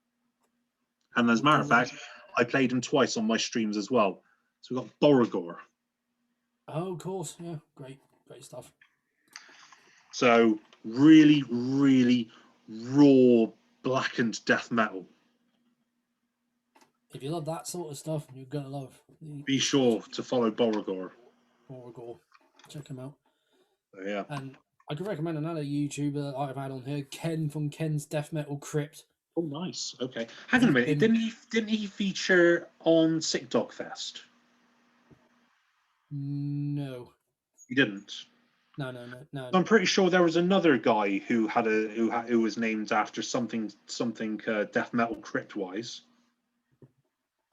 And as a matter of fact, I played them twice on my streams as well. So we've got Boragor. Oh, of course, yeah, great stuff. So really, really raw, blackened death metal. If you love that sort of stuff, you're gonna love. Be sure to follow Boragor. Boragor. Check him out. So, yeah. And I could recommend another YouTuber that I've had on here, Ken from Ken's Death Metal Crypt. Oh, nice. Okay. Hang on a minute. Didn't he feature on Sick Dog Fest? No. He didn't. No. I'm pretty sure there was another guy who had who was named after something death metal crypt wise.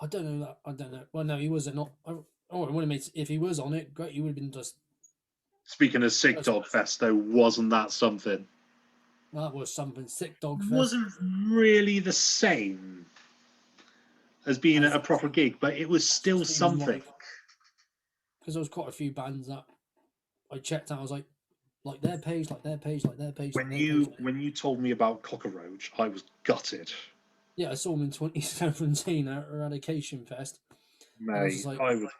I don't know that. I don't know. Well, no, he wasn't. Not. Oh, it would have made if he was on it. Great, he would have been just. Speaking of Sick Dog Fest, though, wasn't that something? That was something. Sick Dog Fest. Wasn't really the same as being at a proper gig, but it was still something. Because there was quite a few bands that I checked out. I was like their page, like their page, like their page. When you told me about Cockroach, I was gutted. Yeah, I saw them in 2017 at Eradication Fest. Mate, I was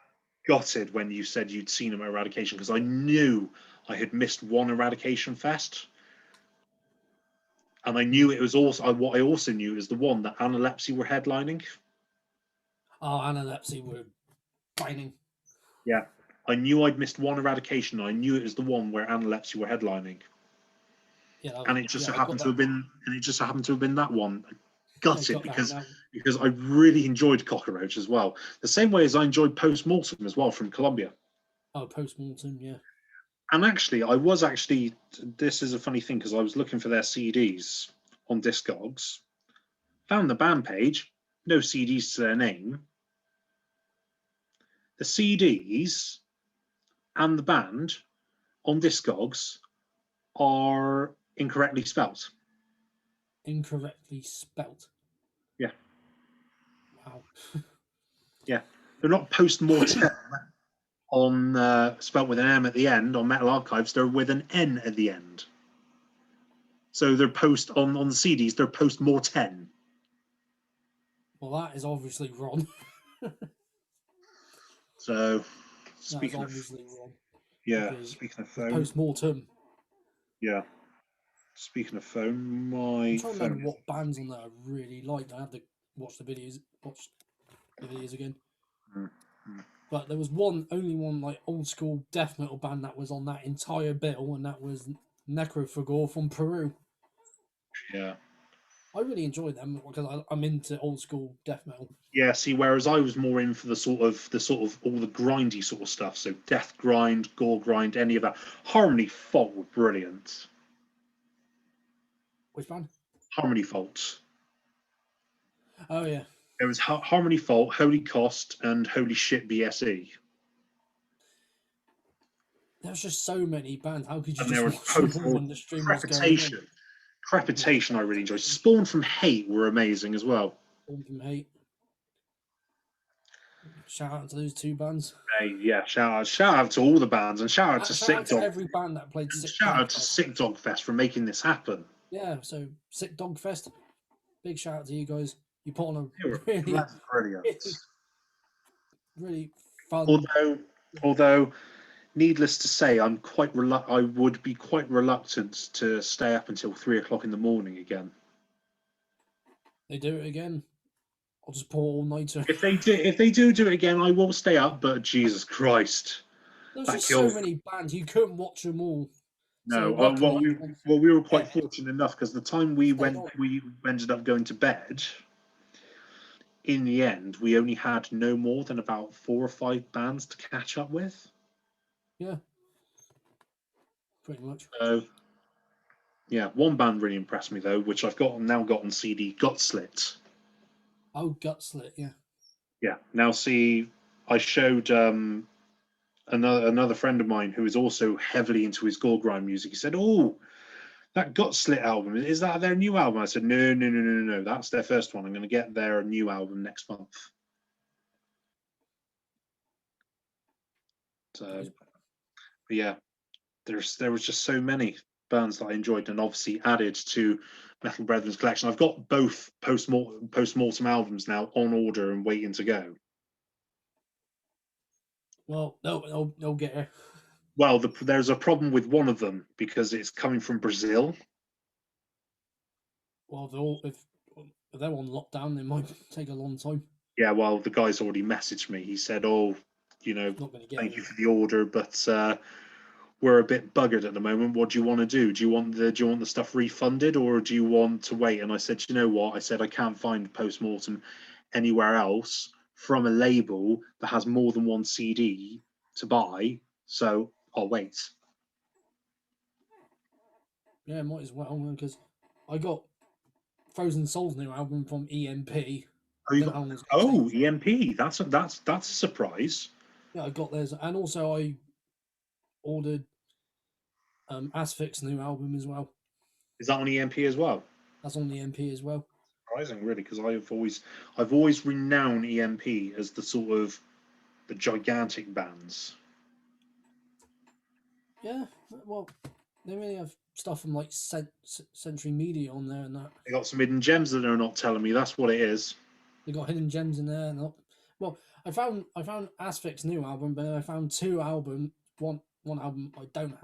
gutted when you said you'd seen him at Eradication because I knew I had missed one Eradication Fest. And I knew it was also what I also knew is the one that Analepsy were headlining. Oh, Analepsy were banging. Yeah, I knew I'd missed one Eradication. I knew it was the one where Analepsy were headlining. Yeah, And it just so happened to have been that one. Gutted because I really enjoyed Cockroach as well. The same way as I enjoyed Post Mortem as well from Colombia. Oh, Post Mortem, yeah. And actually, this is a funny thing because I was looking for their CDs on Discogs, found the band page, no CDs to their name. The CDs and the band on Discogs are incorrectly spelt. Incorrectly spelt. Yeah. Wow. Yeah. They're not Post Mortem on spelt with an M at the end on Metal Archives. They're with an N at the end. So they're post on the CDs. They're Post Mortem. Well, that is obviously wrong. So That's obviously wrong. Yeah. Speaking of phone. Post Mortem. Yeah. Speaking of phone, I'm trying to remember what bands on there I really liked. I had to watch the videos. if it is again. Mm-hmm. But there was only one like old school death metal band that was on that entire bill, and that was Necrophagor from Peru. Yeah. I really enjoyed them because I'm into old school death metal. Yeah, see, whereas I was more in for the sort of all the grindy sort of stuff. So death grind, gore grind, any of that. Harmony Fault were brilliant. Which band? Harmony Fault. Oh yeah, There was Harmony Fault, Holy Cost, and Holy Shit BSE. there's just so many bands. How could you And there just was watch them all when the stream was going on? Crepitation. Crepitation I really enjoyed. Spawn from Hate were amazing as well. Spawn from Hate. Shout out to those two bands. Hey, yeah, shout out to all the bands, and shout out to Shout out Sick to Dog. every band that played Sick Shout Dog out to Fest. Sick Dog Fest for making this happen. Yeah, so Sick Dog Fest. Big shout out to you guys. You put on a They were brilliant. really fun. Although, needless to say, I would be quite reluctant to stay up until 3 o'clock in the morning again. They do it again. I'll just pour all nighter. If they do it again, I will stay up. But Jesus Christ, There's just so many bands you couldn't watch them all. No, So we were quite fortunate enough because the time we ended up going to bed. In the end, we only had no more than about 4 or 5 bands to catch up with. Yeah, pretty much. So, yeah, one band really impressed me though, which I've now got on CD, Gutslit. Oh, Gutslit, yeah. Yeah. Now, see, I showed another friend of mine who is also heavily into his gore grind music. He said, "Oh, that Gutslit album, is that their new album?" I said, No. That's their first one. I'm going to get their new album next month. So, but yeah, there was just so many bands that I enjoyed, and obviously added to Metal Brethren's collection. I've got both post-mortem albums now on order and waiting to go. Well, they'll get it. Well, there's a problem with one of them because it's coming from Brazil. Well, if they're on lockdown, they might take a long time. Yeah, well, the guy's already messaged me. He said, "Oh, thank you for the order, but we're a bit buggered at the moment. What do you want to do? Do you want the stuff refunded, or do you want to wait?" And I said, "You know what?" I said, "I can't find Postmortem anywhere else from a label that has more than one CD to buy, so I'll wait." Yeah, might as well, because I got Frozen Soul's new album from EMP. EMP. That's a surprise. Yeah, I got theirs, and also I ordered Asphyx's new album as well. Is that on EMP as well? That's on the EMP as well. Surprising, really, because I've always renowned EMP as the sort of the gigantic bands. Yeah, well, they really have stuff from like Century Media on there and that. They got some hidden gems that they're not telling me. That's what it is. They got hidden gems in there. Well, I found Asphyx's new album, but I found two albums. One album I don't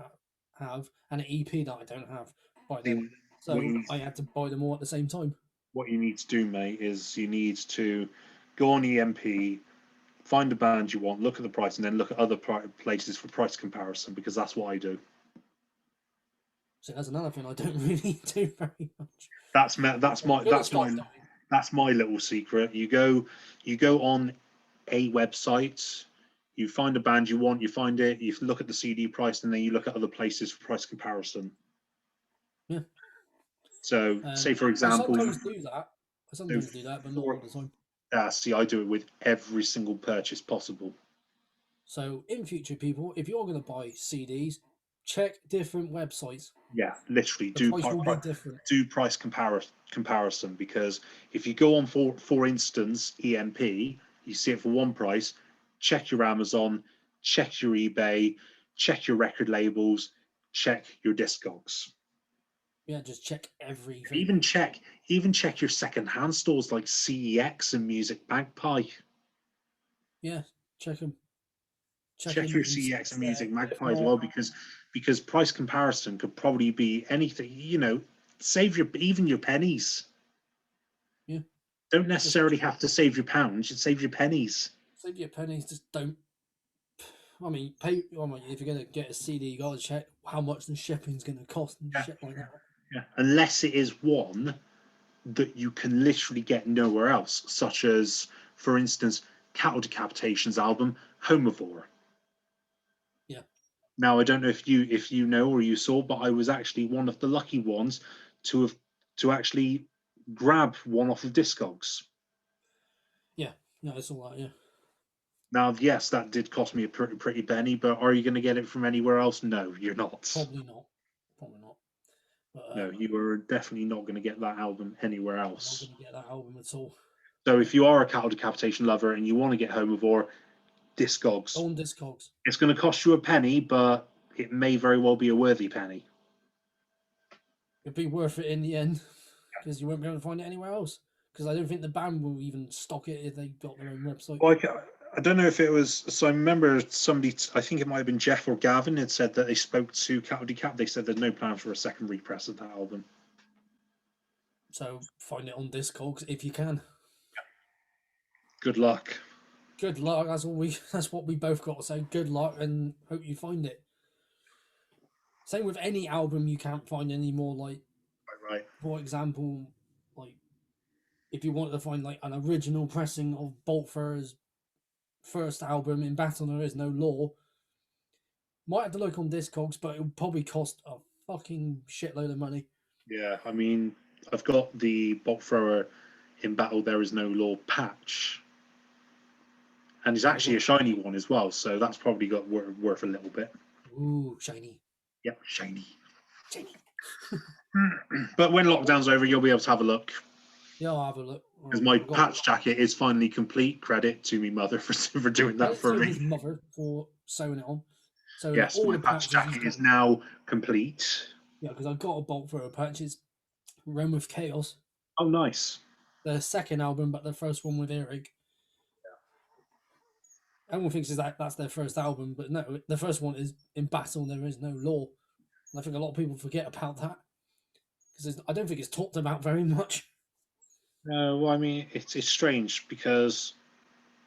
have, and an EP that I don't have by them. So I had to buy them all at the same time. What you need to do, mate, is you need to go on EMP, find a band you want, look at the price, and then look at other places for price comparison, because that's what I do. So that's another thing I don't really do very much. That's my little secret. You go on a website, you find a band you want, you find it, you look at the CD price, and then you look at other places for price comparison. Yeah. So, say for example, I sometimes do that, but not all the time. See, I do it with every single purchase possible. So, in future, people, if you're going to buy CDs, check different websites. Yeah, literally the price will be different. Do price comparison, because if you go on for instance EMP, you see it for one price. Check your Amazon, check your eBay, check your record labels, check your Discogs. Yeah, just check everything. Even check your second-hand stores like CEX and Music Magpie. Yeah, check them. Check your CEX and Music Magpie as well, because price comparison could probably be anything. Save even your pennies. Yeah. Don't necessarily have to save your pounds, you save your pennies. Save your pennies, just don't. I mean, pay. I mean, if you're gonna get a CD, you gotta check how much the shipping's gonna cost and Yeah. shit like that. Yeah. Unless it is one that you can literally get nowhere else, such as, for instance, Cattle Decapitation's album Homivore. Yeah. Now I don't know if you know or you saw, but I was actually one of the lucky ones to actually grab one off of Discogs. Yeah, no, it's all right. Yeah. Now, yes, that did cost me a pretty penny, but are you going to get it from anywhere else? No, you're not. Probably not. Probably not. But No, you are definitely not going to get that album anywhere I'm not else. gonna get that album at all. So if you are a Cattle Decapitation lover and you want to get Homivore, Discogs. On Discogs. It's going to cost you a penny, but it may very well be a worthy penny. It'd be worth it in the end because you won't be able to find it anywhere else. Because I don't think the band will even stock it if they got their own website. Like, I don't know if it was. So I remember somebody, I think it might have been Jeff or Gavin, had said that they spoke to Cattle Decap. They said there's no plan for a second repress of that album. So find it on Discogs if you can. Good luck. Good luck. That's all we. That's what we both got to say. Good luck and hope you find it. Same with any album you can't find anymore. Like, Right. for example, like if you wanted to find like an original pressing of Boltfur's first album, In Battle There Is No Law, might have to look on Discogs, but it would probably cost a fucking shitload of money. Yeah, I mean, I've got the Bolt Thrower In Battle There Is No Law patch, and it's actually a shiny one as well, so that's probably got worth a little bit. Ooh, shiny. Yep, shiny. Shiny. But when lockdown's over, you'll be able to have a look. Yeah, I'll have a look. Because my patch jacket is finally complete. Credit to me mother for doing that for me. His mother for sewing it on. So yes, all my the patch jacket is now complete. Yeah, because I've got a Bolt Thrower patch. It's Realm of Chaos. Oh, nice. The second album, but the first one with Eric. Everyone thinks that's their first album, but no, the first one is In Battle There Is No Law. And I think a lot of people forget about that because I don't think it's talked about very much. No, well, I mean, it's strange because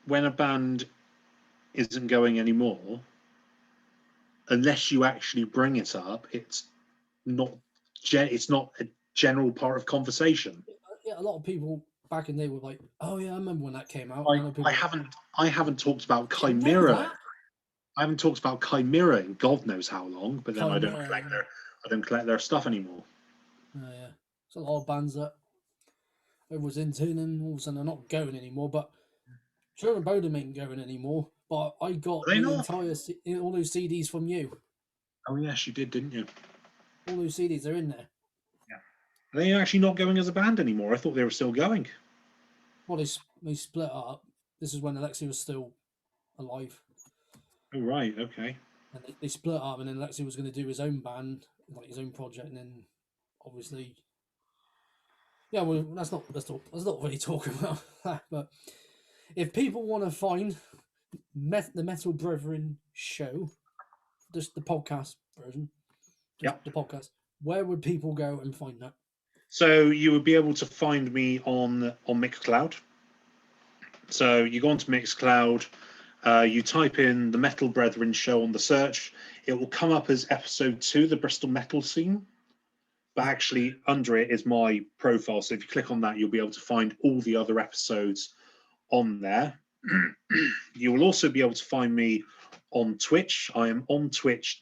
when a band isn't going anymore, unless you actually bring it up, it's not a general part of conversation. Yeah, a lot of people back in the day were like, "Oh yeah, I remember when that came out." I haven't talked about Chimera. I haven't talked about Chimera in God knows how long, but then I don't collect their stuff anymore. Yeah, it's a lot of bands that everyone's into, and all of a sudden they're not going anymore. But Sherman Bodum ain't going anymore. But I got all those CDs from you. Oh yes, you did, didn't you? All those CDs are in there. Yeah. Are they actually not going as a band anymore? I thought they were still going. Well, they split up. This is when Alexi was still alive. Oh right, okay. And they split up, and then Alexi was going to do his own band, like his own project, and then obviously, yeah. Well, let's not really talk about that. But if people want to find the Metal Brethren show, just the podcast version, the podcast, where would people go and find that? So you would be able to find me on Mixcloud. So you go onto Mixcloud, you type in the Metal Brethren show on the search. It will come up as episode 2, the Bristol metal scene. But actually under it is my profile. So if you click on that, you'll be able to find all the other episodes on there. You will also be able to find me on Twitch. I am on Twitch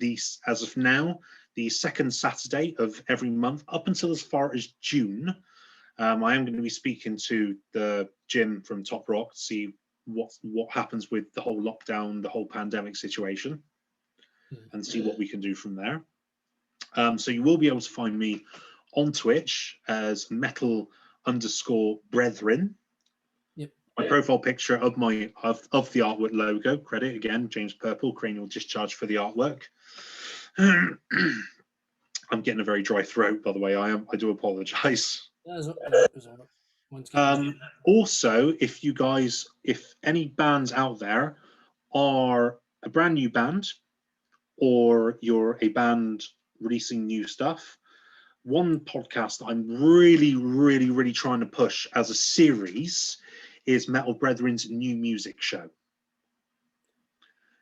as of now, the second Saturday of every month up until as far as June. I am going to be speaking to the Jim from Top Rock to see what happens with the whole lockdown, the whole pandemic situation, and see what we can do from there. So you will be able to find me on Twitch as metal_brethren. Yep. My profile picture of the artwork logo. Credit again, James Purple, Cranial Discharge for the artwork. I'm getting a very dry throat, by the way. I do apologise. Also, if any bands out there are a brand new band, or you're a band releasing new stuff, one podcast that I'm really, really, really trying to push as a series is Metal Brethren's new music show.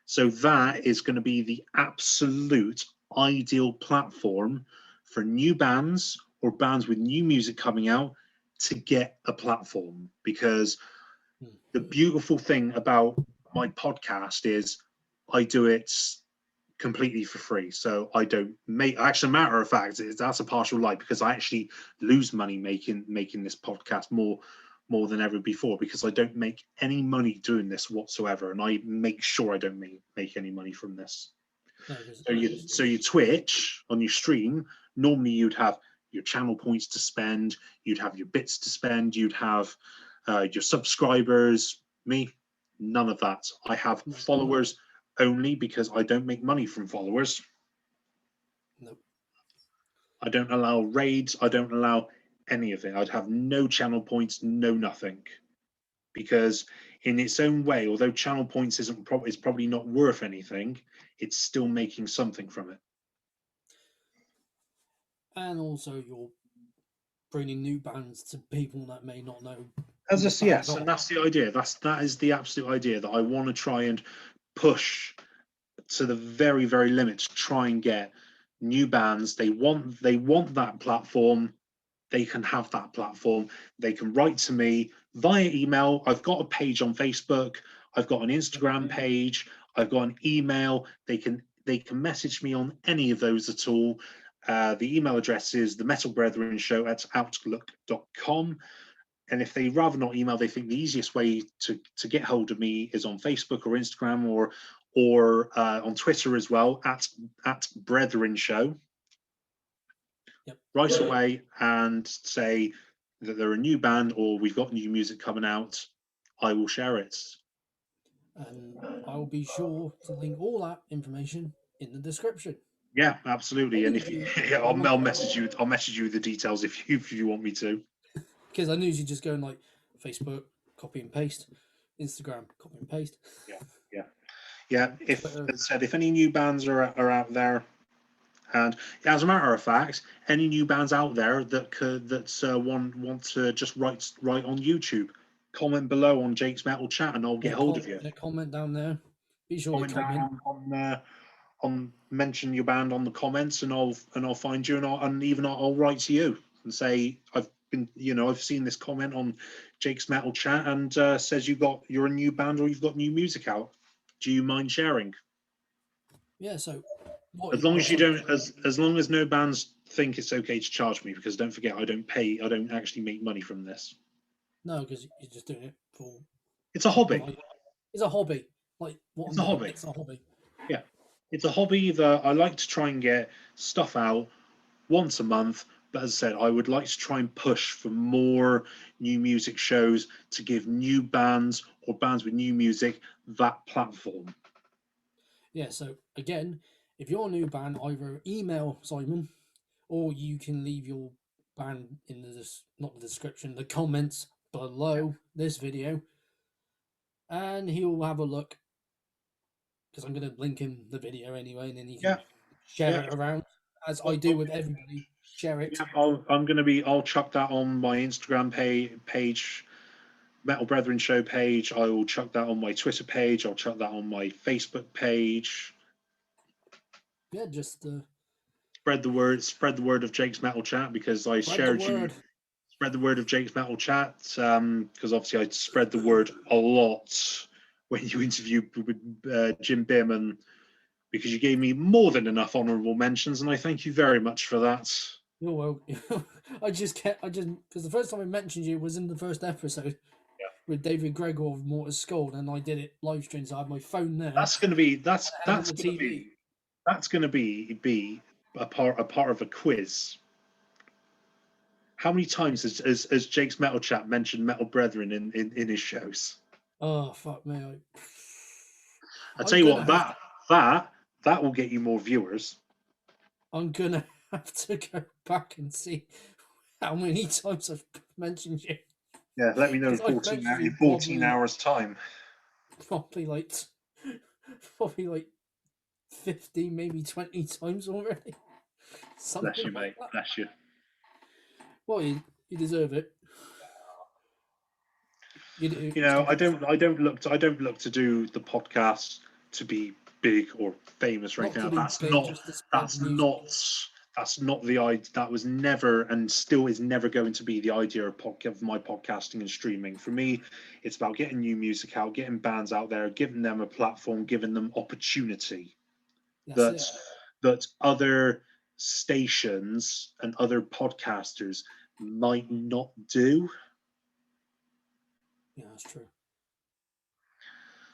So that is going to be the absolute ideal platform for new bands or bands with new music coming out to get a platform. Because the beautiful thing about my podcast is I do it completely for free. So I don't make, actually, matter of fact, that's a partial lie, because I actually lose money making this podcast more than ever before, because I don't make any money doing this whatsoever, and I make sure I don't make any money from this. No, So you Twitch on your stream, normally you'd have your channel points to spend, you'd have your bits to spend, you'd have your subscribers. Me, none of that. I have followers only, because I don't make money from followers. no. I don't allow raids. I don't allow any of it. I'd have no channel points, no nothing. Because in its own way, although channel points is probably not worth anything, it's still making something from it. And also you're bringing new bands to people that may not know. As what a, yes, bands and are. that's the idea. That is the absolute idea, that I want to try and push to the very, very limit to try and get new bands. They want that platform. They can have that platform. They can write to me via email. I've got a page on Facebook. I've got an Instagram page. I've got an email. They can message me on any of those at all. The email address is themetalbrethrenshow@outlook.com. And if they rather not email, they think the easiest way to get hold of me is on Facebook or Instagram, or on Twitter as well, at Brethren Show. Yep. Right away, and say that they're a new band or we've got new music coming out. I will share it. And I'll be sure to link all that information in the description. Yeah, absolutely. And if you, yeah, I'll message you. I'll message you the details if you want me to. Because I knew you just go like Facebook, copy and paste, Instagram, copy and paste. Yeah. If, as I said, if any new bands are out there, and as a matter of fact, any new bands out there that want to just write on YouTube, comment below on Jake's Metal Chat, and I'll get hold of you. A comment down there. Be sure to comment on mention your band on the comments, and I'll find you, and I'll write to you and say I've seen this comment on Jake's Metal Chat, and says you're a new band or you've got new music out. Do you mind sharing? Yeah. So As long as you don't, as long as no bands think it's okay to charge me, because don't forget I don't actually make money from this. No, because you're just doing it for. It's a hobby. It's a hobby. Like what it's a hobby. It's a hobby. Yeah, it's a hobby that I like to try and get stuff out once a month. But as I said, I would like to try and push for more new music shows to give new bands or bands with new music that platform. Yeah. So again, if you're a new band, either email Simon, or you can leave your band in the description, the comments below this video, and he'll have a look. Because I'm going to link him the video anyway, and then he can share it around, as I do with everybody. Share it. Yeah, I'll chuck that on my Instagram page, Metal Brethren Show page. I will chuck that on my Twitter page. I'll chuck that on my Facebook page. Yeah, just spread the word of Jake's Metal Chat, because I shared you. Spread the word of Jake's Metal Chat, because obviously I spread the word a lot when you interviewed with Jim Bierman, because you gave me more than enough honourable mentions, and I thank you very much for that. You're welcome. Because the first time I mentioned you was in the first episode with David Gregor of Mortar's Skull, and I did it live stream, so I had my phone there. That's going to be a part of a quiz. How many times has Jake's Metal Chat mentioned Metal Brethren in his shows? Oh fuck me! I tell you what, that will get you more viewers. I'm gonna have to go back and see how many times I've mentioned you. Yeah, let me know in 14 hours time. Probably like 50, maybe 20 times already. Bless you, mate. Bless you. Well, you deserve it. You know, I don't look to do the podcast to be big or famous or Not anything. to be big, just to spread music. That's not the idea. That was never and still is never going to be the idea of my podcasting and streaming. For me, it's about getting new music out, getting bands out there, giving them a platform, giving them opportunity That's that it. that other stations and other podcasters might not do. Yeah, that's true.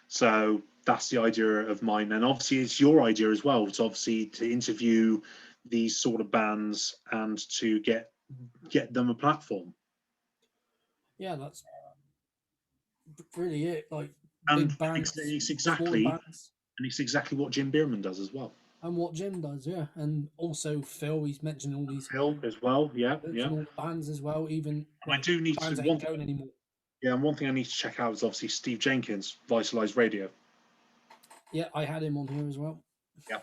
So that's the idea of mine, and obviously it's your idea as well. It's obviously to interview these sort of bands and to get them a platform. Yeah, that's really it. Like And big bands, it's smaller exactly bands, what Jim Bierman does as well. and what Jim does. Yeah, and also Phil. He's mentioned all these, Phil as well, yeah, yeah. mentioned all the bands as well. Even And I like do need to bands that ain't going anymore. yeah, and one thing I need to check out is obviously Steve Jenkins, Vitalized Radio. Yeah, I had him on here as well. Yeah.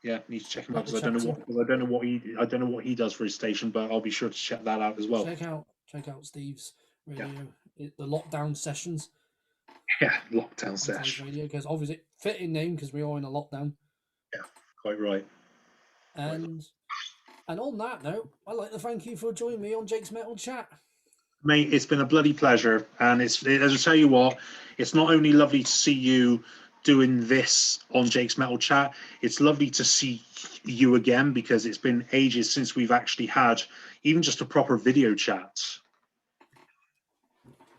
Yeah, need to check him out Like the because I don't know what he does for his station, but I'll be sure to check that out as well. check out Steve's radio, the lockdown sessions. Yeah, lockdown session. Radio, because obviously fitting name because we are in a lockdown. Yeah, quite right. And on that note, I'd like to thank you for joining me on Jake's Metal Chat. Mate, it's been a bloody pleasure, and as I tell you what, it's not only lovely to see you doing this on Jake's Metal Chat, it's lovely to see you again because it's been ages since we've actually had even just a proper video chat.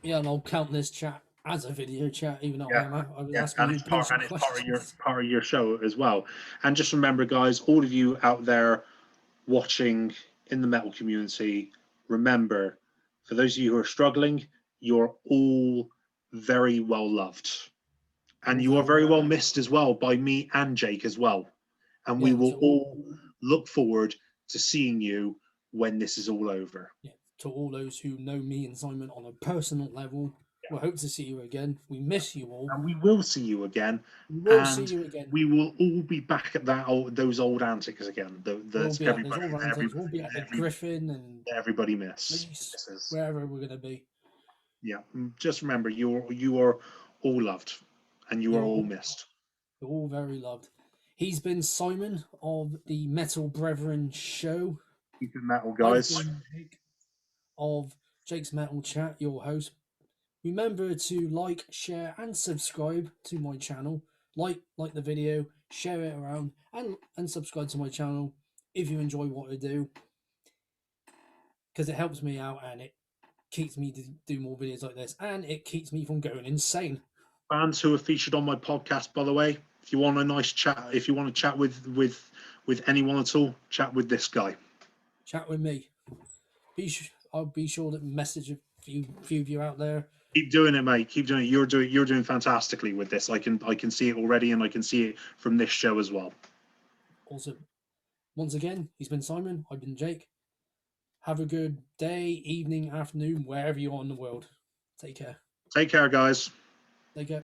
Yeah, and I'll count this chat as a video chat, even though I was asking and you it's questions. part of your show as well. And just remember, guys, all of you out there watching in the metal community, remember, for those of you who are struggling, you're all very well loved. And you are very well missed as well by me and Jake as well. And we will all look forward to seeing you when this is all over. Yeah, to all those who know me and Simon on a personal level, we hope to see you again. We miss you all. And we will see you again. We will see you again. We will all be back at those old antics again. We'll be at the Griffin and everybody misses. Wherever we're going to be. Yeah, just remember, you are all loved, and you are all missed. You're all very loved. He's been Simon of the Metal Brethren Show. Keep it metal, guys. I've been Jake of Jake's Metal Chat, your host. Remember to like, share, and subscribe to my channel. Like the video, share it around, and subscribe to my channel if you enjoy what I do, because it helps me out and it keeps me to do more videos like this, and it keeps me from going insane. Fans who are featured on my podcast, by the way, if you want a nice chat, if you want to chat with anyone at all, chat with this guy. Chat with me. I'll be sure to message a few of you out there. Keep doing it, mate. Keep doing it. You're doing fantastically with this. I can see it already, and I can see it from this show as well. Also, once again, he's been Simon. I've been Jake. Have a good day, evening, afternoon, wherever you are in the world. Take care. Take care, guys. Take care.